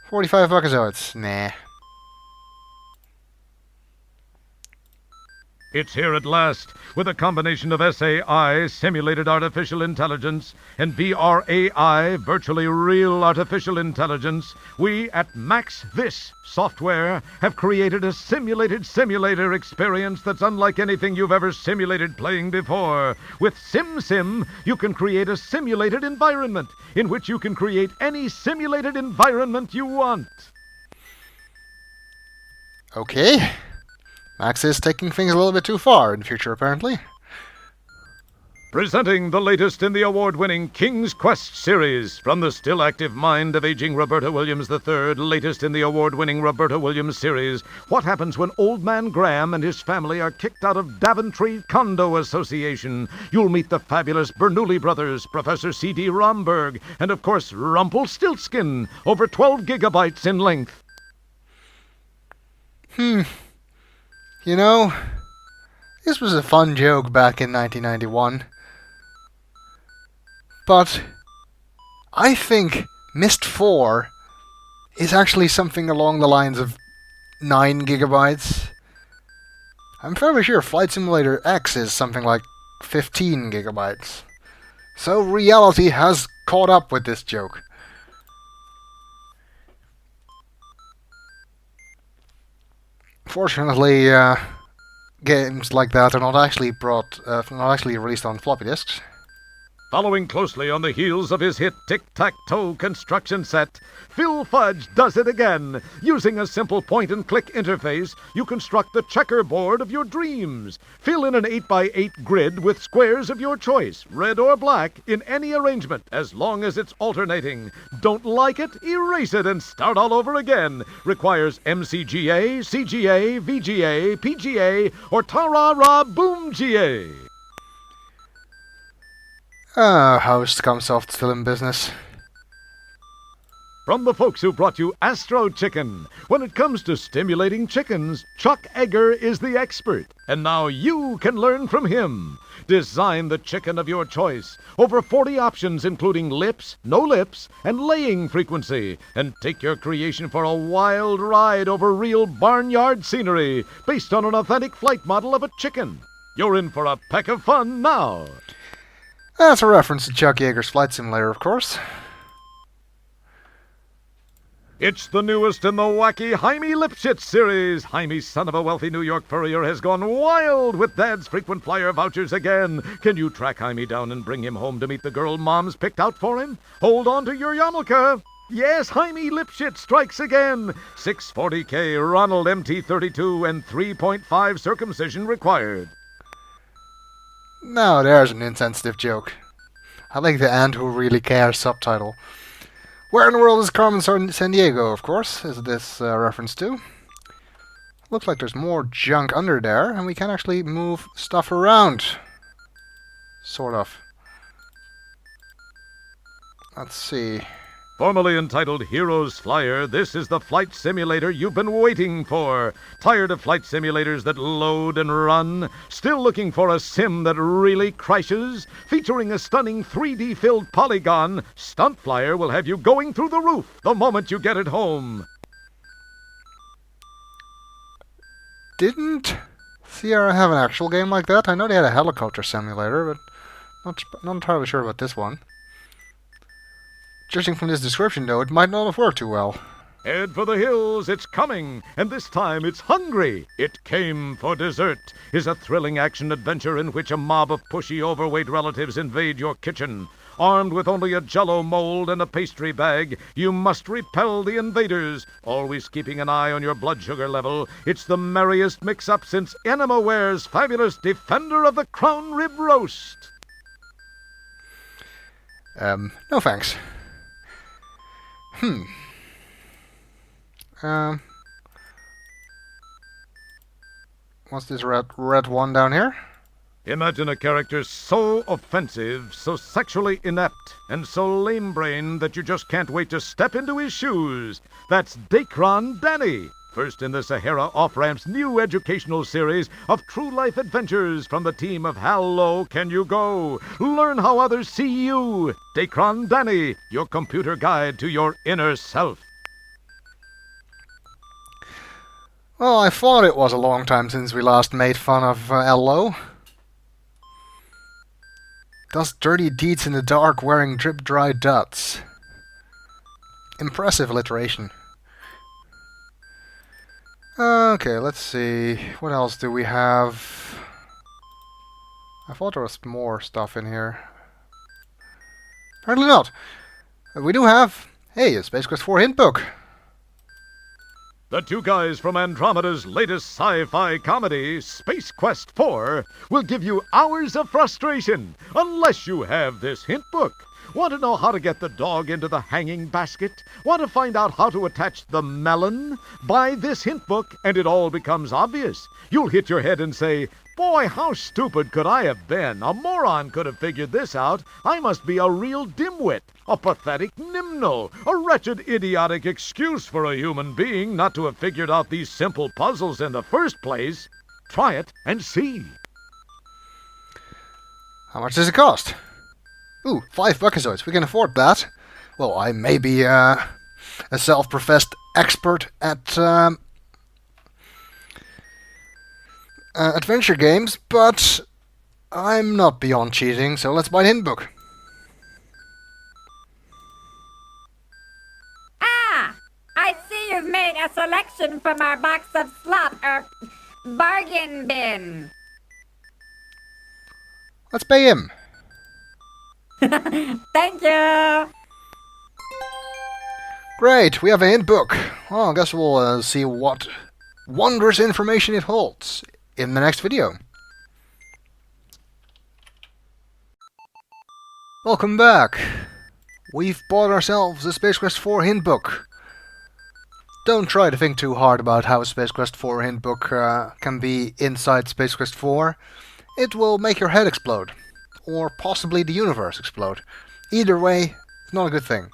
45 buckazoids. Nah. It's here at last, with a combination of SAI, Simulated Artificial Intelligence, and VRAI, Virtually Real Artificial Intelligence. We at Max This Software have created a simulated simulator experience that's unlike anything you've ever simulated playing before. With SimSim, you can create a simulated environment in which you can create any simulated environment you want. Okay. Max is taking things a little bit too far in the future, apparently. Presenting the latest in the award-winning King's Quest series from the still active mind of aging Roberta Williams III, latest in the award-winning Roberta Williams series. What happens when Old Man Graham and his family are kicked out of Daventry Condo Association? You'll meet the fabulous Bernoulli brothers, Professor C.D. Romberg, and of course Rumpelstiltskin, over 12 gigabytes in length. You know, this was a fun joke back in 1991. But I think Myst 4 is actually something along the lines of 9 gigabytes. I'm fairly sure Flight Simulator X is something like 15 gigabytes. So reality has caught up with this joke. Fortunately, games like that are not actually released on floppy disks. Following closely on the heels of his hit tic-tac-toe construction set, Phil Fudge does it again. Using a simple point-and-click interface, you construct the checkerboard of your dreams. Fill in an 8x8 grid with squares of your choice, red or black, in any arrangement, as long as it's alternating. Don't like it? Erase it and start all over again. Requires MCGA, CGA, VGA, PGA, or Ta-ra-ra-boom-GA. How's Scumsoft still in business? From the folks who brought you Astro Chicken. When it comes to stimulating chickens, Chuck Egger is the expert. And now you can learn from him. Design the chicken of your choice. Over 40 options including lips, no lips, and laying frequency. And take your creation for a wild ride over real barnyard scenery based on an authentic flight model of a chicken. You're in for a peck of fun now. That's a reference to Chuck Yeager's Flight Simulator, of course. It's the newest in the wacky Jaime Lipschitz series. Jaime, son of a wealthy New York furrier, has gone wild with Dad's frequent flyer vouchers again. Can you track Jaime down and bring him home to meet the girl Mom's picked out for him? Hold on to your yarmulke. Yes, Jaime Lipschitz strikes again. 640K, Ronald MT-32, and 3.5 circumcision required. Now there's an insensitive joke. I like the "and who really cares" subtitle. Where in the world is Carmen San Diego, of course, is this reference to. Looks like there's more junk under there, and we can actually move stuff around. Sort of. Let's see. Formerly entitled Heroes Flyer, this is the flight simulator you've been waiting for. Tired of flight simulators that load and run? Still looking for a sim that really crashes? Featuring a stunning 3D-filled polygon, Stunt Flyer will have you going through the roof the moment you get it home. Didn't Sierra have an actual game like that? I know they had a helicopter simulator, but not entirely sure about this one. Judging from this description, though, it might not have worked too well. Head for the hills, it's coming, and this time it's hungry. It Came for Dessert is a thrilling action-adventure in which a mob of pushy, overweight relatives invade your kitchen. Armed with only a Jell-O mold and a pastry bag, you must repel the invaders, always keeping an eye on your blood sugar level. It's the merriest mix-up since Enemoware's fabulous Defender of the Crown Rib Roast. No thanks. What's this red one down here? Imagine a character so offensive, so sexually inept, and so lame-brained that you just can't wait to step into his shoes. That's Dacron Danny, first in the Sahara Off-Ramp's new educational series of true-life adventures from the team of Hello Can You Go? Learn how others see you. Dacron Danny, your computer guide to your inner self. Well, I thought it was a long time since we last made fun of Hello. Does dirty deeds in the dark wearing drip-dry duds. Impressive alliteration. Okay, let's see. What else do we have? I thought there was more stuff in here. Apparently not. We do have, hey, a Space Quest 4 hint book. The two guys from Andromeda's latest sci-fi comedy, Space Quest 4, will give you hours of frustration unless you have this hint book. Want to know how to get the dog into the hanging basket? Want to find out how to attach the melon? Buy this hint book and it all becomes obvious. You'll hit your head and say, "Boy, how stupid could I have been? A moron could have figured this out. I must be a real dimwit, a pathetic nimno, a wretched, idiotic excuse for a human being not to have figured out these simple puzzles in the first place." Try it and see. How much does it cost? Ooh, 5 buckazoids. We can afford that. Well, I may be a self-professed expert at adventure games, but I'm not beyond cheating, so let's buy the hint book. Ah! I see you've made a selection from our box of bargain bin. Let's pay him. Thank you! Great, we have a hint book. Well, I guess we'll see what wondrous information it holds in the next video. Welcome back. We've bought ourselves a Space Quest 4 hint book. Don't try to think too hard about how a Space Quest 4 hint book can be inside Space Quest 4. It will make your head explode. Or possibly the universe explode. Either way, it's not a good thing.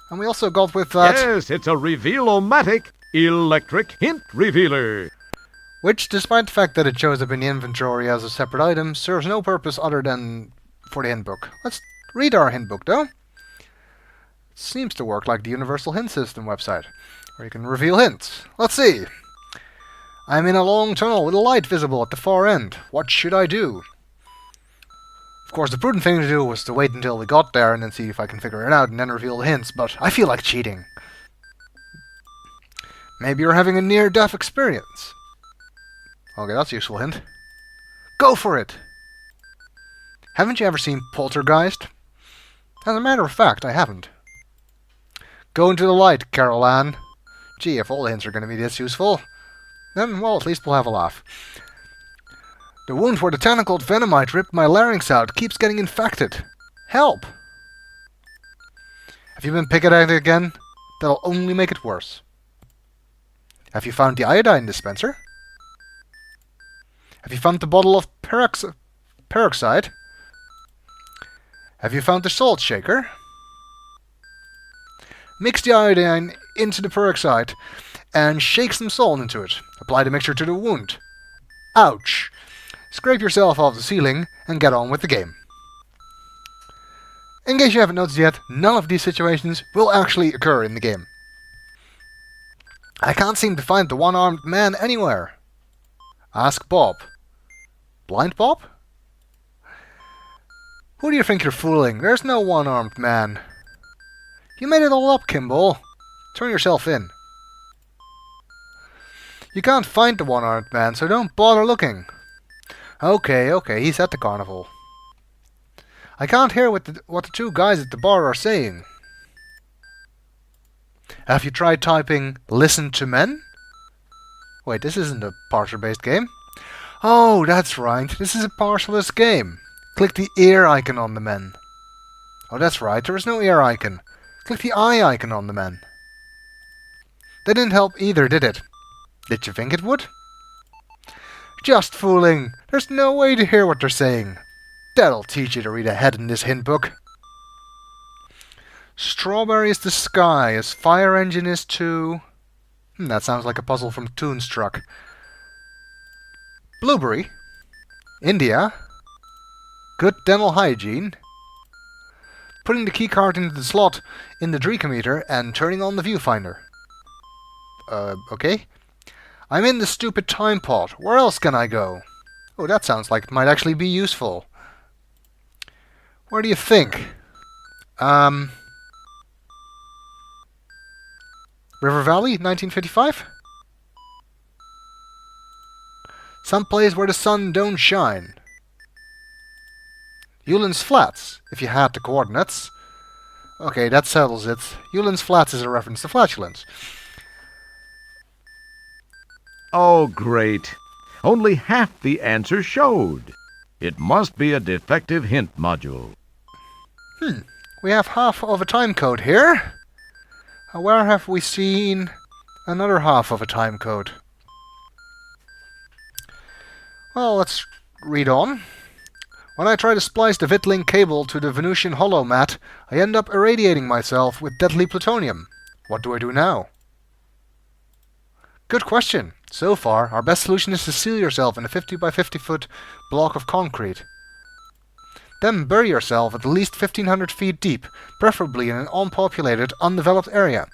And we also got with that... Yes, it's a Reveal-O-Matic electric hint revealer. Which, despite the fact that it shows up in the inventory as a separate item, serves no purpose other than for the hint book. Let's read our hint book, though. It seems to work like the Universal Hint System website, where you can reveal hints. Let's see. I'm in a long tunnel with a light visible at the far end. What should I do? Of course, the prudent thing to do was to wait until we got there and then see if I can figure it out and then reveal the hints, but I feel like cheating. Maybe you're having a near-death experience. Okay, that's a useful hint. Go for it! Haven't you ever seen Poltergeist? As a matter of fact, I haven't. Go into the light, Carol Ann. Gee, if all the hints are going to be this useful, then, well, at least we'll have a laugh. The wound where the tentacled venomite ripped my larynx out keeps getting infected. Help! Have you been picking at it again? That'll only make it worse. Have you found the iodine dispenser? Have you found the bottle of peroxide? Have you found the salt shaker? Mix the iodine into the peroxide and shake some salt into it. Apply the mixture to the wound. Ouch! Scrape yourself off the ceiling and get on with the game. In case you haven't noticed yet, none of these situations will actually occur in the game. I can't seem to find the one-armed man anywhere. Ask Bob. Blind Bob? Who do you think you're fooling? There's no one-armed man. You made it all up, Kimball. Turn yourself in. You can't find the one-armed man, so don't bother looking. Okay, he's at the carnival. I can't hear what the two guys at the bar are saying. Have you tried typing "listen to men"? Wait, this isn't a parser-based game. Oh, that's right. This is a parserless game. Click the ear icon on the men. Oh, that's right. There is no ear icon. Click the eye icon on the men. That didn't help either, did it? Did you think it would? Just fooling. There's no way to hear what they're saying. That'll teach you to read ahead in this hint book. Strawberry is the sky, as fire engine is to... that sounds like a puzzle from Toonstruck. Blueberry. India. Good dental hygiene. Putting the keycard into the slot in the Dreacometer and turning on the viewfinder. Okay. I'm in the stupid time pod. Where else can I go? Oh, that sounds like it might actually be useful. Where do you think? River Valley, 1955? Some place where the sun don't shine. Yulin's Flats, if you had the coordinates. Okay, that settles it. Yulin's Flats is a reference to flatulence. Oh, great. Only half the answer showed. It must be a defective hint module. We have half of a time code here. Where have we seen another half of a time code? Well, let's read on. When I try to splice the Vitlink cable to the Venusian hollow mat, I end up irradiating myself with deadly plutonium. What do I do now? Good question. So far, our best solution is to seal yourself in a 50 by 50 foot block of concrete. Then bury yourself at least 1,500 feet deep, preferably in an unpopulated, undeveloped area.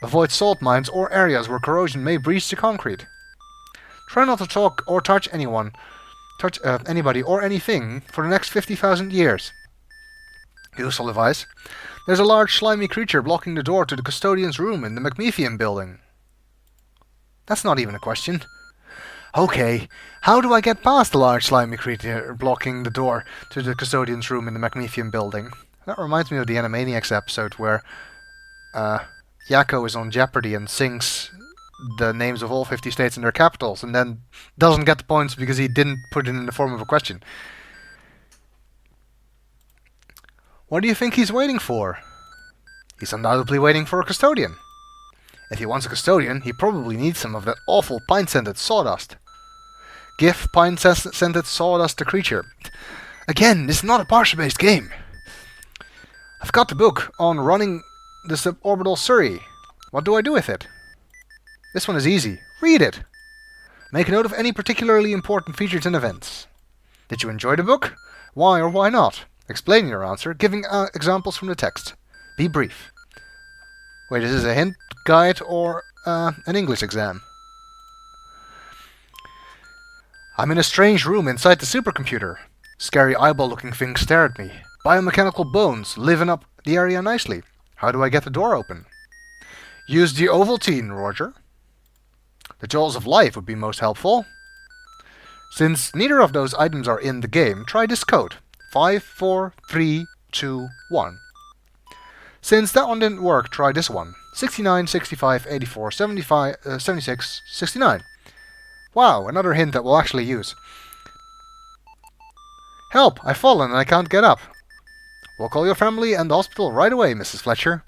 Avoid salt mines or areas where corrosion may breach the concrete. Try not to talk or touch anyone touch anybody or anything for the next 50,000 years. Useful advice. There's a large slimy creature blocking the door to the custodian's room in the McMefian building. That's not even a question. Okay, how do I get past the large slimy creature blocking the door to the custodian's room in the McMefian building? That reminds me of the Animaniacs episode where Yakko is on Jeopardy and sings the names of all 50 states and their capitals, and then doesn't get the points because he didn't put it in the form of a question. What do you think he's waiting for? He's undoubtedly waiting for a custodian. If he wants a custodian, he probably needs some of that awful pine-scented sawdust. Give pine-scented sawdust to creature. Again, this is not a partial-based game. I've got the book on running the suborbital Surrey. What do I do with it? This one is easy. Read it. Make a note of any particularly important features and events. Did you enjoy the book? Why or why not? Explain your answer, giving examples from the text. Be brief. Wait, is this a hint, guide, or an English exam? I'm in a strange room inside the supercomputer. Scary eyeball-looking things stare at me. Biomechanical bones living up the area nicely. How do I get the door open? Use the Ovaltine, Roger. The jaws of life would be most helpful. Since neither of those items are in the game, try this code. 5, 4, 3, 2, 1. Since that one didn't work, try this one. 69, 65, 84, 75, 76, 69. Wow, another hint that we'll actually use. Help! I've fallen and I can't get up. We'll call your family and the hospital right away, Mrs. Fletcher.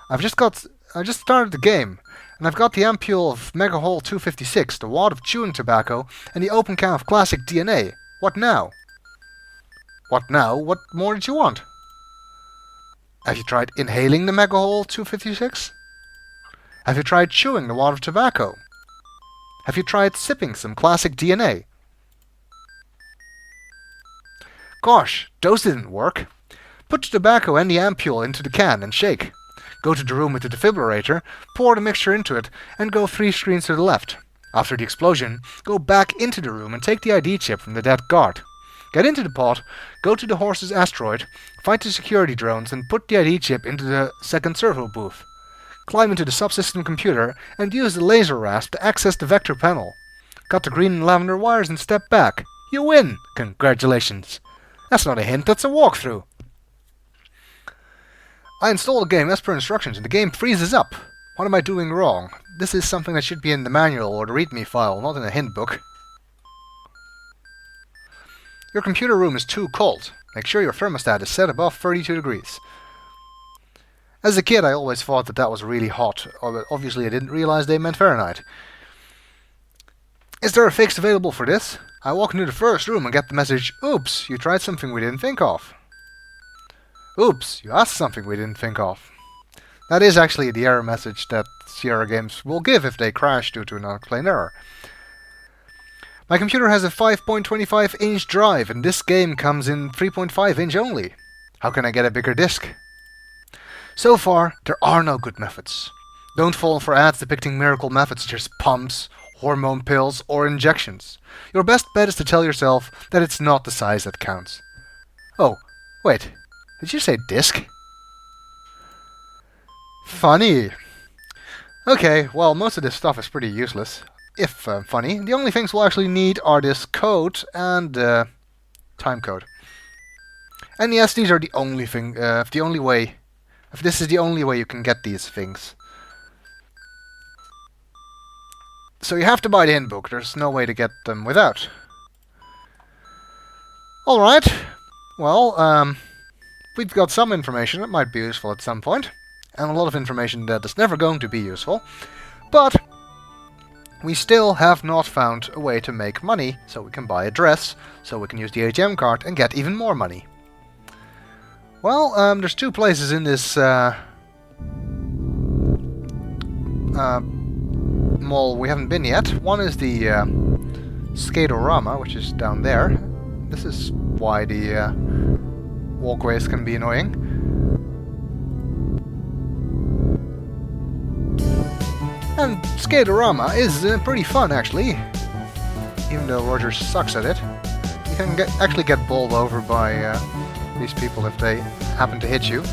I just started the game, and I've got the ampule of Vohaul 256, the wad of chewing tobacco, and the open can of classic DNA. What now? What now? What more did you want? Have you tried inhaling the Vohaul 256? Have you tried chewing the wad of tobacco? Have you tried sipping some classic DNA? Gosh, those didn't work. Put the tobacco and the ampule into the can and shake. Go to the room with the defibrillator, pour the mixture into it, and go 3 screens to the left. After the explosion, go back into the room and take the ID chip from the dead guard. Get into the pod, go to the horse's asteroid, find the security drones, and put the ID chip into the second servo booth. Climb into the subsystem computer and use the laser rasp to access the vector panel. Cut the green and lavender wires and step back. You win! Congratulations! That's not a hint, that's a walkthrough. I installed the game as per instructions and the game freezes up. What am I doing wrong? This is something that should be in the manual or the readme file, not in a hint book. Your computer room is too cold. Make sure your thermostat is set above 32 degrees. As a kid, I always thought that was really hot, but obviously I didn't realize they meant Fahrenheit. Is there a fix available for this? I walk into the first room and get the message, "Oops, you tried something we didn't think of." Oops, you asked something we didn't think of. That is actually the error message that Sierra games will give if they crash due to an unexplained error. My computer has a 5.25-inch drive, and this game comes in 3.5-inch only. How can I get a bigger disc? So far, there are no good methods. Don't fall for ads depicting miracle methods such as pumps, hormone pills, or injections. Your best bet is to tell yourself that it's not the size that counts. Oh, wait. Did you say disc? Funny. Okay, well, most of this stuff is pretty useless. If funny. The only things we'll actually need are this code and time code. And yes, these are the only thing, if this is the only way you can get these things. So you have to buy the hint book, there's no way to get them without. Alright, well, we've got some information that might be useful at some point, and a lot of information that is never going to be useful, but we still have not found a way to make money, so we can buy a dress, so we can use the ATM card and get even more money. Well, there's 2 places in this mall we haven't been yet. One is the Skatorama, which is down there. This is why the walkways can be annoying. And Skatorama is pretty fun, actually. even though Roger sucks at it. You can actually get bowled over by these people if they happen to hit you.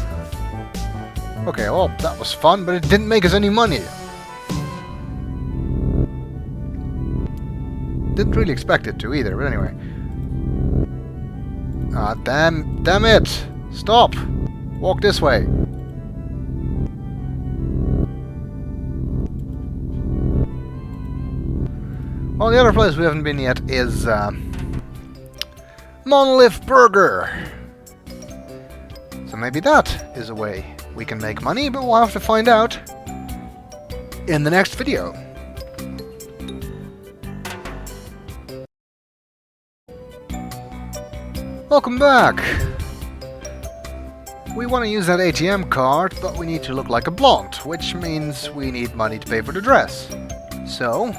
Okay, well, that was fun, but it didn't make us any money. Didn't really expect it to either, but anyway. Ah, damn it! Stop! Walk this way. Well, the other place we haven't been yet is Monolith Burger. So maybe that is a way we can make money, but we'll have to find out in the next video. Welcome back! We want to use that ATM card, but we need to look like a blonde, which means we need money to pay for the dress. So,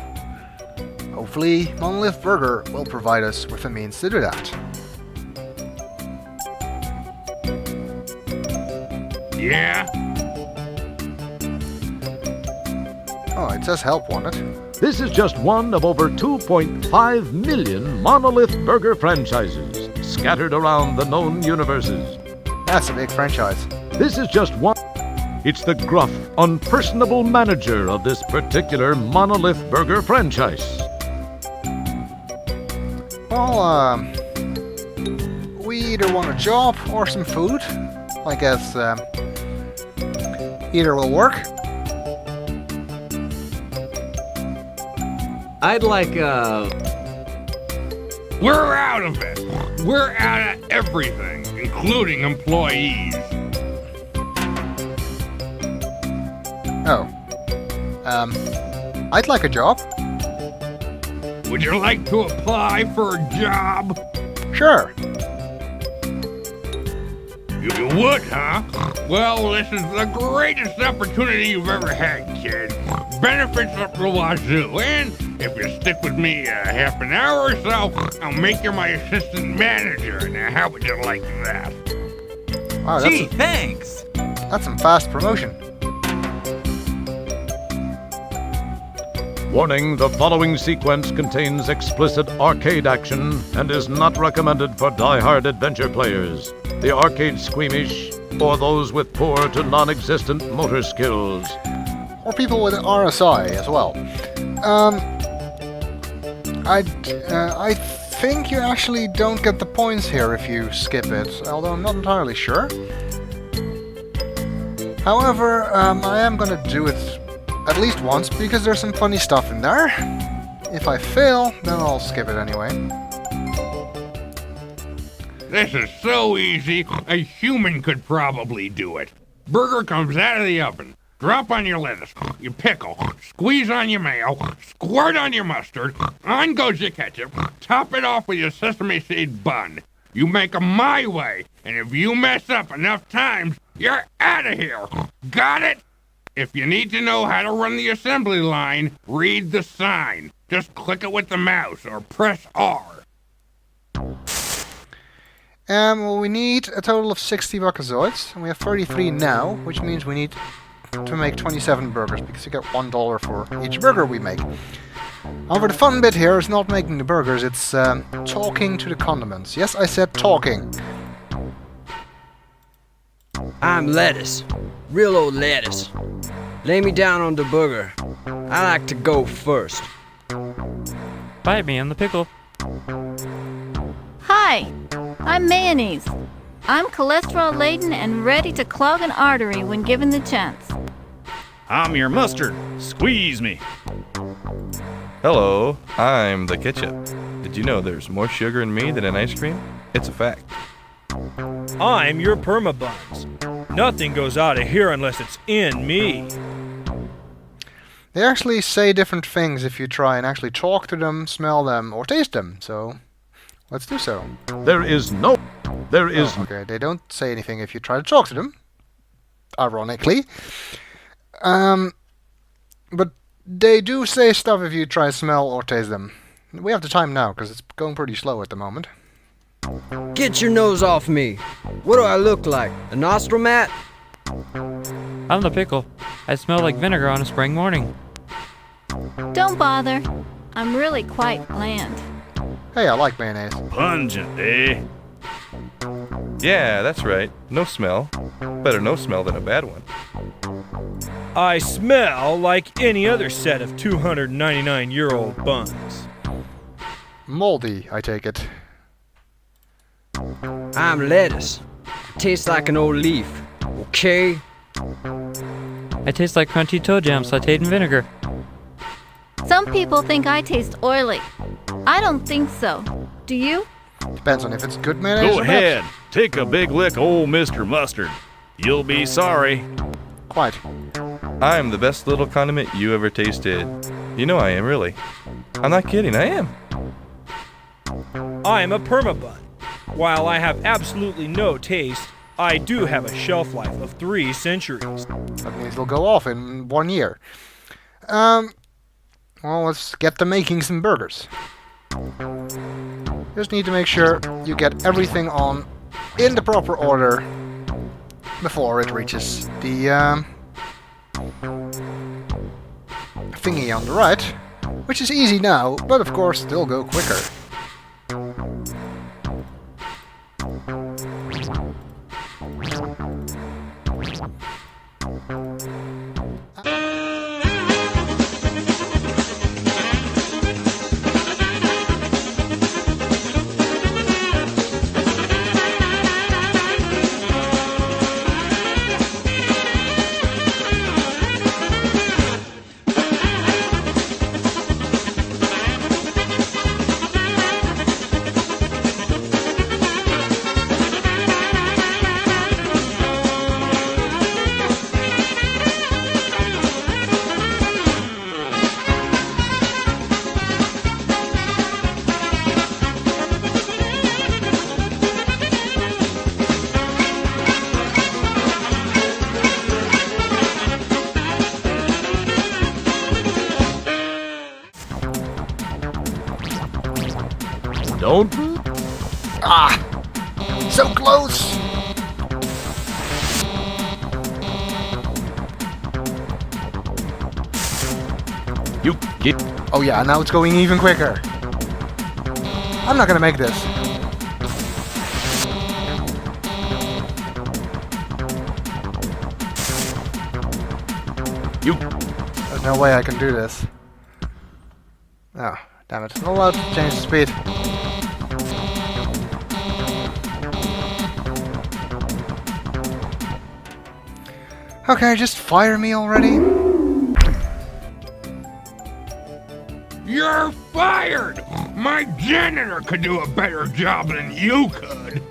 hopefully Monolith Burger will provide us with the means to do that. Yeah? Oh, it says help wanted. This is just one of over 2.5 million Monolith Burger franchises scattered around the known universes. That's a big franchise. This is just one. It's the gruff, unpersonable manager of this particular Monolith Burger franchise. Well, we either want a job or some food. I guess either will work. I'd like, We're out of it! We're out of everything, including employees. Oh. I'd like a job. Would you like to apply for a job? Sure. You would, huh? Well, this is the greatest opportunity you've ever had, kid. Benefits up the wazoo, and if you stick with me half an hour or so, I'll make you my assistant manager. Now, how would you like that? Wow, gee, thanks! That's some fast promotion. Warning, the following sequence contains explicit arcade action and is not recommended for die-hard adventure players, the arcade squeamish, or those with poor to non-existent motor skills. Or people with RSI as well. I think you actually don't get the points here if you skip it, although I'm not entirely sure. However, I am gonna do it at least once, because there's some funny stuff in there. If I fail, then I'll skip it anyway. This is so easy, a human could probably do it. Burger comes out of the oven. Drop on your lettuce, your pickle, squeeze on your mayo, squirt on your mustard, on goes your ketchup, top it off with your sesame seed bun. You make 'em my way, and if you mess up enough times, you're out of here. Got it? If you need to know how to run the assembly line, read the sign. Just click it with the mouse or press R. Well, we need a total of 60 buckazoids, and we have 33 now, which means we need to make 27 burgers, because you get $1 for each burger we make. However, the fun bit here is not making the burgers, it's talking to the condiments. Yes, I said talking. I'm lettuce. Real old lettuce. Lay me down on the burger. I like to go first. Bite me on the pickle. Hi, I'm mayonnaise. I'm cholesterol-laden and ready to clog an artery when given the chance. I'm your mustard. Squeeze me. Hello, I'm the ketchup. Did you know there's more sugar in me than in ice cream? It's a fact. I'm your permabuns. Nothing goes out of here unless it's in me. They actually say different things if you try and actually talk to them, smell them, or taste them, so let's do so. Okay, they don't say anything if you try to talk to them, ironically. But they do say stuff if you try to smell or taste them. We have the time now, because it's going pretty slow at the moment. Get your nose off me. What do I look like? A nostril mat? I'm the pickle. I smell like vinegar on a spring morning. Don't bother. I'm really quite bland. Hey, I like mayonnaise. Pungent, eh? Yeah, that's right. No smell. Better no smell than a bad one. I smell like any other set of 299-year-old buns. Moldy, I take it. I'm lettuce. Tastes like an old leaf. Okay? I taste like crunchy toe jam sauteed in vinegar. Some people think I taste oily. I don't think so. Do you? Depends on if it's good mayonnaise Go or ahead. not. Take a big lick, old Mr. Mustard. You'll be sorry. Quite. I'm the best little condiment you ever tasted. You know I am, really. I'm not kidding, I am. I am a permabun. While I have absolutely no taste, I do have a shelf life of 3 centuries. That means it'll go off in 1 year. Well, let's get to making some burgers. Just need to make sure you get everything on in the proper order before it reaches the thingy on the right, which is easy now, but of course still go quicker. Don't. Ah! So close! You get. Oh yeah, now it's going even quicker. I'm not gonna make this. You. There's no way I can do this. Oh, damn it. Not allowed to change the speed. Okay, just fire me already. You're fired! My janitor could do a better job than you could.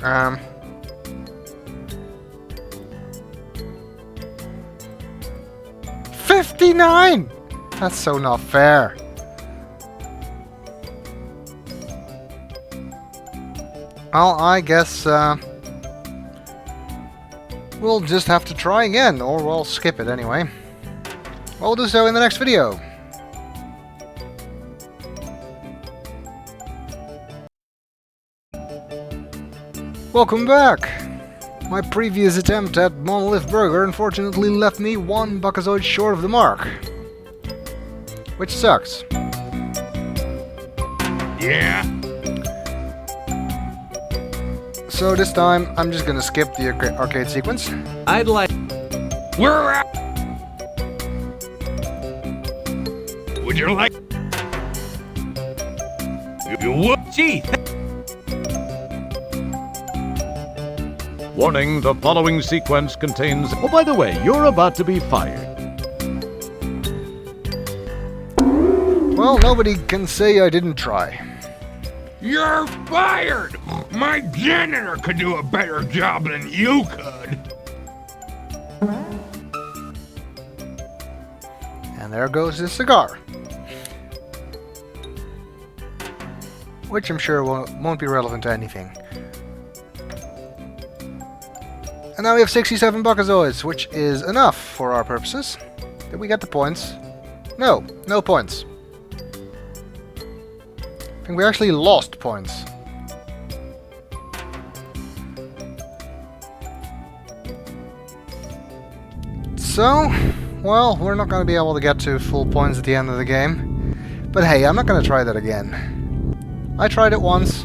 um... 59! That's so not fair. Well, I guess we'll just have to try again, or we'll skip it anyway. We'll do so in the next video. Welcome back! My previous attempt at Monolith Burger unfortunately left me 1 Buckazoid short of the mark. Which sucks. Yeah? So this time, I'm just gonna skip the arcade sequence. I'd like... We're out! Would you like... You would? Gee! Warning, the following sequence contains... Oh, by the way, you're about to be fired. Well, nobody can say I didn't try. You're fired! My janitor could do a better job than you could. And there goes his cigar. Which I'm sure won't be relevant to anything. And now we have 67 Buckazoids, which is enough for our purposes. Did we get the points? No, no points. I think we actually lost points. So, well, we're not going to be able to get to full points at the end of the game. But hey, I'm not going to try that again. I tried it once.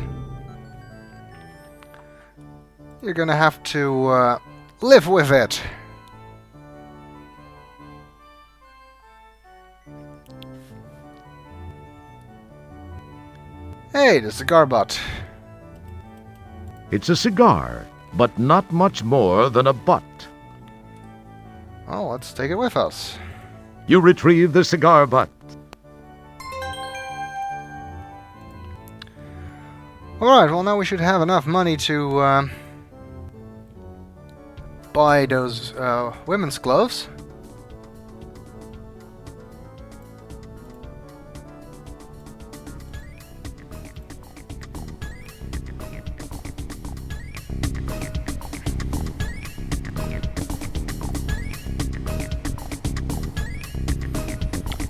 You're going to have to live with it. Hey, the cigar butt. It's a cigar, but not much more than a butt. Oh, let's take it with us. You retrieve the cigar butt. Alright, well now we should have enough money to buy those women's gloves.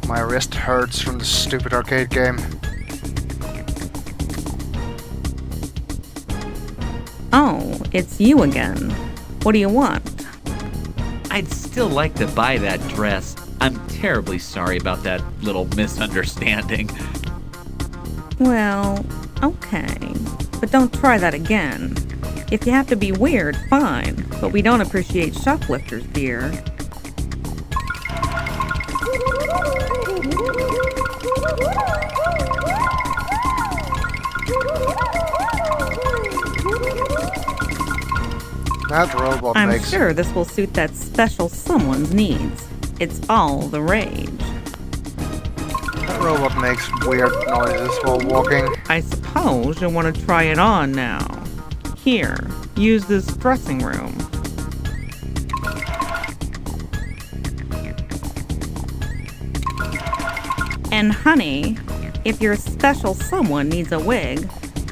My wrist hurts from the stupid arcade game. Oh, it's you again. What do you want? I'd still like to buy that dress. I'm terribly sorry about that little misunderstanding. Well, okay. But don't try that again. If you have to be weird, fine. But we don't appreciate shoplifters, dear. That robot I'm makes... sure this will suit that special someone's needs. It's all the rage. That robot makes weird noises while walking. I suppose you'll want to try it on now. Here, use this dressing room. And honey, if your special someone needs a wig,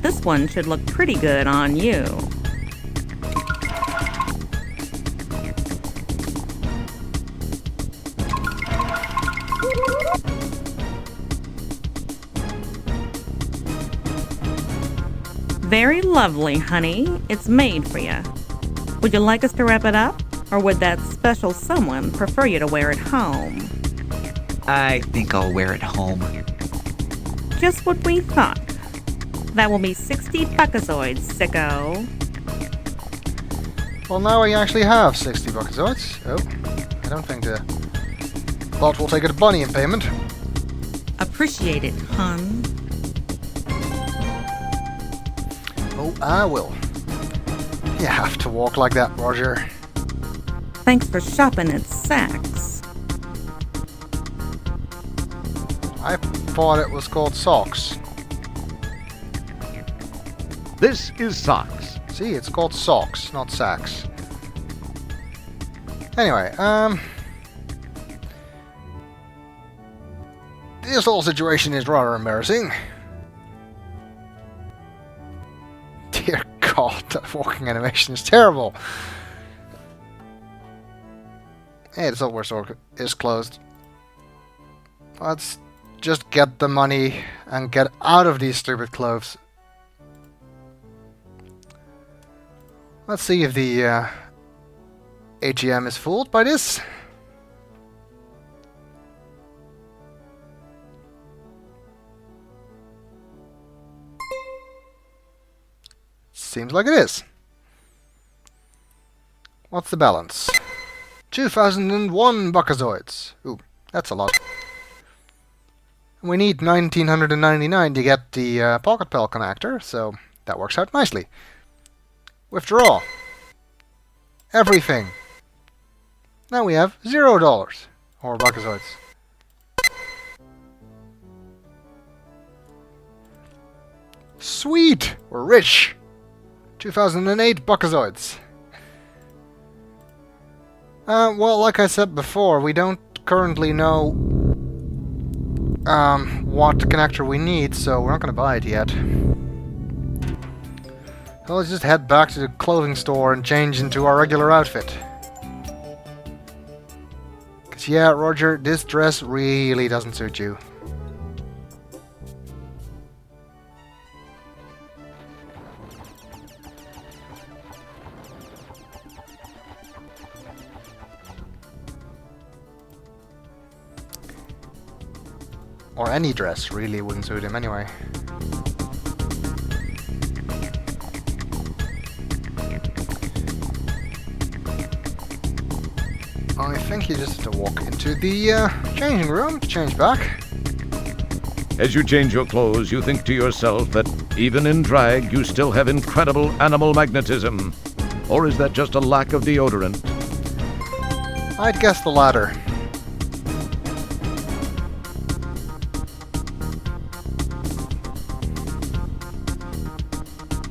this one should look pretty good on you. Very lovely, honey. It's made for you. Would you like us to wrap it up? Or would that special someone prefer you to wear it home? I think I'll wear it home. Just what we thought. That will be 60 buckazoids, sicko. Well, now we actually have 60 buckazoids. Oh, I don't think the bot will take a bunny in payment. Appreciate it, hun. Oh, I will. You have to walk like that, Roger. Thanks for shopping at Saks. I thought it was called socks. This is socks. See, it's called socks, not sacks. Anyway, this whole situation is rather embarrassing. Dear God, that walking animation is terrible. Hey, the software store is closed. Let's just get the money and get out of these stupid clothes. Let's see if the AGM is fooled by this. Seems like it is. What's the balance? 2001 buckazoids. Ooh, that's a lot. We need 1999 to get the pocket pel connector, so that works out nicely. Withdraw. Everything. Now we have $0 or buckazoids. Sweet! We're rich! 2008 buckazoids. Well, like I said before, we don't currently know what connector we need, so we're not going to buy it yet. So let's just head back to the clothing store and change into our regular outfit. Because yeah, Roger, this dress really doesn't suit you. Or any dress really wouldn't suit him anyway. I think you just have to walk into the changing room to change back. As you change your clothes, you think to yourself that even in drag, you still have incredible animal magnetism. Or is that just a lack of deodorant? I'd guess the latter.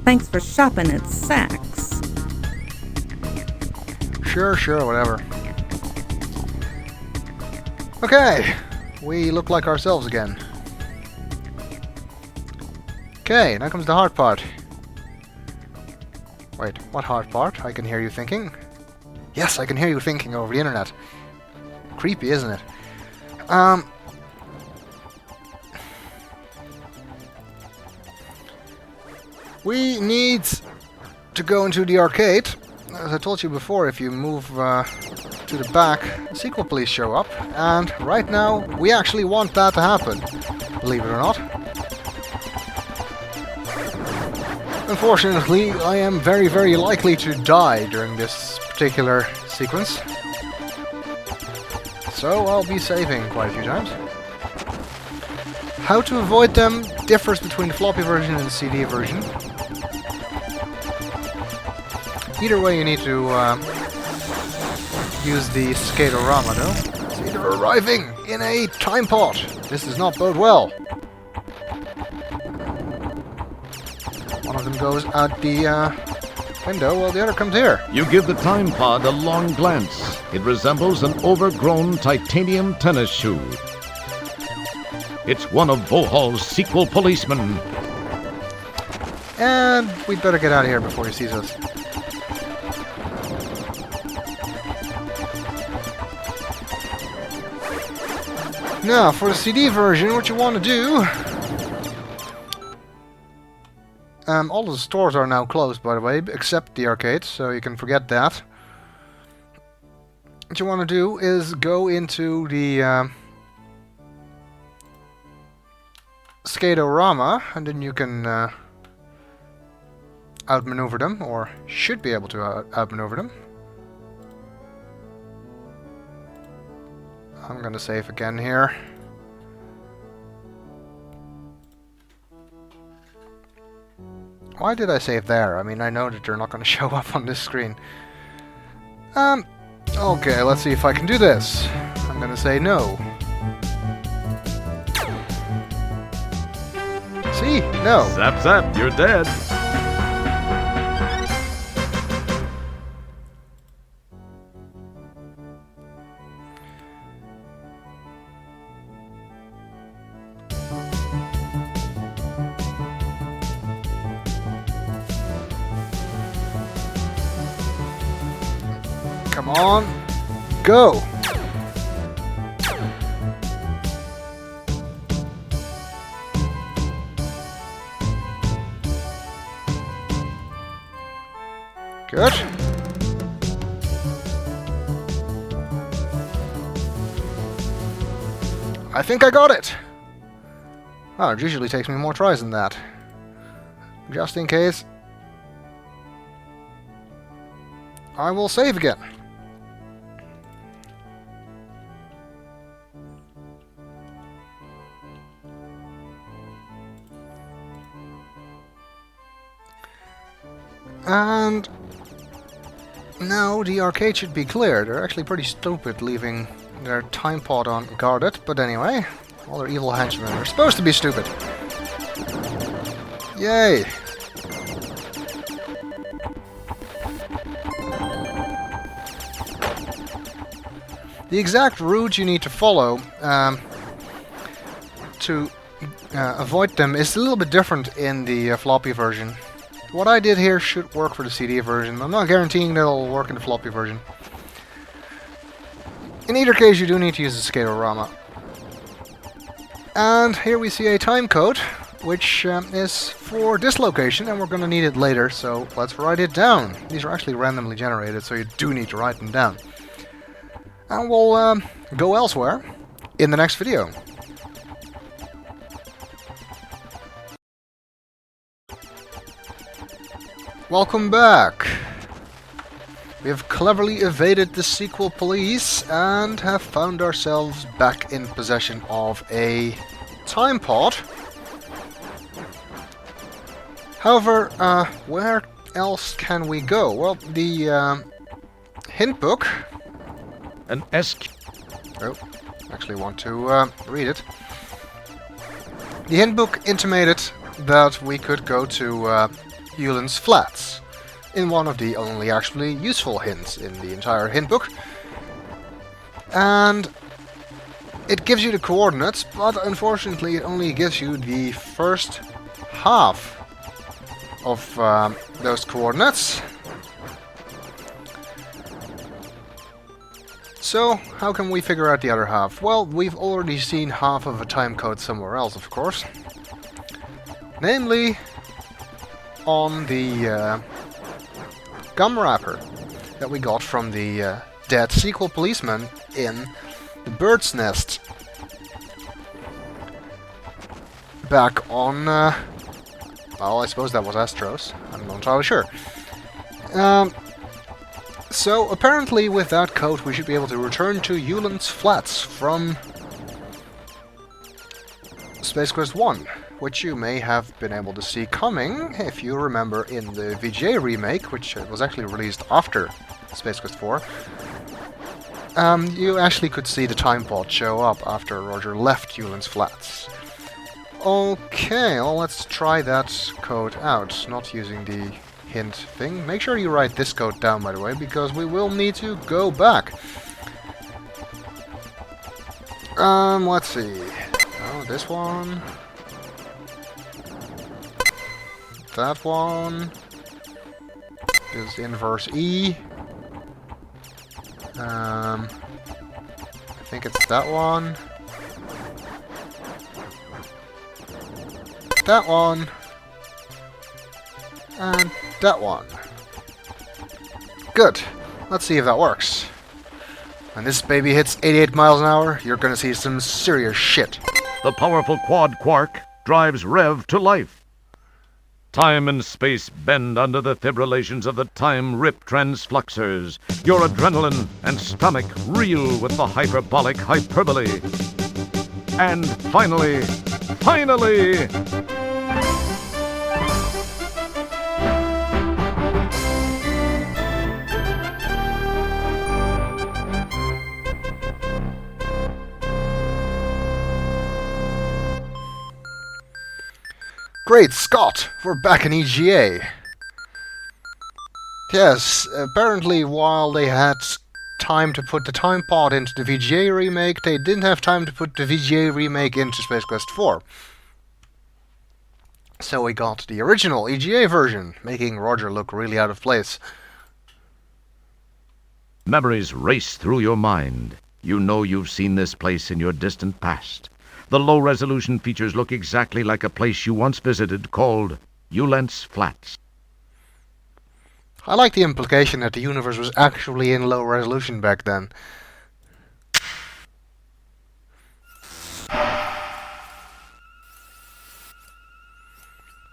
Thanks for shopping at Saks. Sure, whatever. Okay, we look like ourselves again. Okay, now comes the hard part. Wait, what hard part? I can hear you thinking. Yes, I can hear you thinking over the internet. Creepy, isn't it? We need to go into the arcade. As I told you before, if you move to the back, sequel police show up, and right now we actually want that to happen, believe it or not. Unfortunately, I am very, very likely to die during this particular sequence, so I'll be saving quite a few times. How to avoid them differs between the floppy version and the CD version. Either way, you need to use the Skaterama, though. It's either arriving in a time pod. This does not bode well. One of them goes out the window while the other comes here. You give the time pod a long glance. It resembles an overgrown titanium tennis shoe. It's one of Vohaul's sequel policemen. And we'd better get out of here before he sees us. Now, for the CD version, what you want to do... all the stores are now closed, by the way, except the arcade, so you can forget that. What you want to do is go into the Skaterama, and then you can outmaneuver them, or should be able to outmaneuver them. I'm gonna save again here. Why did I save there? I mean, I know that they're not gonna show up on this screen. Okay, let's see if I can do this. I'm gonna say no. See? No. Zap zap, you're dead. Come on, go! Good. I think I got it! Oh, it usually takes me more tries than that. Just in case, I will save again. And now the arcade should be clear. They're actually pretty stupid leaving their time pod unguarded, but anyway, all their evil henchmen are supposed to be stupid. Yay! The exact route you need to follow to avoid them is a little bit different in the floppy version. What I did here should work for the CD version. I'm not guaranteeing that it'll work in the floppy version. In either case, you do need to use the Skaterama. And here we see a time code, which is for this location, and we're going to need it later, so let's write it down. These are actually randomly generated, so you do need to write them down. And we'll go elsewhere in the next video. Welcome back. We have cleverly evaded the sequel police and have found ourselves back in possession of a time pod. However, where else can we go? Well, the hint book. An SQ. Oh, actually want to read it. The hint book intimated that we could go to Yulin's Flats, in one of the only actually useful hints in the entire hint book. And it gives you the coordinates, but unfortunately it only gives you the first half of those coordinates. So, how can we figure out the other half? Well, we've already seen half of a time code somewhere else, of course. Namely, on the gum wrapper that we got from the dead sequel policeman in the bird's nest. Back on, well, I suppose that was Astro's. I'm not entirely sure. So, apparently with that code we should be able to return to Yulin's Flats from Space Quest 1, which you may have been able to see coming, if you remember in the VGA remake, which was actually released after Space Quest 4. You actually could see the time pod show up after Roger left Yulin's Flats. Okay, well let's try that code out, not using the hint thing. Make sure you write this code down, by the way, because we will need to go back. Let's see. Oh, this one. That one. This is inverse E. I think it's that one. That one. And that one. Good. Let's see if that works. When this baby hits 88 miles an hour, you're gonna see some serious shit. The powerful quad quark drives Rev to life. Time and space bend under the fibrillations of the time rip transfluxers. Your adrenaline and stomach reel with the hyperbolic hyperbole. And finally, Great Scott! We're back in EGA. Yes, apparently while they had time to put the time pod into the VGA remake, they didn't have time to put the VGA remake into Space Quest 4. So we got the original EGA version, making Roger look really out of place. Memories race through your mind. You know you've seen this place in your distant past. The low-resolution features look exactly like a place you once visited called Yulin's Flats. I like the implication that the universe was actually in low resolution back then.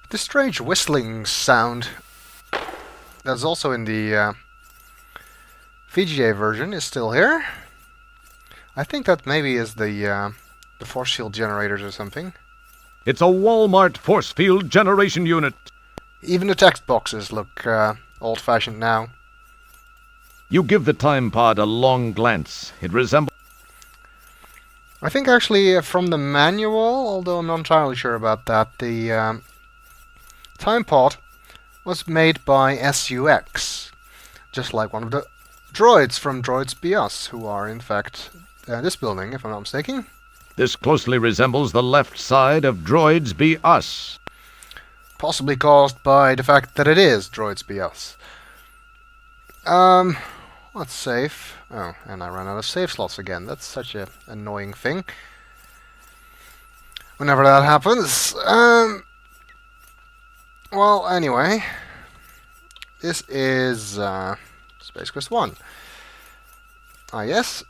The strange whistling sound that's also in the VGA version is still here. I think that maybe is the force field generators or something. It's a Walmart force field generation unit. Even the text boxes look old-fashioned now. You give the time pod a long glance. It resembles... I think actually from the manual, although I'm not entirely sure about that, the time pod was made by SUX. Just like one of the droids from Droids Be Us, who are in fact this building, if I'm not mistaken. This closely resembles the left side of Droids Be Us. Possibly caused by the fact that it is Droids Be Us. Let's save. Oh, and I ran out of save slots again. That's such an annoying thing. Whenever that happens. Well, anyway. This is Space Quest 1. Ah, yes.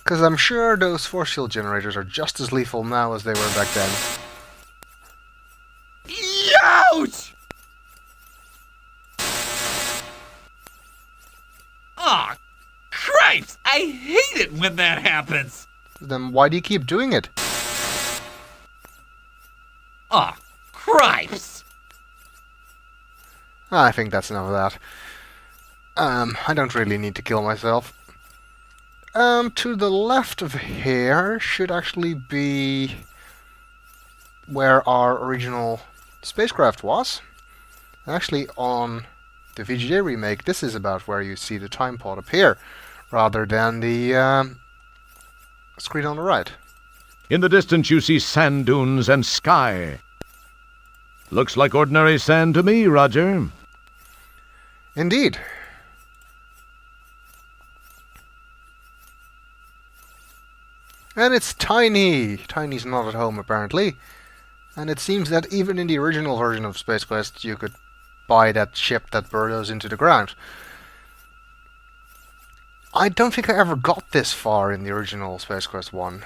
Because I'm sure those force field generators are just as lethal now as they were back then. I hate it when that happens. Then why do you keep doing it? Aw, cripes! I think that's enough of that. I don't really need to kill myself. To the left of here should actually be where our original spacecraft was. Actually, on the VGA remake, this is about where you see the time pod appear, rather than the screen on the right. In the distance you see sand dunes and sky. Looks like ordinary sand to me, Roger. Indeed. And it's Tiny! Tiny's not at home, apparently. And it seems that even in the original version of Space Quest, you could buy that ship that burrows into the ground. I don't think I ever got this far in the original Space Quest 1.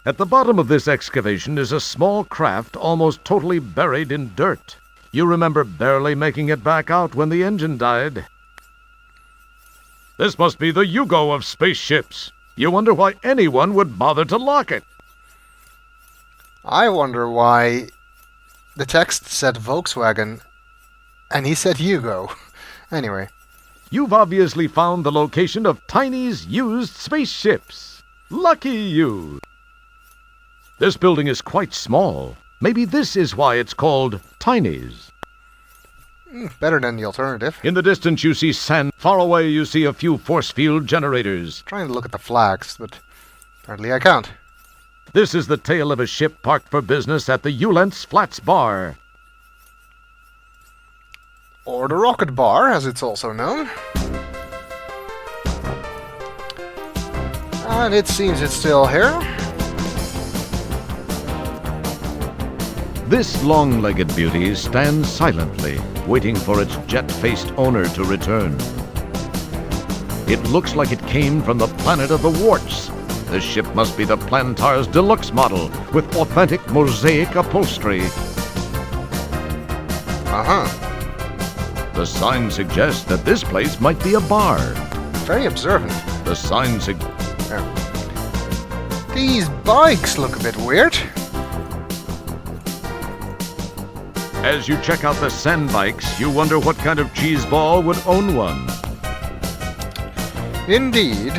At the bottom of this excavation is a small craft almost totally buried in dirt. You remember barely making it back out when the engine died. This must be the Yugo of spaceships. You wonder why anyone would bother to lock it. I wonder why the text said Volkswagen and he said Yugo. Anyway. You've obviously found the location of Tiny's used spaceships. Lucky you. This building is quite small. Maybe this is why it's called Tiny's. Better than the alternative. In the distance you see sand. Far away you see a few force field generators. Trying to look at the flags, but apparently I can't. This is the tail of a ship parked for business at the Ulentz Flats Bar. Or the Rocket Bar, as it's also known. And it seems it's still here. This long-legged beauty stands silently, waiting for its jet-faced owner to return. It looks like it came from the planet of the warts. This ship must be the Plantar's deluxe model, with authentic mosaic upholstery. The sign suggests that this place might be a bar. Very observant. The sign These bikes look a bit weird. As you check out the sand bikes, you wonder what kind of cheeseball would own one. Indeed.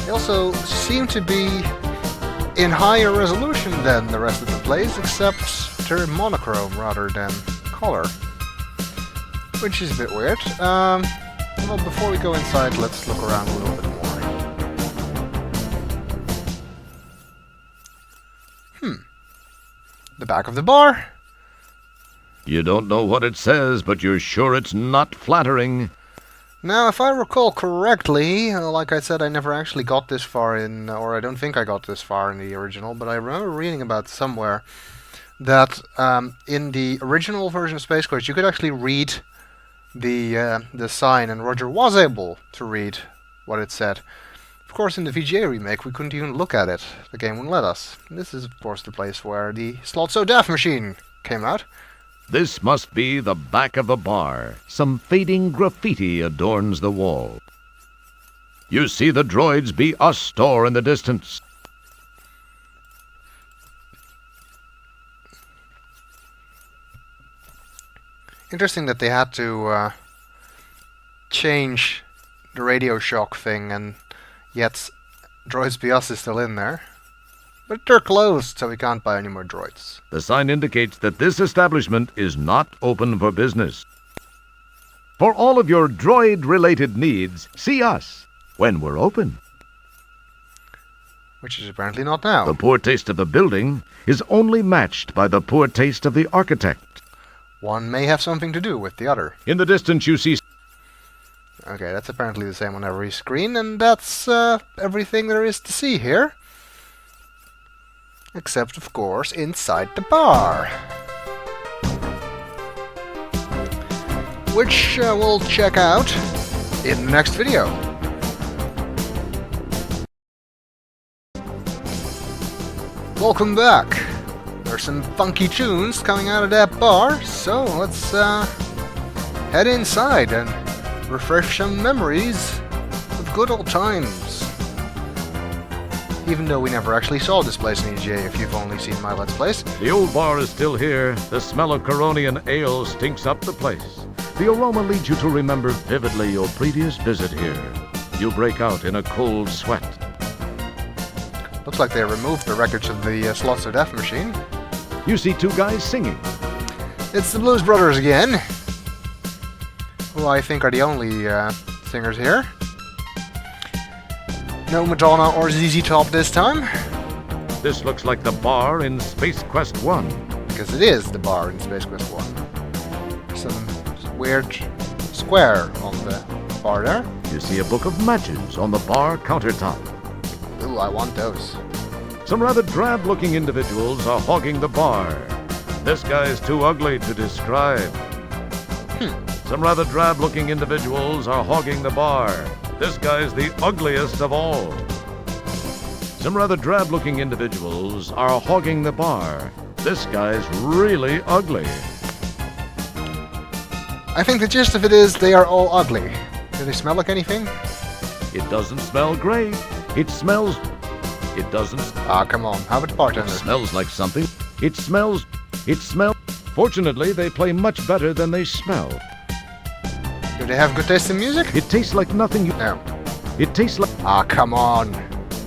They also seem to be in higher resolution than the rest of the place, except they're monochrome rather than color. Which is a bit weird. Well, before we go inside, let's look around a little bit more. The back of the bar. You don't know what it says, but you're sure it's not flattering. Now, if I recall correctly, like I said, I never actually got this far in, or I don't think I got this far in the original, but I remember reading about somewhere that in the original version of Space Quest, you could actually read the sign, and Roger was able to read what it said. Of course, in the VGA remake, we couldn't even look at it. The game wouldn't let us. This is, of course, the place where the Slot So Deaf machine came out. This must be the back of the bar. Some fading graffiti adorns the wall. You see the droids B-Us store in the distance. Interesting that they had to change the Radio Shock thing, and yet Droids B-Us is still in there. But they're closed, so we can't buy any more droids. The sign indicates that this establishment is not open for business. For all of your droid-related needs, see us when we're open. Which is apparently not now. The poor taste of the building is only matched by the poor taste of the architect. One may have something to do with the other. In the distance you see... Okay, that's apparently the same on every screen, and that's everything there is to see here. Except, of course, inside the bar. Which we'll check out in the next video. Welcome back. There's some funky tunes coming out of that bar, so let's head inside and refresh some memories of good old times. Even though we never actually saw this place in EGA if you've only seen my Let's Plays. The old bar is still here. The smell of Coronian ale stinks up the place. The aroma leads you to remember vividly your previous visit here. You break out in a cold sweat. Looks like they removed the records of the Slots of Death machine. You see two guys singing. It's the Blues Brothers again, who I think are the only singers here. No Madonna or ZZ Top this time. This looks like the bar in Space Quest 1. Because it is the bar in Space Quest 1. Some weird square on the bar there. You see a book of matches on the bar countertop. Ooh, I want those. Some rather drab-looking individuals are hogging the bar. This guy's too ugly to describe. Some rather drab-looking individuals are hogging the bar. This guy's the ugliest of all. Some rather drab-looking individuals are hogging the bar. This guy's really ugly. I think the gist of it is they are all ugly. Do they smell like anything? It doesn't smell great. It smells... It doesn't... Ah, come on. How about bartender? It smells like something. It smells... Fortunately, they play much better than they smell. Do they have good taste in music? It tastes like nothing you... No. It tastes like... Ah, come on.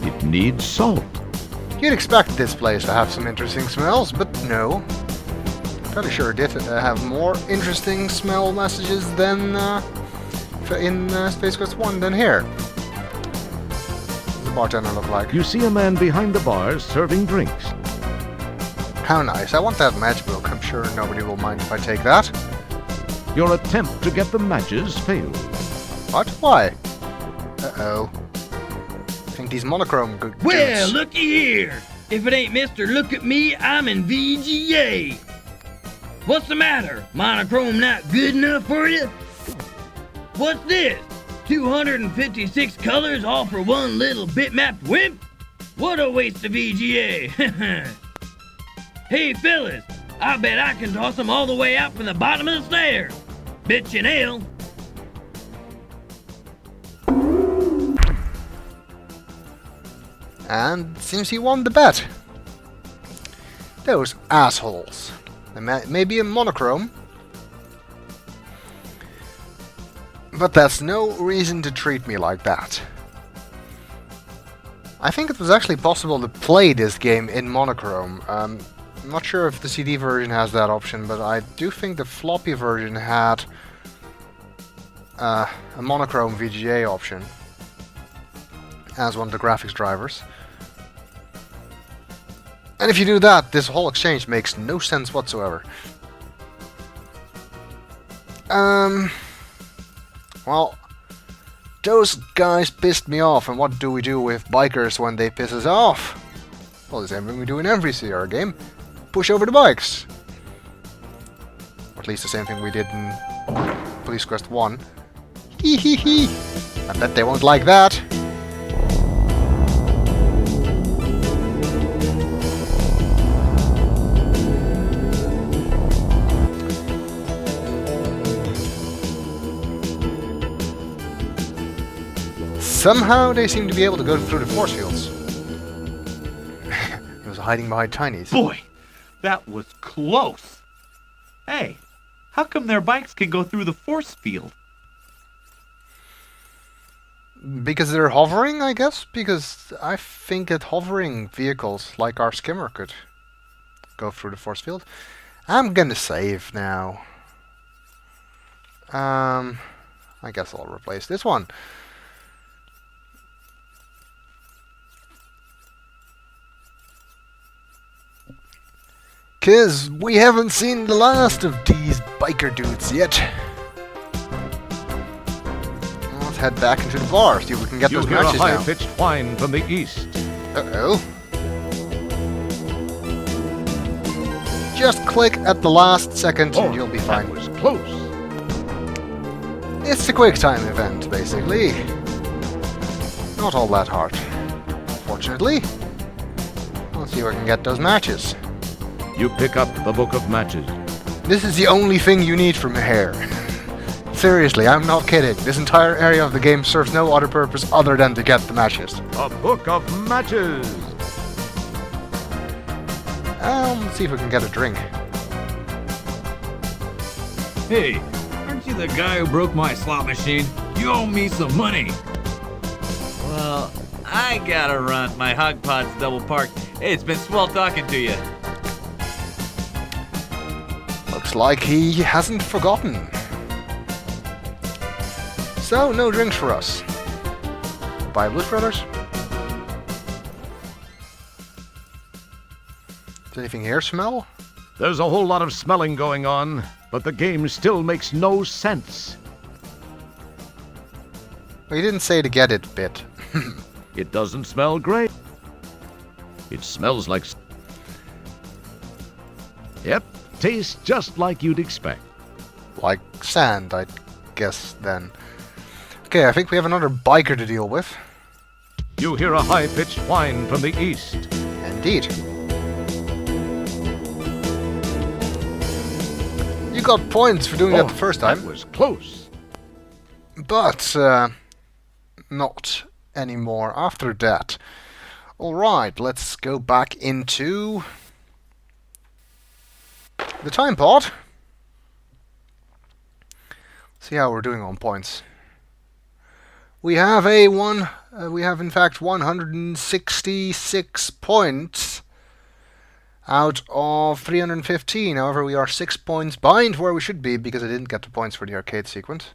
It needs salt. You'd expect this place to have some interesting smells, but no. Pretty sure it did have more interesting smell messages than in Space Quest 1 than here. What does the bartender look like? You see a man behind the bar serving drinks. How nice. I want that matchbook. I'm sure nobody will mind if I take that. Your attempt to get the matches failed. What? Why? Uh-oh. I think these monochrome good Well, looky here. If it ain't Mr. Look at Me, I'm in VGA. What's the matter? Monochrome not good enough for you? What's this? 256 colors all for one little bitmapped wimp? What a waste of VGA. Hey, fellas, I bet I can toss them all the way out from the bottom of the stairs. Bitch and ale. And seems he won the bet. Those assholes. Maybe a monochrome. But that's no reason to treat me like that. I think it was actually possible to play this game in monochrome. I'm not sure if the CD version has that option, but I do think the floppy version had a monochrome VGA option as one of the graphics drivers. And if you do that, this whole exchange makes no sense whatsoever. Well, those guys pissed me off, and what do we do with bikers when they piss us off? Well, the same thing we do in every Sierra game. Push over the bikes. Or at least the same thing we did in Police Quest 1. Hee hee hee. I bet they won't like that. Somehow they seem to be able to go through the force fields. He was hiding behind Tinies. Boy, that was close. Hey, how come their bikes can go through the force field? Because they're hovering, I guess? Because I think that hovering vehicles, like our skimmer, could go through the force field. I'm gonna save now. I guess I'll replace this one. Cause we haven't seen the last of these biker dudes yet. Let's head back into the bar, see if we can get those matches now. You hear a high-pitched whine from the east. Uh-oh. Just click at the last second and you'll be fine. That was close. It's a quick time event, basically. Not all that hard. Fortunately. Let's see if I can get those matches. You pick up the book of matches. This is the only thing you need from here. Seriously, I'm not kidding. This entire area of the game serves no other purpose other than to get the matches. A book of matches. Let's see if we can get a drink. Hey, aren't you the guy who broke my slot machine? You owe me some money. Well, I gotta run. My hog pod's double parked. Hey, it's been swell talking to you. Looks like he hasn't forgotten. So, no drinks for us. Bye, Blues Brothers. Does anything here smell? There's a whole lot of smelling going on, but the game still makes no sense. Well, you didn't say to get it bit. It doesn't smell great. It smells like... Yep, tastes just like you'd expect. Like sand, I guess, then. Okay, I think we have another biker to deal with. You hear a high-pitched whine from the east. Indeed. You got points for doing that the first time. That was close. But, not anymore after that. Alright, let's go back into the time pod. See how we're doing on points. We have in fact 166 points out of 315. However, we are 6 points behind where we should be because I didn't get the points for the arcade sequence.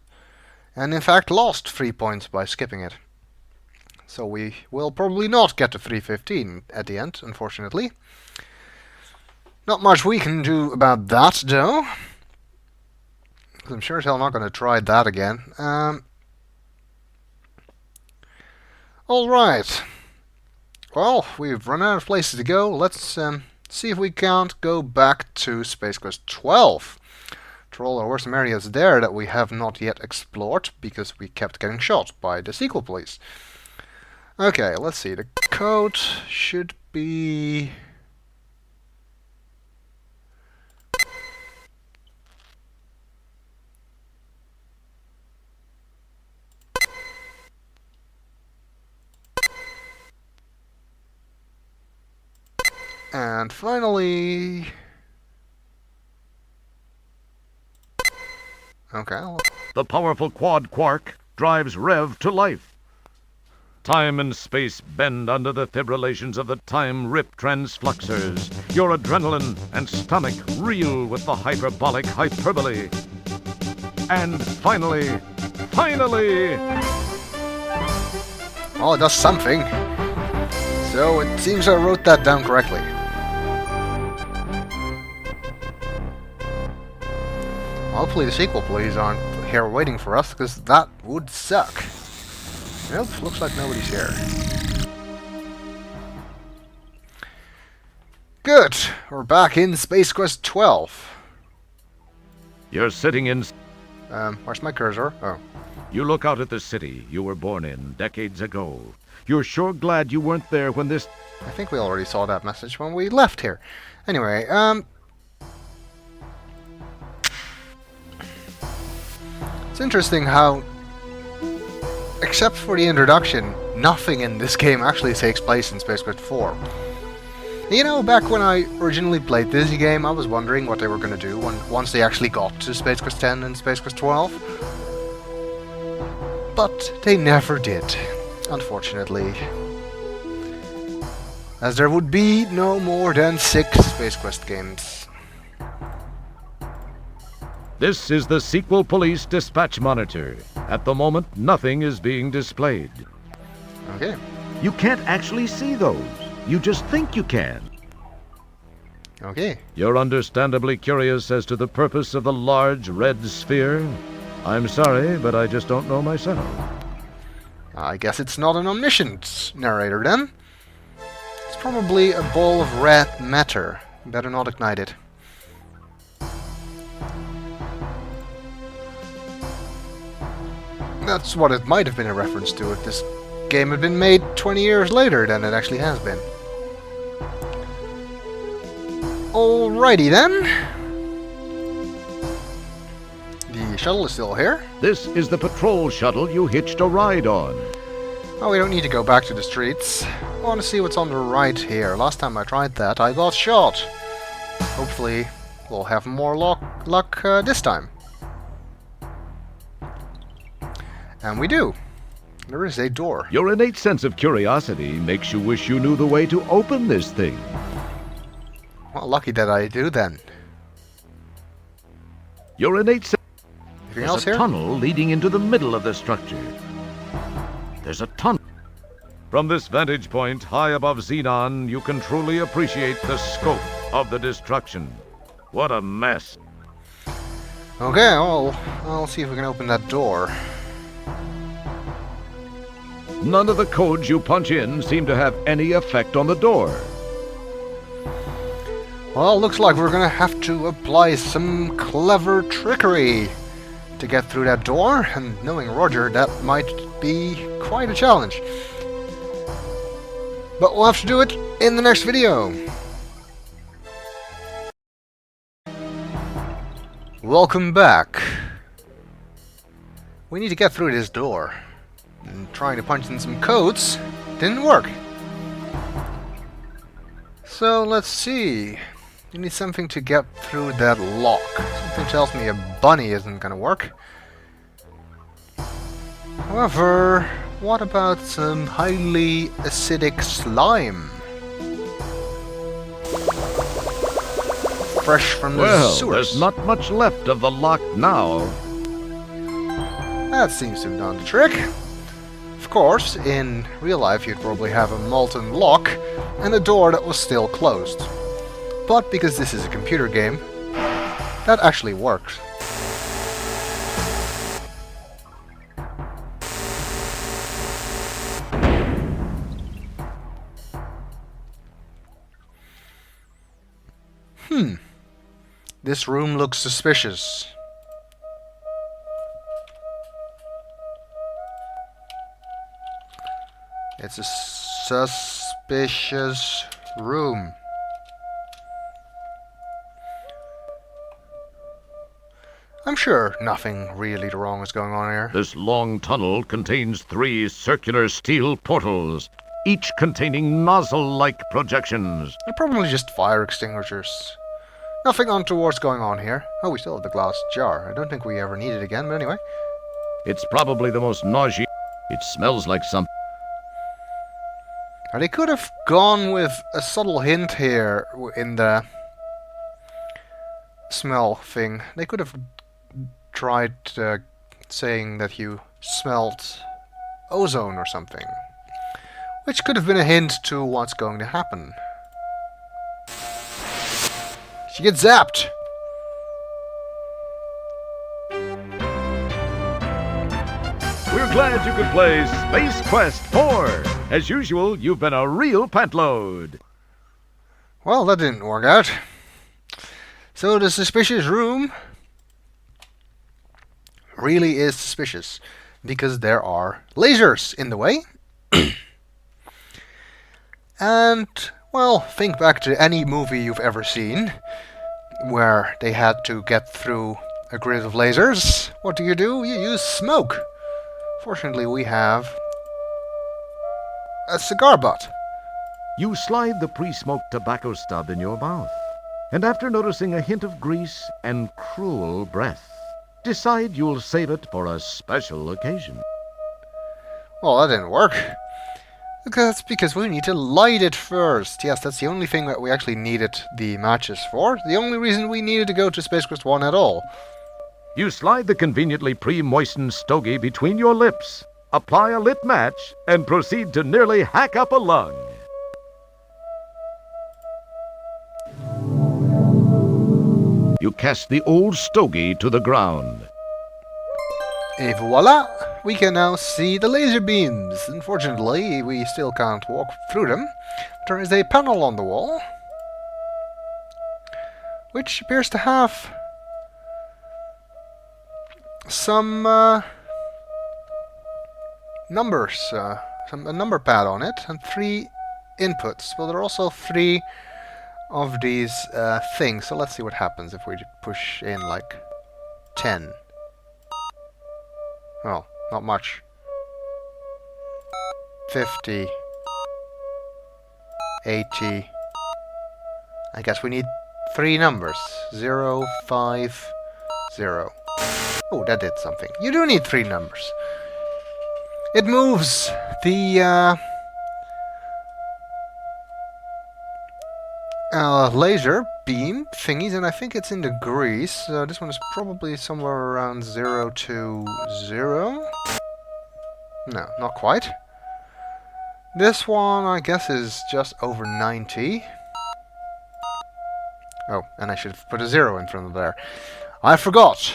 And in fact lost 3 points by skipping it. So we will probably not get to 315 at the end, unfortunately. Not much we can do about that, though. I'm sure as hell not going to try that again. Alright. Well, we've run out of places to go. Let's see if we can't go back to Space Quest 12. Troll, there were some areas there that we have not yet explored because we kept getting shot by the sequel police. Okay, let's see. The code should be... And finally... Okay. The powerful quad quark drives Rev to life. Time and space bend under the fibrillations of the time rip transfluxers. Your adrenaline and stomach reel with the hyperbolic hyperbole. And finally... Oh, it does something. So it seems I wrote that down correctly. Hopefully the sequel police aren't here waiting for us, because that would suck. Nope, looks like nobody's here. Good, we're back in Space Quest 12. You're sitting in... where's my cursor? Oh. You look out at the city you were born in decades ago. You're sure glad you weren't there when this... I think we already saw that message when we left here. Anyway, it's interesting how, except for the introduction, nothing in this game actually takes place in Space Quest 4. You know, back when I originally played this game, I was wondering what they were going to do once they actually got to Space Quest 10 and Space Quest 12. But they never did, unfortunately. As there would be no more than 6 Space Quest games. This is the sequel police dispatch monitor. At the moment, nothing is being displayed. Okay. You can't actually see those. You just think you can. Okay. You're understandably curious as to the purpose of the large red sphere. I'm sorry, but I just don't know myself. I guess it's not an omniscient narrator then. It's probably a ball of red matter. Better not ignite it. That's what it might have been a reference to if this game had been made 20 years later than it actually has been. Alrighty then. The shuttle is still here. This is the patrol shuttle you hitched a ride on. Oh, we don't need to go back to the streets. I want to see what's on the right here. Last time I tried that, I got shot. Hopefully, we'll have more luck this time. And we do. There is a door. Your innate sense of curiosity makes you wish you knew the way to open this thing. Well, lucky that I do then. Your innate sense... Anything else here? There's a tunnel leading into the middle of the structure. There's a tunnel. From this vantage point, high above Xenon, you can truly appreciate the scope of the destruction. What a mess. Okay, well, I'll see if we can open that door. None of the codes you punch in seem to have any effect on the door. Well, looks like we're gonna have to apply some clever trickery to get through that door, and knowing Roger, that might be quite a challenge. But we'll have to do it in the next video. Welcome back. We need to get through this door. And trying to punch in some codes didn't work. So let's see. You need something to get through that lock. Something tells me a bunny isn't gonna work. However, what about some highly acidic slime? Fresh from the sewers. There's not much left of the lock now. That seems to have done the trick. Of course, in real life you'd probably have a molten lock and a door that was still closed. But because this is a computer game, that actually works. This room looks suspicious. It's a suspicious room. I'm sure nothing really wrong is going on here. This long tunnel contains 3 circular steel portals, each containing nozzle-like projections. They're probably just fire extinguishers. Nothing untoward's going on here. Oh, we still have the glass jar. I don't think we ever need it again, but anyway. It's probably the most nauseous. It smells like something. Now, they could have gone with a subtle hint here in the smell thing. They could have tried saying that you smelt ozone or something, which could have been a hint to what's going to happen. She gets zapped! We're glad you could play Space Quest 4. As usual, you've been a real pantload. Well, that didn't work out. So the suspicious room really is suspicious, because there are lasers in the way. And, well, think back to any movie you've ever seen, where they had to get through a grid of lasers. What do? You use smoke. Fortunately, we have a cigar butt. You slide the pre-smoked tobacco stub in your mouth, and after noticing a hint of grease and cruel breath, decide you'll save it for a special occasion. Well, that didn't work. That's because we need to light it first. Yes, that's the only thing that we actually needed the matches for. The only reason we needed to go to Space Quest 1 at all. You slide the conveniently pre-moistened stogie between your lips, apply a lit match, and proceed to nearly hack up a lung. You cast the old stogie to the ground. Et voila! We can now see the laser beams. Unfortunately, we still can't walk through them. There is a panel on the wall, which appears to have some numbers, a number pad on it, and 3 inputs. Well, there are also 3 of these things, so let's see what happens if we push in like 10. Well, not much. 50. 80. I guess we need 3 numbers. 0, 5, 0. Oh, that did something. You do need 3 numbers. It moves the laser beam thingies, and I think it's in degrees. So this one is probably somewhere around 0 to 0. No, not quite. This one, I guess, is just over 90. Oh, and I should have put a 0 in front of there. I forgot.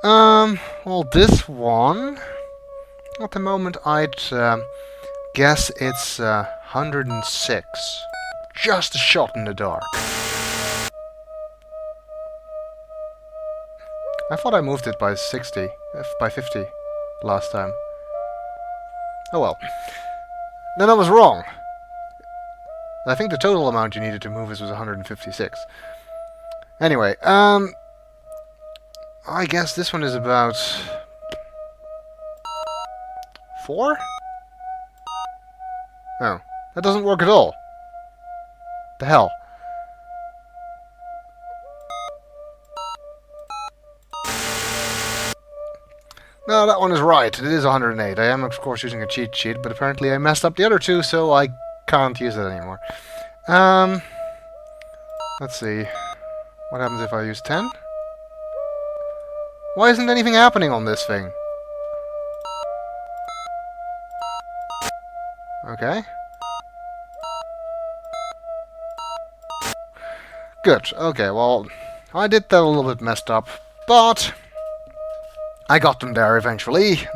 Well, this one, at the moment, I'd guess it's 106. Just a shot in the dark. I thought I moved it by 60, by 50 last time. Oh well. Then I was wrong. I think the total amount you needed to move this was 156. Anyway, I guess this one is about 4? Oh, that doesn't work at all. The hell? No, that one is right. It is 108. I am, of course, using a cheat sheet, but apparently I messed up the other 2, so I can't use it anymore. Let's see. What happens if I use 10? Why isn't anything happening on this thing? Okay. Good. Okay, well, I did that a little bit messed up, but I got them there eventually.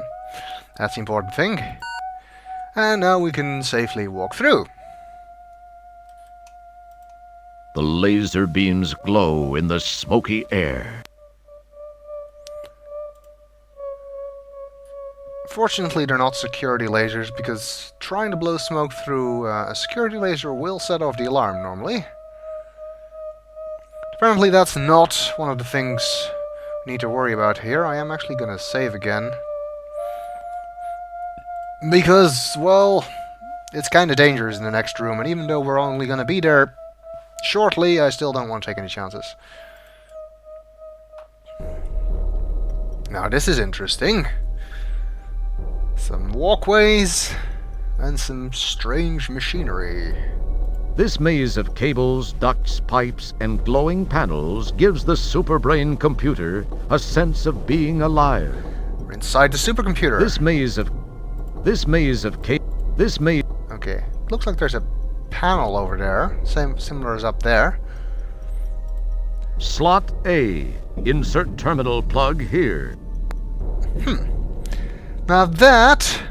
That's the important thing. And now we can safely walk through. The laser beams glow in the smoky air. Fortunately, they're not security lasers, because trying to blow smoke through a security laser will set off the alarm normally. Apparently that's not one of the things we need to worry about here. I am actually going to save again. Because, well, it's kind of dangerous in the next room, and even though we're only going to be there shortly, I still don't want to take any chances. Now this is interesting. Some walkways and some strange machinery. This maze of cables, ducts, pipes, and glowing panels gives the superbrain computer a sense of being alive. We're inside the supercomputer. Okay, looks like there's a panel over there, similar as up there. Slot A. Insert terminal plug here. Now that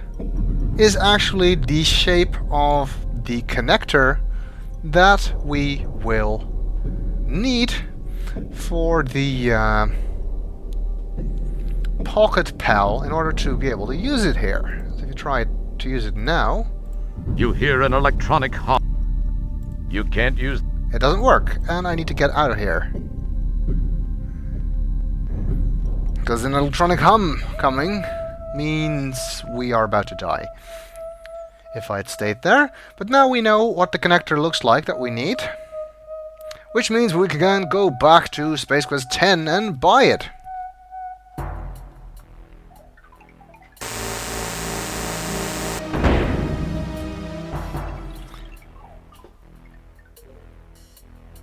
is actually the shape of the connector that we will need for the Pocket Pal in order to be able to use it here. So if you try to use it now, you hear an electronic hum. You can't use... It doesn't work, and I need to get out of here. Because an electronic hum coming means we are about to die. If I'd stayed there. But now we know what the connector looks like that we need. Which means we can go back to Space Quest 10 and buy it.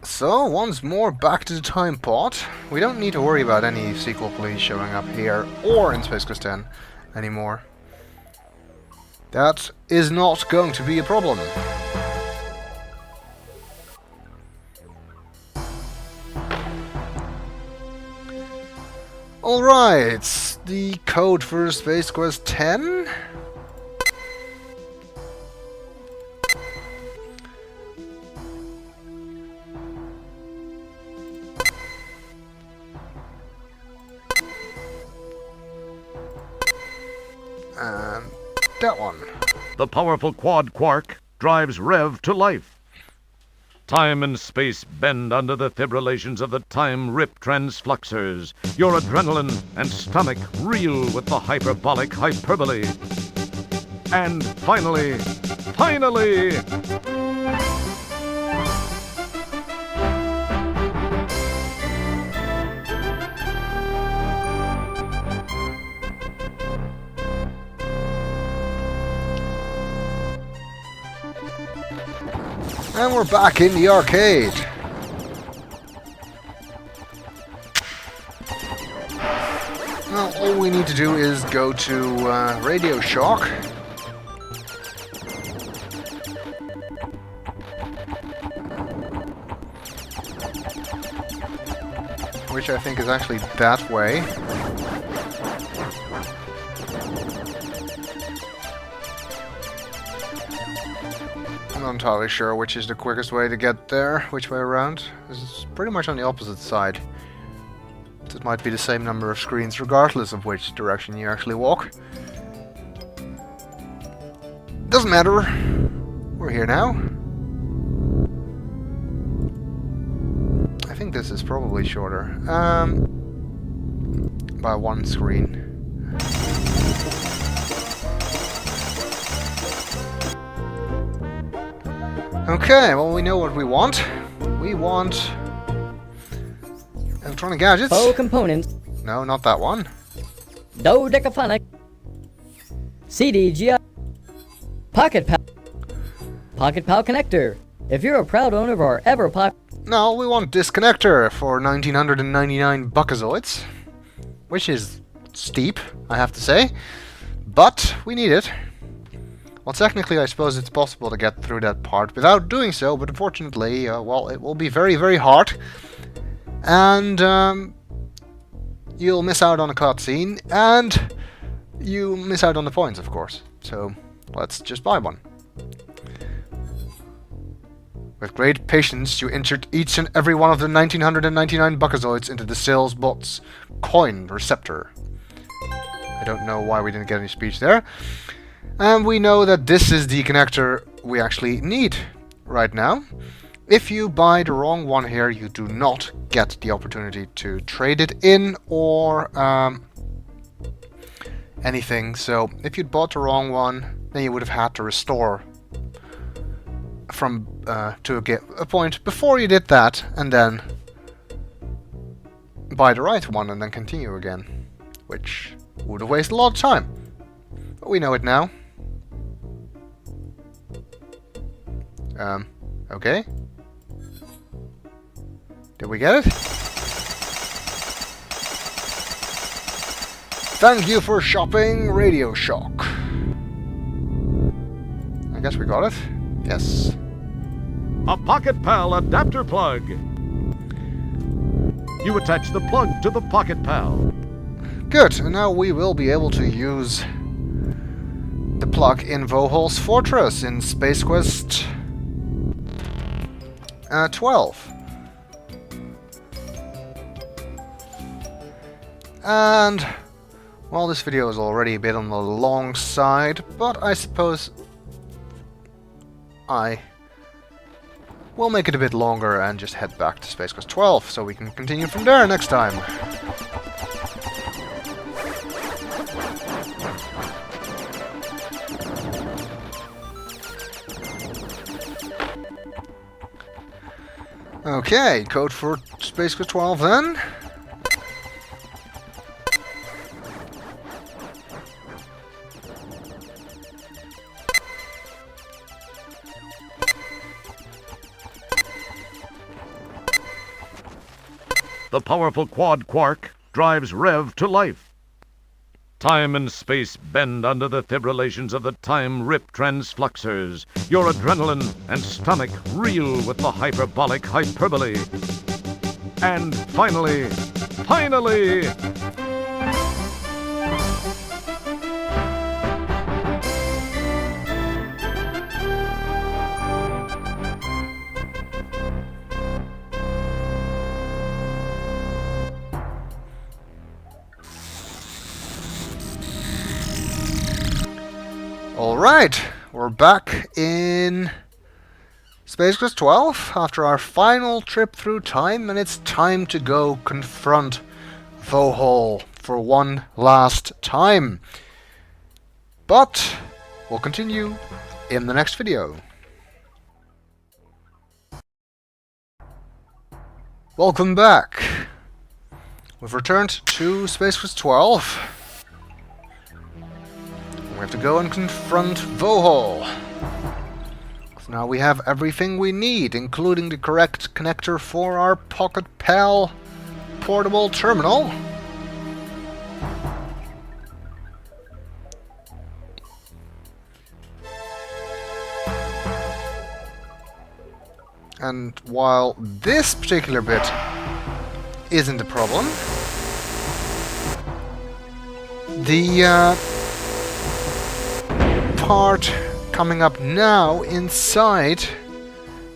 So, once more back to the time pot. We don't need to worry about any sequel police showing up here or in Space Quest 10 anymore. That is not going to be a problem. Alright, the code for Space Quest 10. And that one. The powerful quad quark drives Rev to life. Time and space bend under the fibrillations of the time-rip transfluxers. Your adrenaline and stomach reel with the hyperbolic hyperbole. And finally... And we're back in the arcade. Well, all we need to do is go to Radio Shock. Which I think is actually that way. I'm not entirely sure which is the quickest way to get there, which way around. This is pretty much on the opposite side. It might be the same number of screens regardless of which direction you actually walk. Doesn't matter. We're here now. I think this is probably shorter. By one screen. Okay, well we know what we want. We want electronic gadgets. Faux components. No, not that one. Dodecaphonic. CDGI. Pocket Pal. Pocket Pal connector. If you're a proud owner of our ever-pop... No, we want this connector for 1999 buckazoids. Which is steep, I have to say. But we need it. Well, technically, I suppose it's possible to get through that part without doing so, but unfortunately, well, it will be very, very hard. And you'll miss out on a cutscene, and you miss out on the points, of course. So, let's just buy one. With great patience, you insert each and every one of the 1999 buckazoids into the sales bot's coin receptor. I don't know why we didn't get any speech there. And we know that this is the connector we actually need right now. If you buy the wrong one here, you do not get the opportunity to trade it in or anything. So if you'd bought the wrong one, then you would have had to restore from to a point before you did that, and then buy the right one and then continue again, which would have wasted a lot of time. But we know it now. Okay. Did we get it? Thank you for shopping, Radio Shock. I guess we got it. Yes. A Pocket Pal adapter plug. You attach the plug to the Pocket Pal. Good, and now we will be able to use the plug in Vohaul's Fortress in Space Quest 12. And, well, this video is already a bit on the long side, but I suppose I will make it a bit longer and just head back to Space Quest 12, so we can continue from there next time. Okay, code for Space Quest 12 then. The powerful quad quark drives Rev to life. Time and space bend under the fibrillations of the time-rip transfluxers. Your adrenaline and stomach reel with the hyperbolic hyperbole. And finally... Alright, we're back in Space Quest 12, after our final trip through time, and it's time to go confront Vohaul for one last time. But we'll continue in the next video. Welcome back. We've returned to Space Quest 12. We have to go and confront Vohaul. So now we have everything we need, including the correct connector for our Pocket Pal portable terminal. And while this particular bit isn't a problem, the part coming up now inside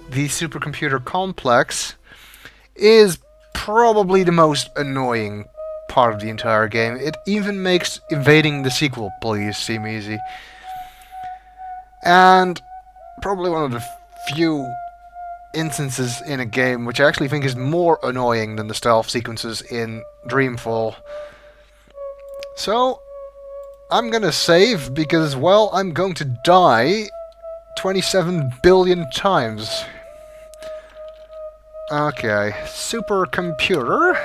the supercomputer complex is probably the most annoying part of the entire game. It even makes evading the sequel please seem easy. And probably one of the few instances in a game which I actually think is more annoying than the stealth sequences in Dreamfall. So I'm gonna save because, well, I'm going to die 27 billion times. Okay, supercomputer.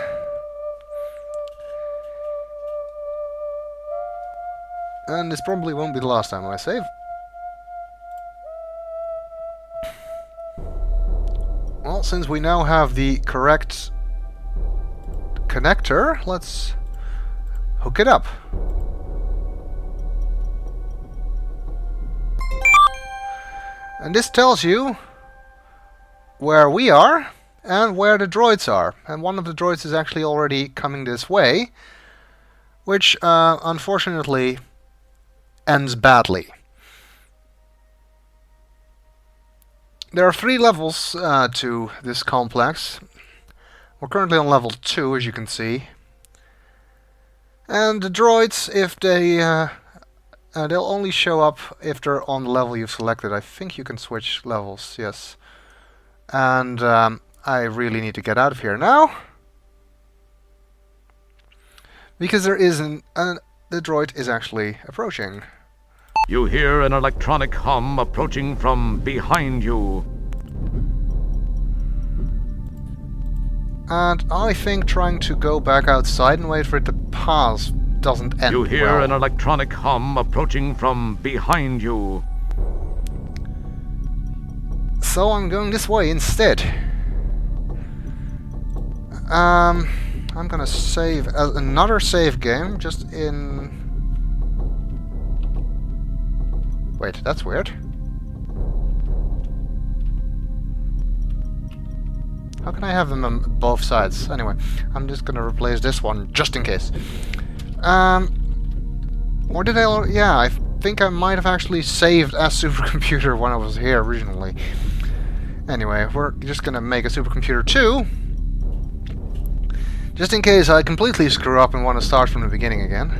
And this probably won't be the last time I save. Well, since we now have the correct connector, let's hook it up. And this tells you where we are and where the droids are. And one of the droids is actually already coming this way, which unfortunately ends badly. There are 3 levels to this complex. We're currently on level 2, as you can see. And the droids, if they they'll only show up if they're on the level you've selected. I think you can switch levels, yes. And I really need to get out of here now, because there is the droid is actually approaching. You hear an electronic hum approaching from behind you. And I think trying to go back outside and wait for it to pass doesn't end You hear well. an electronic hum approaching from behind you. So I'm going this way instead. I'm gonna save another save game just in... Wait, that's weird. How can I have them on both sides? Anyway, I'm just gonna replace this one just in case. Or did I... Yeah, I think I might have actually saved as supercomputer when I was here originally. Anyway, we're just gonna make a supercomputer 2. Just in case I completely screw up and want to start from the beginning again.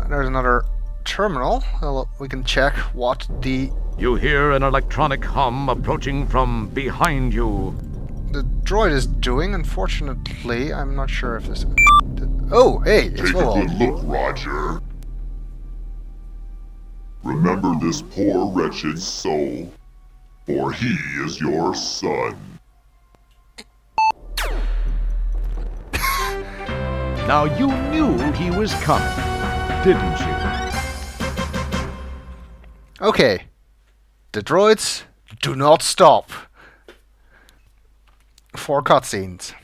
There's another terminal. Well, we can check what the... You hear an electronic hum approaching from behind you. The droid is doing. Unfortunately, I'm not sure if this... Oh, hey, it's Take a Vohaul. good look, Roger. Remember this poor wretched soul, for he is your son. Now you knew he was coming, didn't you? Okay. The droids do not stop for cutscenes.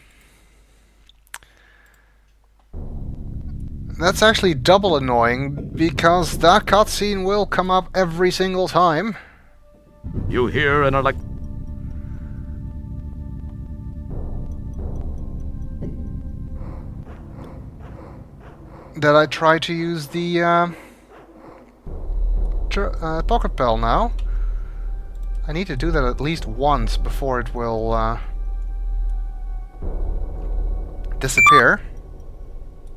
That's actually double annoying, because that cutscene will come up every single time. You hear an that I try to use the Pocket Pal now. I need to do that at least once before it will disappear.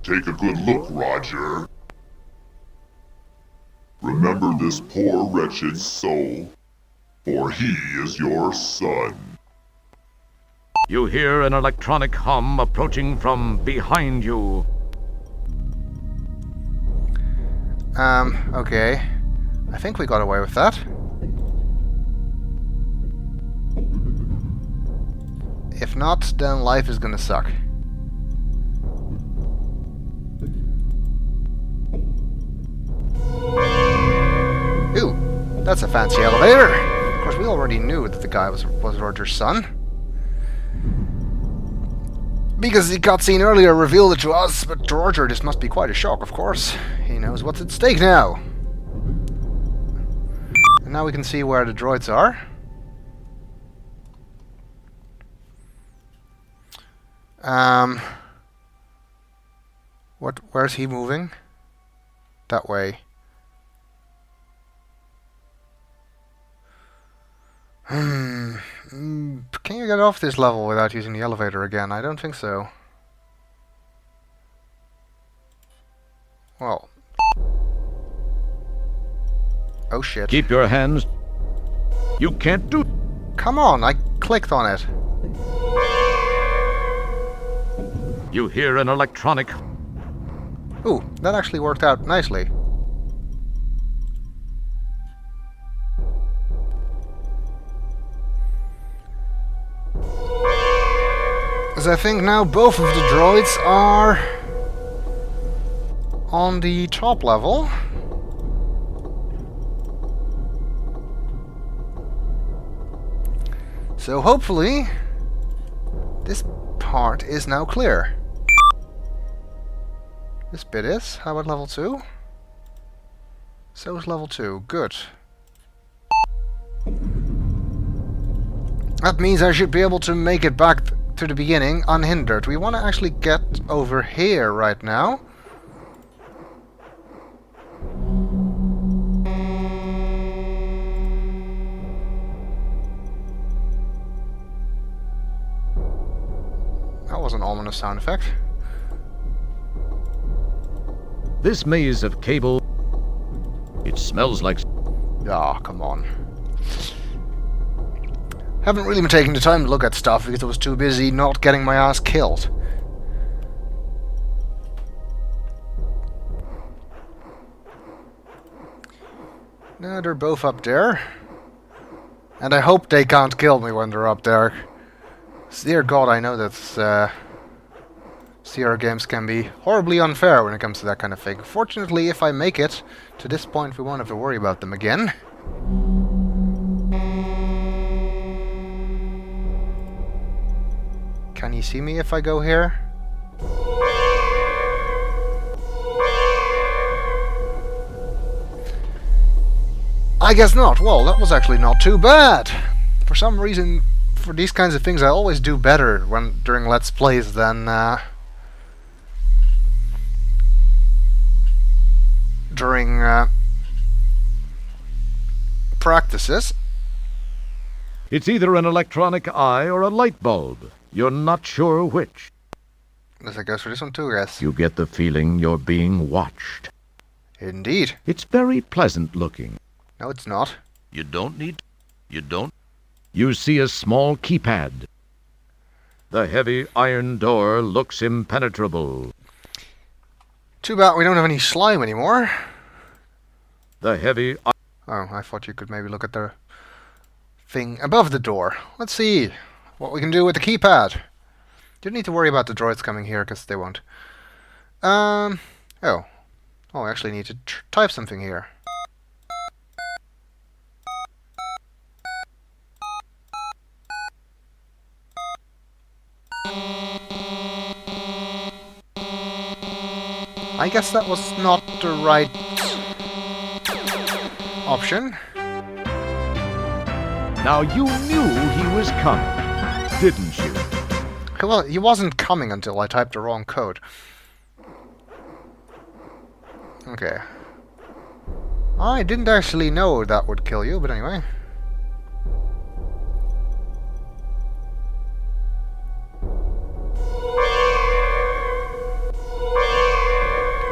Take a good look, Roger. remember this poor wretched soul, for he is your son. You hear an electronic hum approaching from behind you. Okay. I think we got away with that. If not, then life is gonna suck. Ooh, that's a fancy elevator. Of course, we already knew that the guy was Roger's son. Because the cutscene earlier revealed it to us, but to Roger this must be quite a shock, of course. He knows what's at stake now. And now we can see where the droids are. Where's he moving? That way. Can you get off this level without using the elevator again? I don't think so. Well. Oh shit. Keep your hands. You can't do... Come on, I clicked on it. You hear an electronic... Ooh, that actually worked out nicely. As I think now both of the droids are on the top level. So hopefully this part is now clear. This bit is. How about level 2? So is level 2. Good. That means I should be able to make it back to the beginning unhindered. We want to actually get over here right now. That was an ominous sound effect. This maze of cable... It smells like... Ah, come on. Haven't really been taking the time to look at stuff because I was too busy not getting my ass killed. No, they're both up there. And I hope they can't kill me when they're up there. Dear God, I know that Sierra games can be horribly unfair when it comes to that kind of thing. Fortunately, if I make it to this point, we won't have to worry about them again. Can you see me if I go here? I guess not. Well, that was actually not too bad. For some reason, for these kinds of things, I always do better during Let's Plays than during practices. It's either an electronic eye or a light bulb. You're not sure which. Guess I goes for this one too, guys. You get the feeling you're being watched. Indeed. It's very pleasant looking. No, it's not. You don't need... You don't... You see a small keypad. The heavy iron door looks impenetrable. Too bad we don't have any slime anymore. The heavy... Oh, I thought you could maybe look at the thing above the door. Let's see what we can do with the keypad. Don't need to worry about the droids coming here, because they won't. Oh, I actually need to type something here. I guess that was not the right option. Now you knew he was coming, didn't you? Well, he wasn't coming until I typed the wrong code. Okay. I didn't actually know that would kill you, but anyway.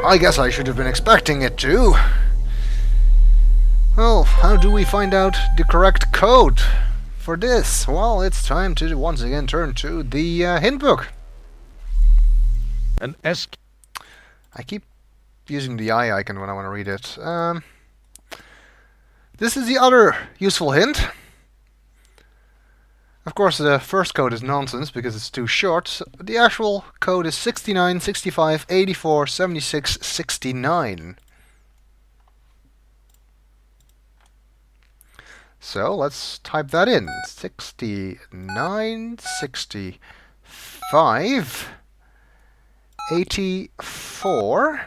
I guess I should have been expecting it to. Well, how do we find out the correct code for this? Well, it's time to once again turn to the hint book. An S. I keep using the eye icon when I want to read it. This is the other useful hint. Of course, the first code is nonsense because it's too short. So the actual code is 69, 65, 84, 76, 69. So let's type that in. 69, 65, 84,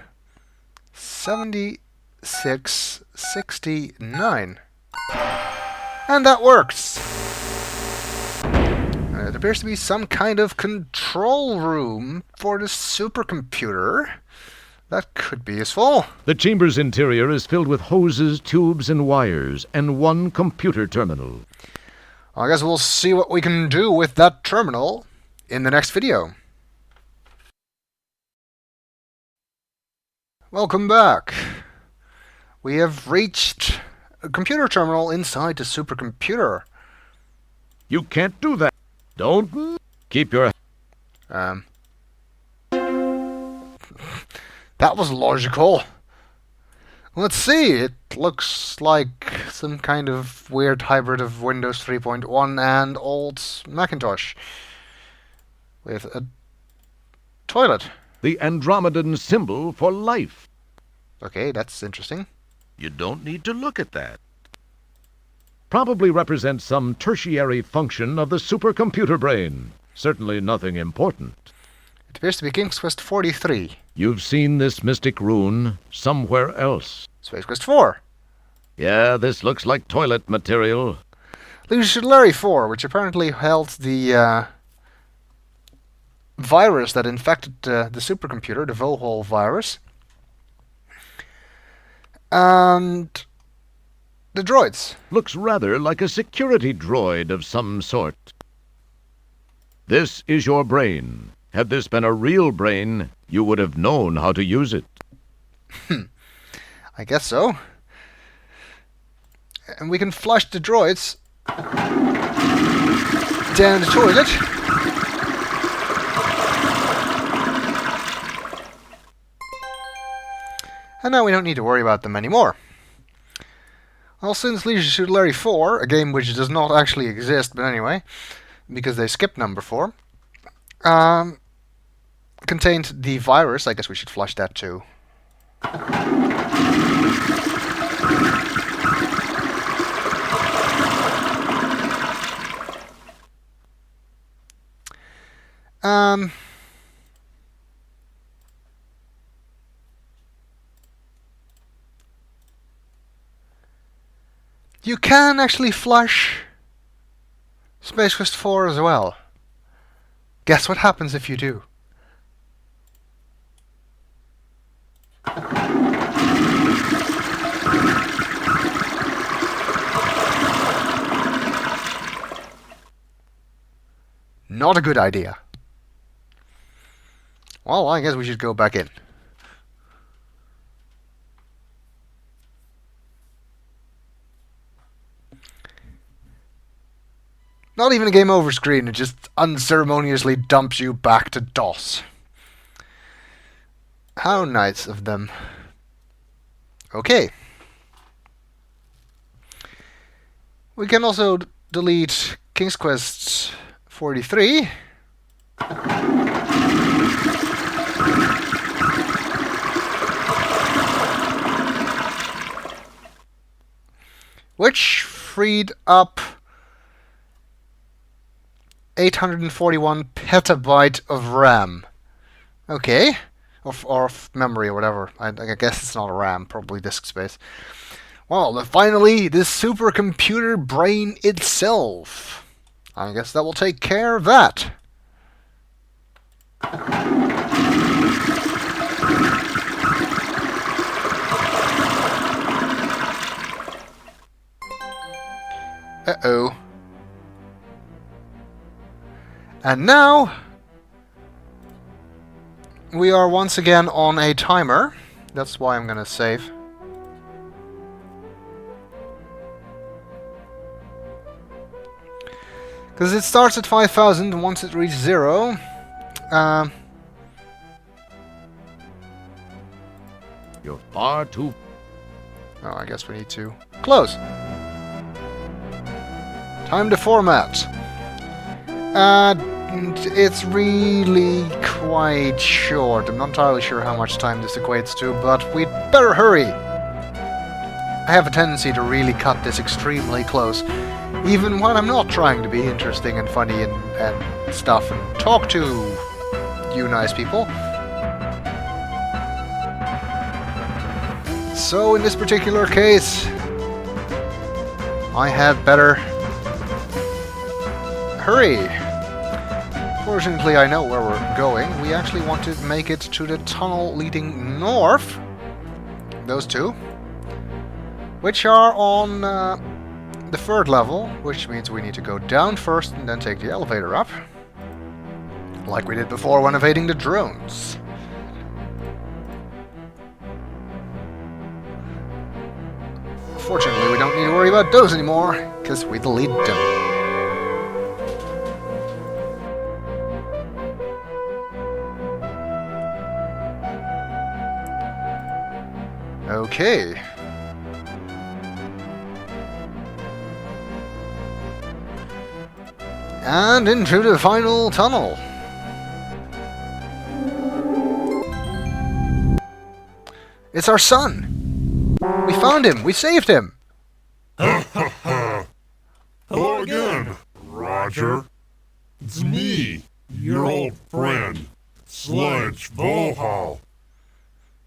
76, 69. And that works! It appears to be some kind of control room for the supercomputer. That could be useful. The chamber's interior is filled with hoses, tubes, and wires, and one computer terminal. I guess we'll see what we can do with that terminal in the next video. Welcome back. We have reached a computer terminal inside the supercomputer. You can't do that. Don't keep your... That was logical. Let's see, it looks like some kind of weird hybrid of Windows 3.1 and old Macintosh. With a toilet. The Andromedan symbol for life. Okay, that's interesting. You don't need to look at that. Probably represents some tertiary function of the supercomputer brain. Certainly nothing important. It appears to be King's Quest 43. You've seen this mystic rune somewhere else. Space Quest 4. Yeah, this looks like toilet material. Galleria 4, which apparently held the virus that infected the supercomputer, the Vohaul virus. And the droids. Looks rather like a security droid of some sort. This is your brain. Had this been a real brain, you would have known how to use it. I guess so. And we can flush the droids down the toilet. And now we don't need to worry about them anymore. Well, since Galleria 4, a game which does not actually exist, but anyway, because they skipped number 4, contained the virus, I guess we should flush that too. You can actually flush Space Quest 4 as well. Guess what happens if you do? Not a good idea. Well, I guess we should go back in. Not even a game over screen, it just unceremoniously dumps you back to DOS. How nice of them. Okay. We can also delete King's Quest 43. Which freed up 841 petabyte of RAM. Okay. Or memory or whatever. I guess it's not a RAM, probably disk space. Well, finally, this supercomputer brain itself. I guess that will take care of that. Uh-oh. And now we are once again on a timer. That's why I'm gonna save. Because it starts at 5,000 and once it reaches 0... You're far too... Oh, I guess we need to close. Time to format. It's really quite short. I'm not entirely sure how much time this equates to, but we'd better hurry. I have a tendency to really cut this extremely close, even when I'm not trying to be interesting and funny and stuff and talk to you nice people. So in this particular case, I had better hurry. Fortunately, I know where we're going. We actually want to make it to the tunnel leading north. Those two. Which are on the 3rd level, which means we need to go down first and then take the elevator up. Like we did before when evading the drones. Fortunately, we don't need to worry about those anymore, because we deleted them. Okay. And into the final tunnel. It's our son! We found him! We saved him! Hello again, Roger. It's me, your old friend, Sludge Vohaul.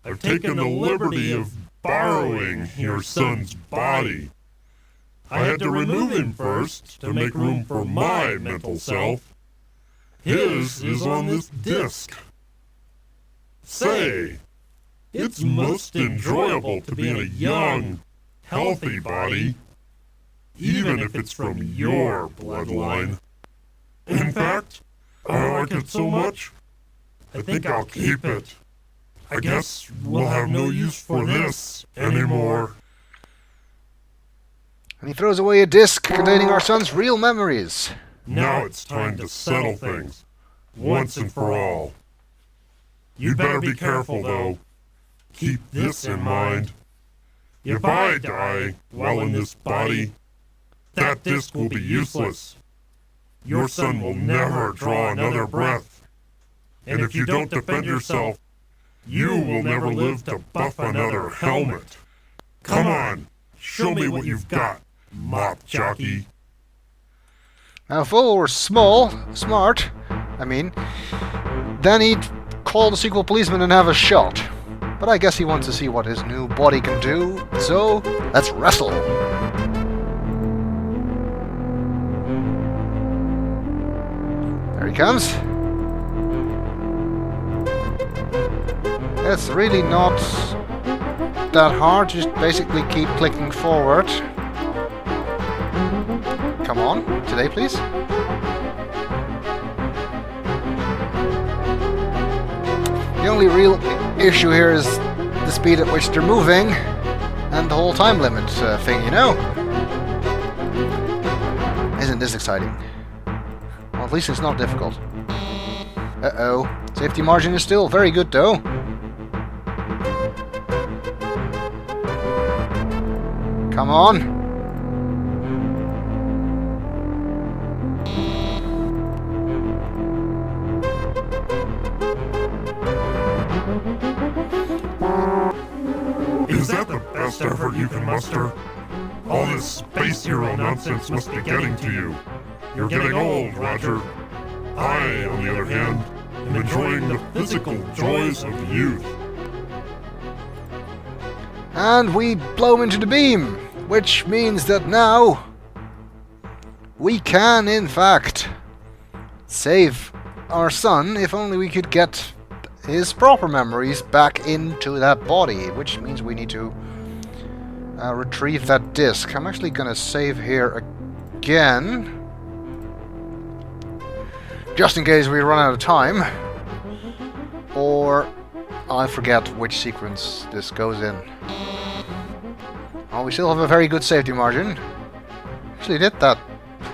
I've taken the liberty of borrowing your son's body. I had to remove him first to make room for my mental self. His is on this disc. Say, it's most enjoyable to be in a young, healthy body, even if it's from your bloodline. In fact, I like it so much, I think I'll keep it. I guess we'll have no use for this anymore. And he throws away a disc containing our son's real memories. Now it's time to settle things, once and for all. You'd better be careful, though. Keep this in mind. If I die while in this body, that disc will be useless. Your son will never draw another breath. And if you don't defend yourself, you will never live to buff another helmet. Come on, show me what you've got, mop jockey. Now if Vohaul were smart, then he'd call the sequel policeman and have a shot. But I guess he wants to see what his new body can do, so let's wrestle. There he comes. It's really not that hard, just basically keep clicking forward. Come on, today please. The only real issue here is the speed at which they're moving and the whole time limit thing, you know? Isn't this exciting? Well, at least it's not difficult. Uh-oh. Safety margin is still very good though. Come on. Is that the best effort you can muster? All this space hero nonsense must be getting to you. You're getting old, Roger. I, on the other hand, am enjoying the physical joys of youth. And we blow him into the beam, which means that now we can, in fact, save our son if only we could get his proper memories back into that body, which means we need to retrieve that disc. I'm actually gonna save here again, just in case we run out of time, or I forget which sequence this goes in. Oh, we still have a very good safety margin. Actually did that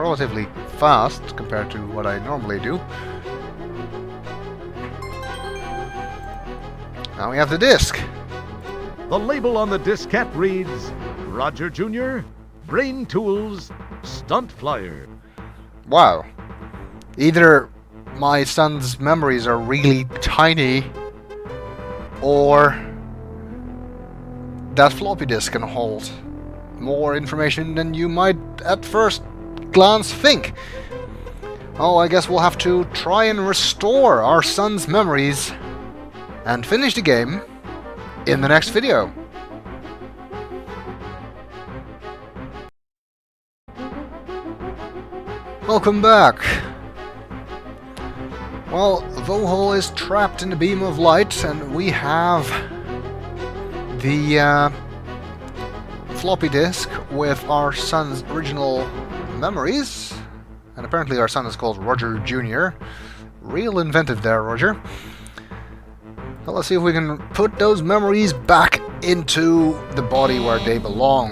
relatively fast compared to what I normally do. Now we have the disc. The label on the diskette reads, Roger Jr., Brain Tools, Stunt Flyer. Wow. Either my son's memories are really tiny, or that floppy disk can hold more information than you might at first glance think. Oh, I guess we'll have to try and restore our son's memories and finish the game in the next video. Welcome back. Well, Vohaul is trapped in the beam of light, and we have the floppy disk with our son's original memories. And apparently our son is called Roger Jr. Real inventive there, Roger. Well, let's see if we can put those memories back into the body where they belong,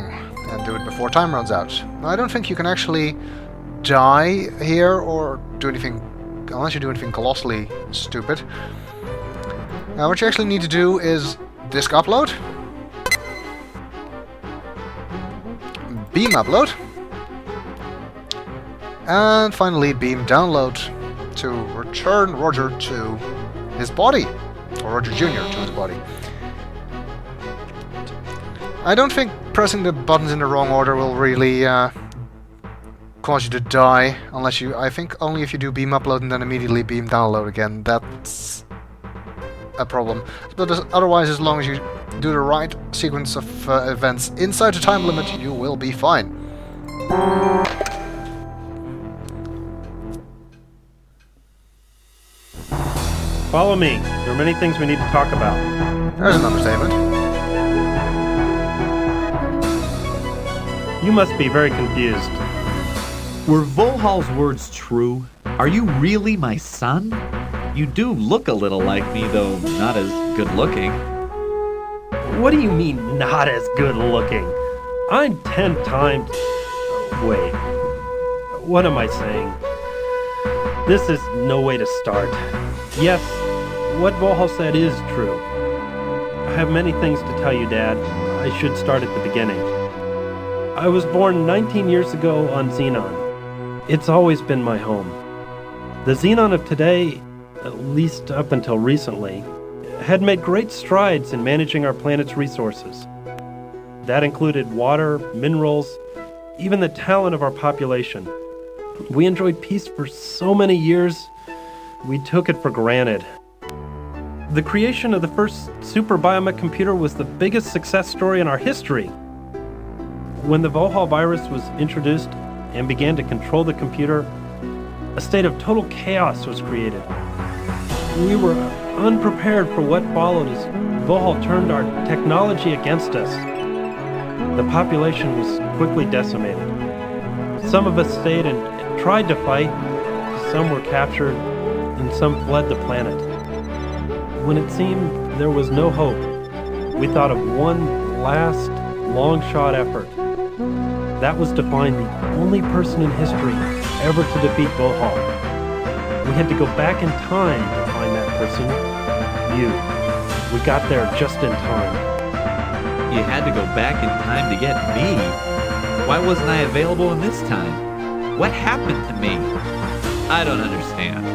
and do it before time runs out. Now, I don't think you can actually die here or do anything, unless you do anything colossally stupid. Now, what you actually need to do is disk upload, beam upload, and finally beam download to return Roger to his body, or Roger Jr. to his body. I don't think pressing the buttons in the wrong order will really cause you to die, unless you, I think only if you do beam upload and then immediately beam download again, that's a problem. But otherwise, as long as you do the right sequence of events inside the time limit, you will be fine. Follow me. There are many things we need to talk about. There's an understatement. You must be very confused. Were Vohaul's words true? Are you really my son? You do look a little like me, though not as good looking. What do you mean, not as good looking? I'm 10 times... Wait. What am I saying? This is no way to start. Yes, what Vohaul said is true. I have many things to tell you, Dad. I should start at the beginning. I was born 19 years ago on Xenon. It's always been my home. The Xenon of today, at least up until recently, had made great strides in managing our planet's resources. That included water, minerals, even the talent of our population. We enjoyed peace for so many years, we took it for granted. The creation of the first super biomech computer was the biggest success story in our history. When the Vohaul virus was introduced and began to control the computer, a state of total chaos was created. We were unprepared for what followed as Vohaul turned our technology against us. The population was quickly decimated. Some of us stayed and tried to fight, some were captured, and some fled the planet. When it seemed there was no hope, we thought of one last, long-shot effort. That was to find the only person in history ever to defeat Vohaul. We had to go back in time to find that person, you. We got there just in time. You had to go back in time to get me? Why wasn't I available in this time? What happened to me? I don't understand.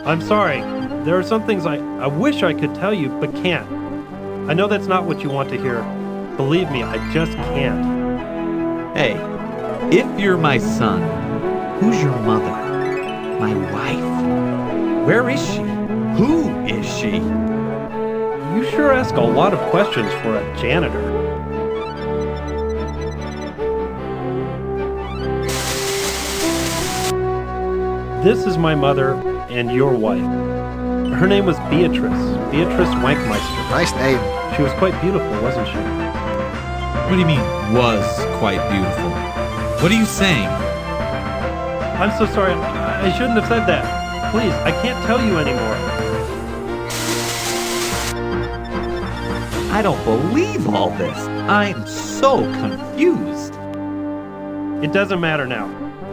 I'm sorry. There are some things I wish I could tell you, but can't. I know that's not what you want to hear. Believe me, I just can't. Hey, if you're my son, who's your mother? My wife? Where is she? Who is she? You sure ask a lot of questions for a janitor. This is my mother and your wife. Her name was Beatrice Wankmeister. Nice name. She was quite beautiful, wasn't she? What do you mean, was quite beautiful? What are you saying? I'm so sorry. I shouldn't have said that. Please, I can't tell you anymore. I don't believe all this. I'm so confused. It doesn't matter now.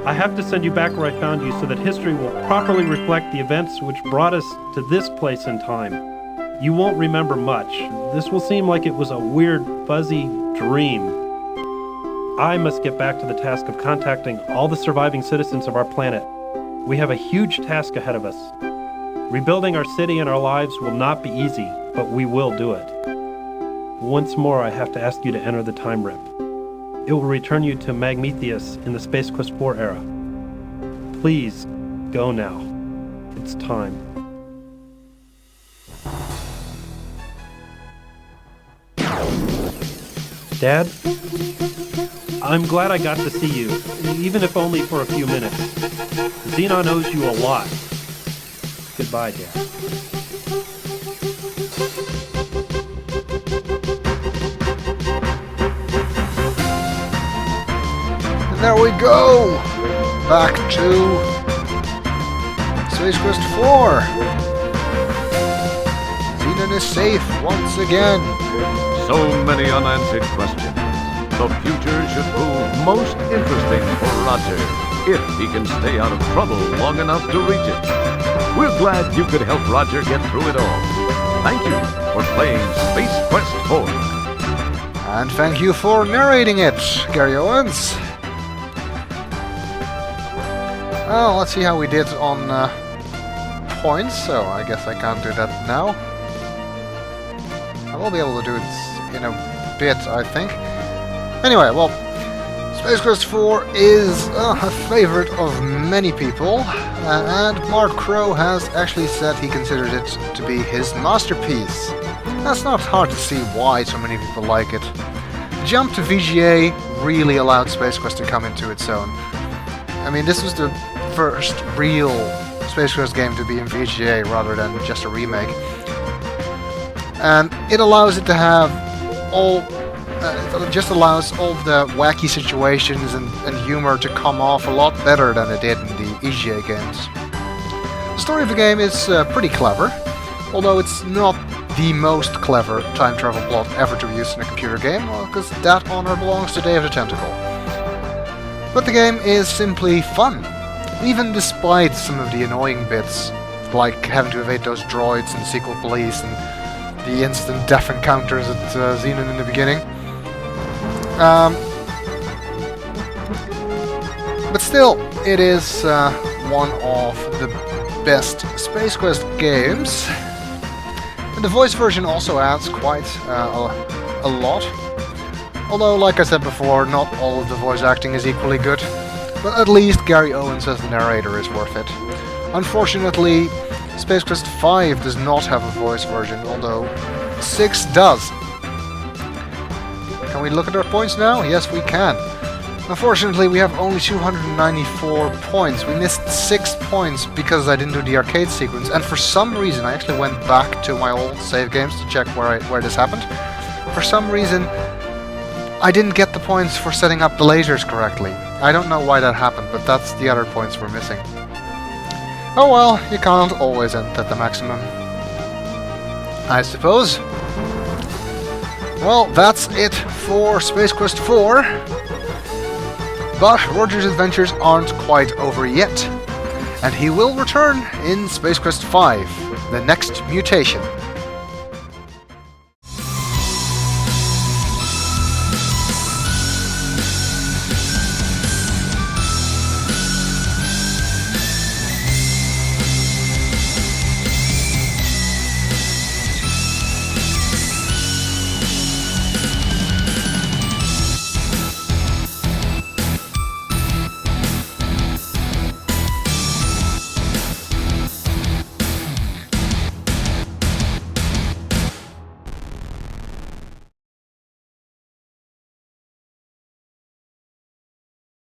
I have to send you back where I found you so that history will properly reflect the events which brought us to this place in time. You won't remember much. This will seem like it was a weird, fuzzy dream. I must get back to the task of contacting all the surviving citizens of our planet. We have a huge task ahead of us. Rebuilding our city and our lives will not be easy, but we will do it. Once more, I have to ask you to enter the time rip. It will return you to Magmetheus in the Space Quest 4 era. Please, go now. It's time. Dad? I'm glad I got to see you, even if only for a few minutes. Xenon owes you a lot. Goodbye, Dad. And there we go! Back to Space Quest 4. Xenon is safe once again. So many unanswered questions. The future should prove most interesting for Roger, if he can stay out of trouble long enough to reach it. We're glad you could help Roger get through it all. Thank you for playing Space Quest 4. And thank you for narrating it, Gary Owens. Well, let's see how we did on points, so I guess I can't do that now. I will be able to do it in a bit, I think. Anyway, well, Space Quest 4 is a favorite of many people, and Mark Crow has actually said he considers it to be his masterpiece. That's not hard to see why so many people like it. The jump to VGA really allowed Space Quest to come into its own. I mean, this was the first real Space Quest game to be in VGA rather than just a remake. And it allows it to have all... it just allows all the wacky situations and humor to come off a lot better than it did in the EGA games. The story of the game is pretty clever, although it's not the most clever time travel plot ever to be used in a computer game, because that honor belongs to Day of the Tentacle. But the game is simply fun, even despite some of the annoying bits, like having to evade those droids and the secret police and the instant death encounters at Xenon in the beginning. But still, it is one of the best Space Quest games. And the voice version also adds quite a lot. Although, like I said before, not all of the voice acting is equally good. But at least Gary Owens as the narrator is worth it. Unfortunately, Space Quest 5 does not have a voice version, although 6 does. Can we look at our points now? Yes, we can. Unfortunately, we have only 294 points. We missed 6 points because I didn't do the arcade sequence, and for some reason, I actually went back to my old save games to check where this happened. For some reason, I didn't get the points for setting up the lasers correctly. I don't know why that happened, but that's the other points we're missing. Oh well, you can't always end at the maximum, I suppose. Well, that's it for Space Quest 4. But Roger's adventures aren't quite over yet, and he will return in Space Quest 5, The Next Mutation.